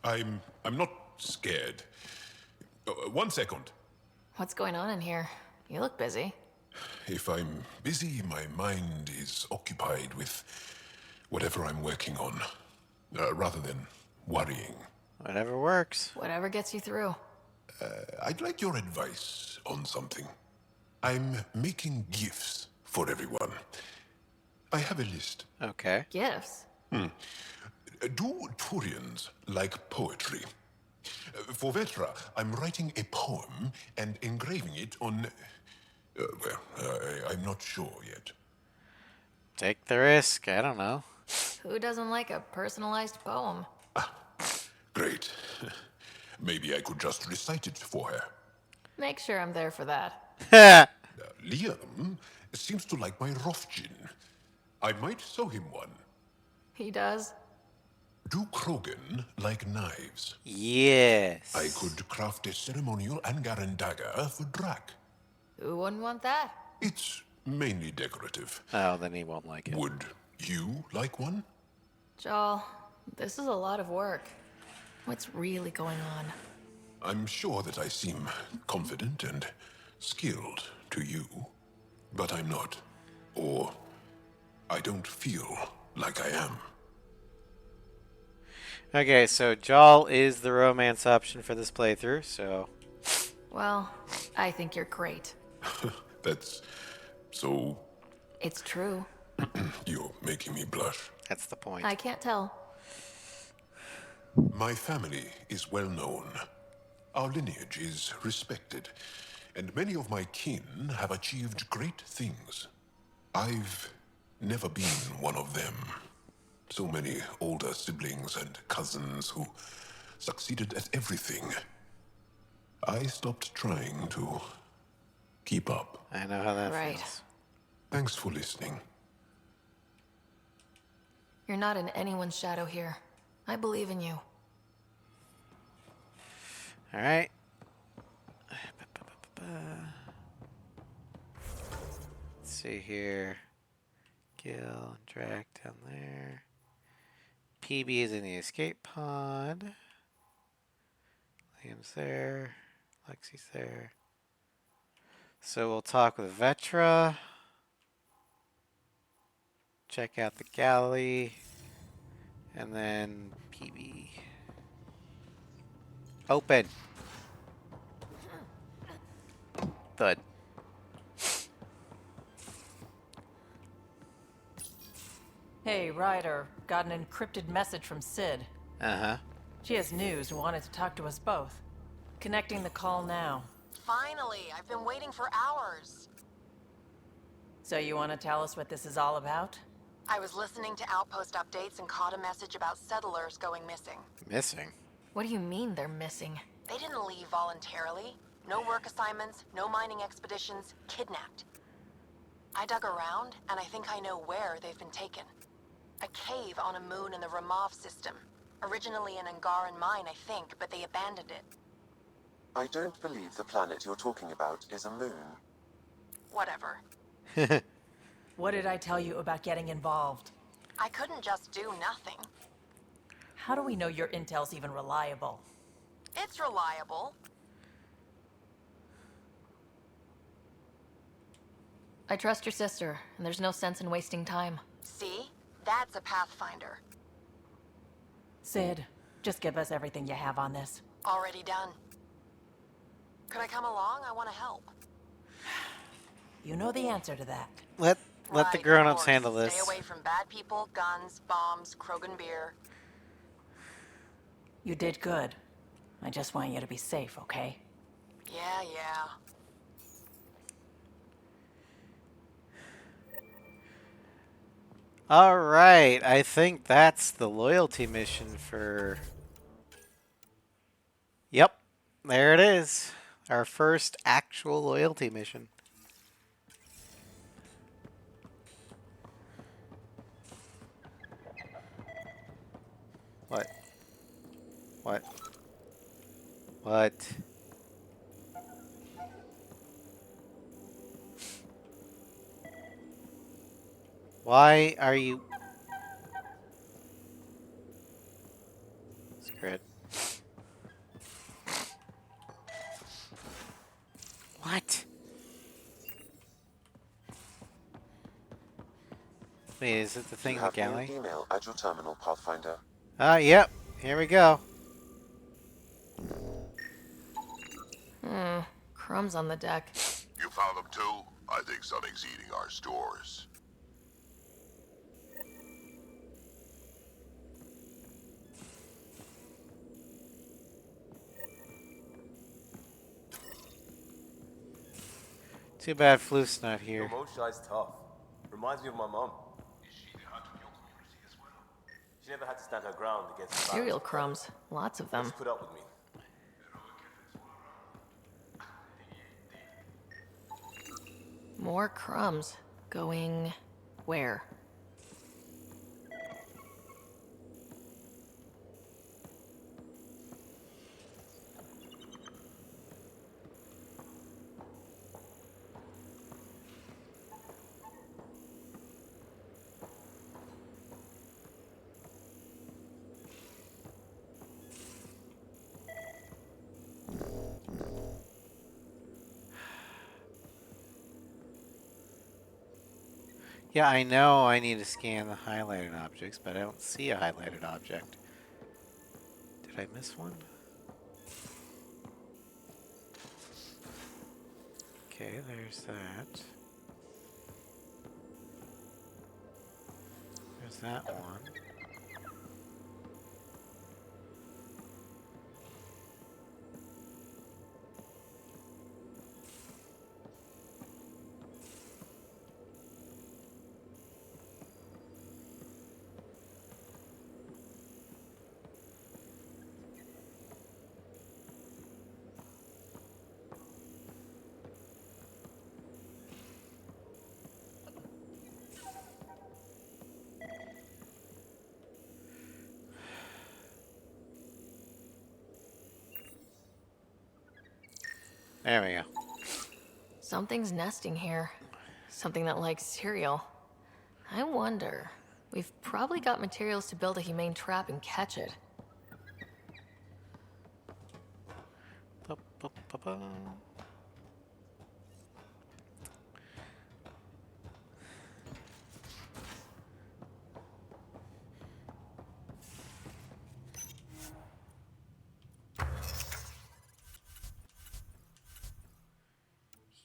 I'm not scared. 1 second. What's going on in here? You look busy. If I'm busy, my mind is occupied with whatever I'm working on, rather than worrying. Whatever works. Whatever gets you through. I'd like your advice on something. I'm making gifts for everyone. I have a list. Okay. Gifts? Do Turians like poetry? For Vetra, I'm writing a poem and engraving it on... I'm not sure yet. Take the risk. I don't know. Who doesn't like a personalized poem? Great. Maybe I could just recite it for her. Make sure I'm there for that. Liam seems to like my Rofgin. I might sew him one. He does? Do Krogan like knives? Yes. I could craft a ceremonial Angaran dagger for Drac. Who wouldn't want that? It's mainly decorative. Oh, then he won't like it. Would you like one? Joel, this is a lot of work. What's really going on? I'm sure that I seem confident and skilled to you, but I'm not. Or I don't feel like I am. Okay, so Jal is the romance option for this playthrough, so... Well, I think you're great. That's so... It's true. You're making me blush. That's the point. I can't tell. My family is well known. Our lineage is respected, and many of my kin have achieved great things. I've never been one of them. So many older siblings and cousins who succeeded at everything. I stopped trying to keep up. I know how that feels. Thanks for listening. You're not in anyone's shadow here. I believe in you. All right. Let's see here. Gil, drag down there. PB is in the escape pod. Liam's there. Lexi's there. So we'll talk with Vetra. Check out the galley. And then PB. Open. Thud. Hey, Ryder. Got an encrypted message from Sid. Uh-huh. She has news and wanted to talk to us both. Connecting the call now. Finally! I've been waiting for hours. So you want to tell us what this is all about? I was listening to outpost updates and caught a message about settlers going missing. Missing? What do you mean they're missing? They didn't leave voluntarily. No work assignments, no mining expeditions, kidnapped. I dug around, and I think I know where they've been taken. A cave on a moon in the Ramov system. Originally an Angaran mine, I think, but they abandoned it. I don't believe the planet you're talking about is a moon. Whatever. What did I tell you about getting involved? I couldn't just do nothing. How do we know your intel's even reliable? It's reliable. I trust your sister, and there's no sense in wasting time. See? That's a Pathfinder. Sid, just give us everything you have on this. Already done. Could I come along? I want to help. You know the answer to that. Let the grown-ups handle this. Stay away from bad people, guns, bombs, Krogan beer. You did good. I just want you to be safe, okay? Yeah. All right, I think that's the loyalty mission for... Yep, there it is. Our first actual loyalty mission. What? What? What? Why are you... Screw it. What? Wait, is it the thing in the galley? You have new email at your terminal, Pathfinder. Yep. Here we go. Crumbs on the deck. You found them too? I think something's eating our stores. Too bad Floof's not here. Your Moshai's tough. Reminds me of my mom. She never had to stand her ground against Cereal crumbs. Lots of them. Just put up with me. More crumbs. Going... where? Yeah, I know I need to scan the highlighted objects, but I don't see a highlighted object. Did I miss one? Okay, there's that. There's that one. There we go. Something's nesting here. Something that likes cereal. I wonder. We've probably got materials to build a humane trap and catch it.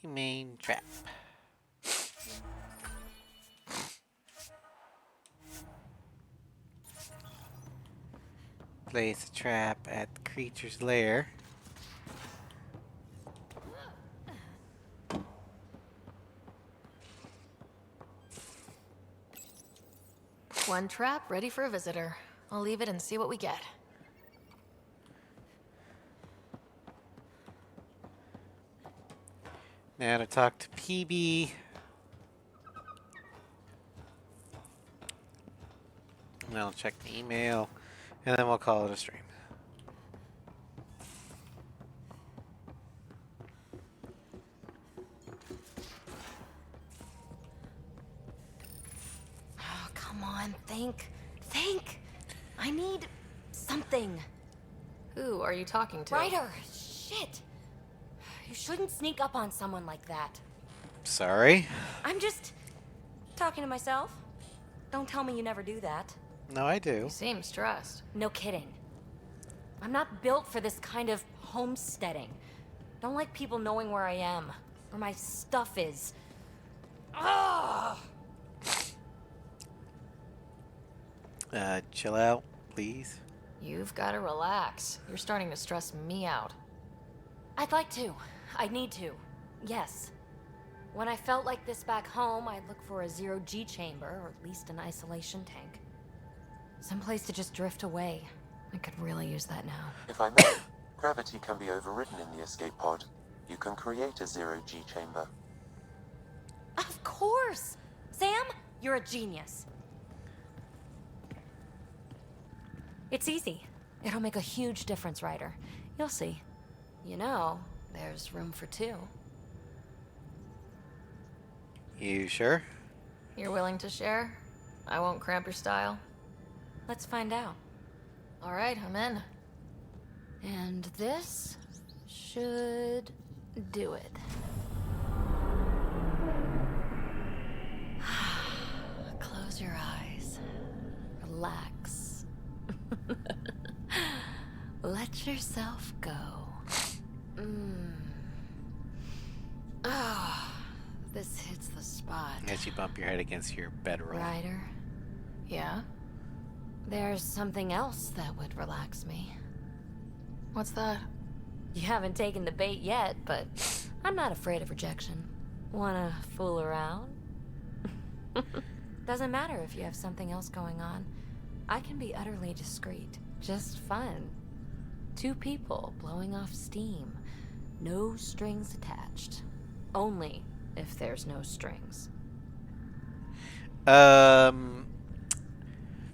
Humane trap. Place a trap at the creature's lair. One trap ready for a visitor. I'll leave it and see what we get. Now to talk to PB. And I'll check the email, and then we'll call it a stream. Oh, come on, think. Think! I need something. Who are you talking to? Ryder! Shit! You shouldn't sneak up on someone like that. Sorry. I'm just talking to myself. Don't tell me you never do that. No, I do. You seem stressed. No kidding. I'm not built for this kind of homesteading. Don't like people knowing where I am, where my stuff is. Ugh! Chill out, please. You've got to relax. You're starting to stress me out. I'd like to. I need to. Yes. When I felt like this back home, I'd look for a zero-G chamber, or at least an isolation tank. Someplace to just drift away. I could really use that now. If I may, gravity can be overridden in the escape pod. You can create a zero-G chamber. Of course! Sam, you're a genius. It's easy. It'll make a huge difference, Ryder. You'll see. You know, there's room for two. You sure? You're willing to share? I won't cramp your style. Let's find out. All right, I'm in. And this should do it. Close your eyes. Relax. Let yourself go. Oh, this hits the spot. As you bump your head against your bedroll. Ryder? Yeah? There's something else that would relax me. What's that? You haven't taken the bait yet, but I'm not afraid of rejection. Wanna fool around? Doesn't matter if you have something else going on. I can be utterly discreet. Just fun. Two people blowing off steam. No strings attached. Only if there's no strings.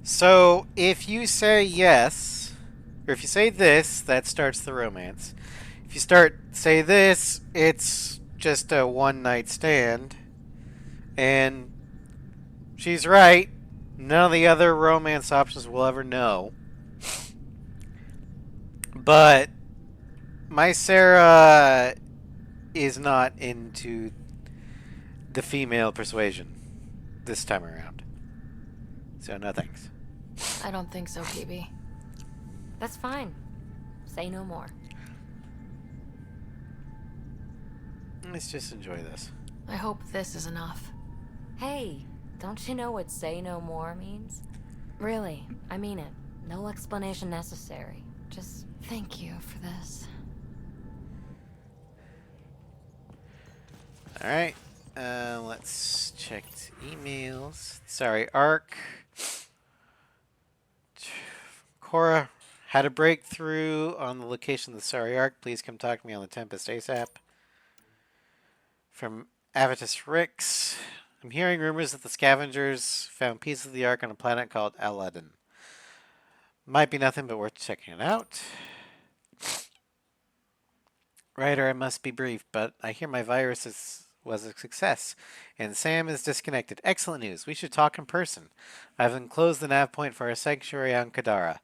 So if you say yes, or if you say this, that starts the romance. If you say this, it's just a one-night stand. And she's right. None of the other romance options will ever know. But my Sara is not into the female persuasion this time around. So no thanks. I don't think so, PB. That's fine. Say no more. Let's just enjoy this. I hope this is enough. Hey, don't you know what say no more means? Really, I mean it. No explanation necessary. Just thank you for this. Alright. Let's check emails. Sorry, Ark. Cora had a breakthrough on the location of the Sorry Ark. Please come talk to me on the Tempest ASAP. From Avitus Rix. I'm hearing rumors that the scavengers found pieces of the Ark on a planet called Aladdin. Might be nothing, but worth checking it out. Ryder, I must be brief, but I hear my virus was a success, and Sam is disconnected. Excellent news. We should talk in person. I've enclosed the nav point for our sanctuary on Kadara.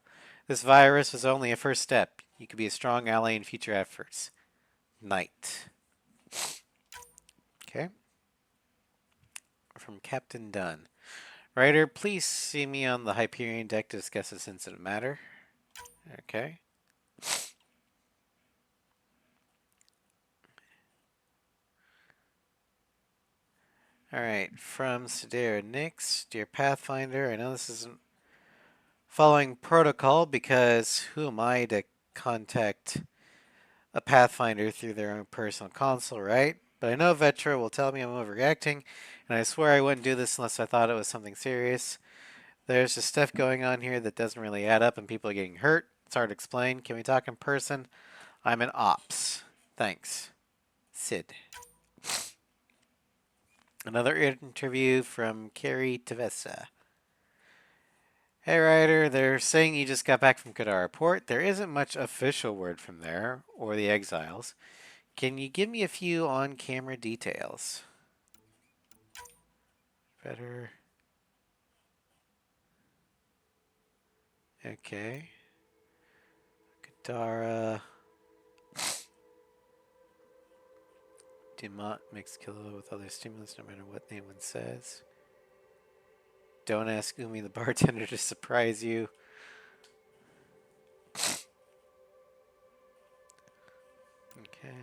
This virus was only a first step. You could be a strong ally in future efforts. Knight. Okay. From Captain Dunn. Ryder, please see me on the Hyperion deck to discuss this incident matter. Okay. Alright, from Sedera Nix, Dear Pathfinder, I know this isn't following protocol because who am I to contact a Pathfinder through their own personal console, right? But I know Vetra will tell me I'm overreacting, and I swear I wouldn't do this unless I thought it was something serious. There's just stuff going on here that doesn't really add up and people are getting hurt. It's hard to explain. Can we talk in person? I'm an ops. Thanks. Sid. Another interview from Carrie Tavessa. Hey Ryder, they're saying you just got back from Kadara Port. There isn't much official word from there, or the exiles. Can you give me a few on-camera details? Better. Okay. Kadara. Dumont mix kilo with other stimulants no matter what anyone says. Don't ask Umi the bartender to surprise you. Okay.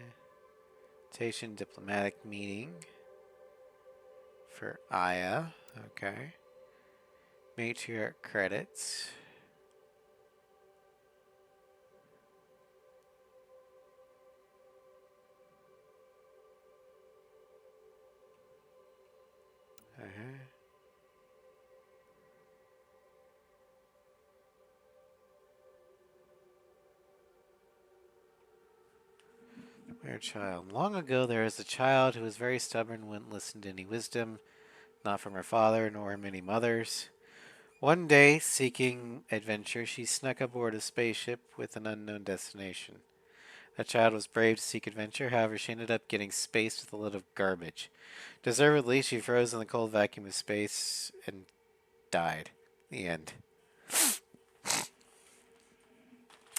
Station diplomatic meeting for Aya. Okay. Matriarch credits. Where child? Long ago there was a child who was very stubborn, wouldn't listen to any wisdom, not from her father nor many mothers. One day, seeking adventure, she snuck aboard a spaceship with an unknown destination. That child was brave to seek adventure, however, she ended up getting spaced with a load of garbage. Deservedly, she froze in the cold vacuum of space and died. The end.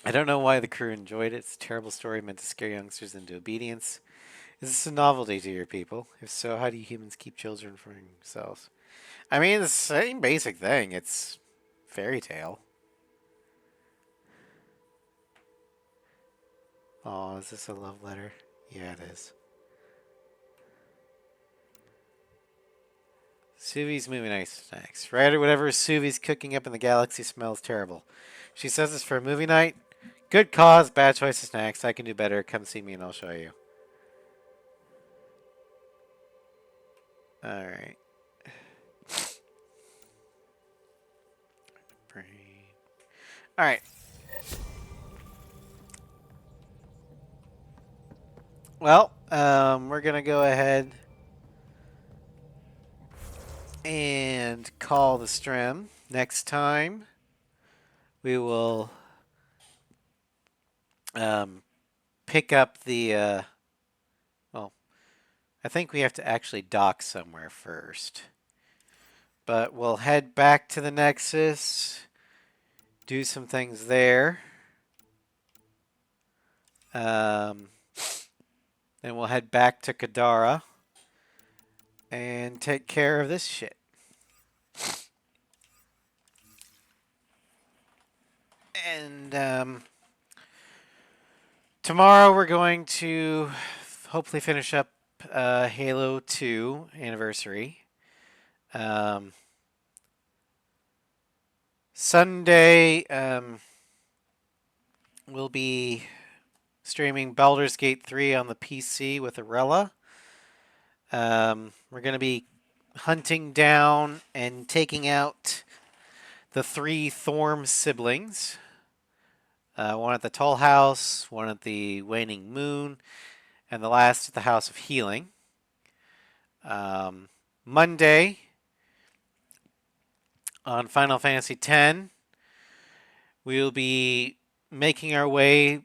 I don't know why the crew enjoyed it. It's a terrible story meant to scare youngsters into obedience. Is this a novelty to your people? If so, how do you humans keep children from themselves? I mean, the same basic thing. It's fairy tale. Oh, is this a love letter? Yeah, it is. Suvi's movie night snacks. Ryder, whatever Suvi's cooking up in the galaxy smells terrible. She says it's for a movie night. Good cause, bad choice of snacks. I can do better. Come see me and I'll show you. Alright. Brain. Alright. Well, we're going to go ahead and call the stream. Next time, we will pick up the, well, I think we have to actually dock somewhere first. But we'll head back to the Nexus, do some things there. Then we'll head back to Kadara and take care of this shit. And tomorrow we're going to hopefully finish up Halo 2 Anniversary. Sunday we'll be streaming Baldur's Gate 3 on the PC with Arella. We're going to be hunting down and taking out the 3 Thorm siblings. One at the Toll House, one at the Waning Moon, and the last at the House of Healing. Monday, on Final Fantasy X, we'll be making our way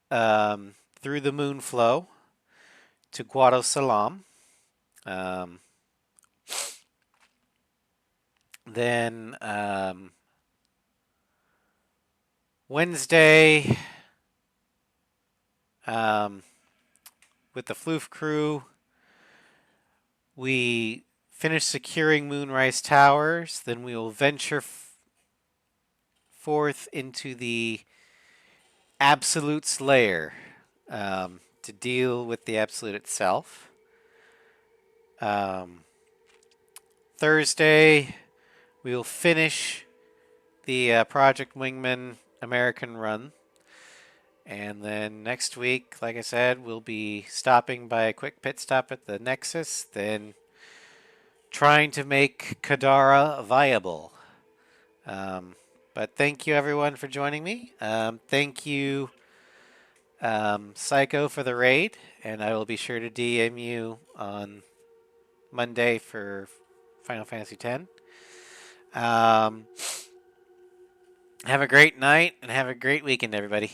through the Moonflow to Guado Salam. Then Wednesday, with the Floof crew, we finish securing Moonrise Towers. Then we will venture forth into the Absolute's lair to deal with the Absolute itself. Thursday, we will finish the Project Wingman American run. And then next week, like I said, we'll be stopping by a quick pit stop at the Nexus, then trying to make Kadara viable. But thank you everyone for joining me. Thank you, Psycho, for the raid, and I will be sure to DM you on Monday for Final Fantasy X. Have a great night and have a great weekend, everybody.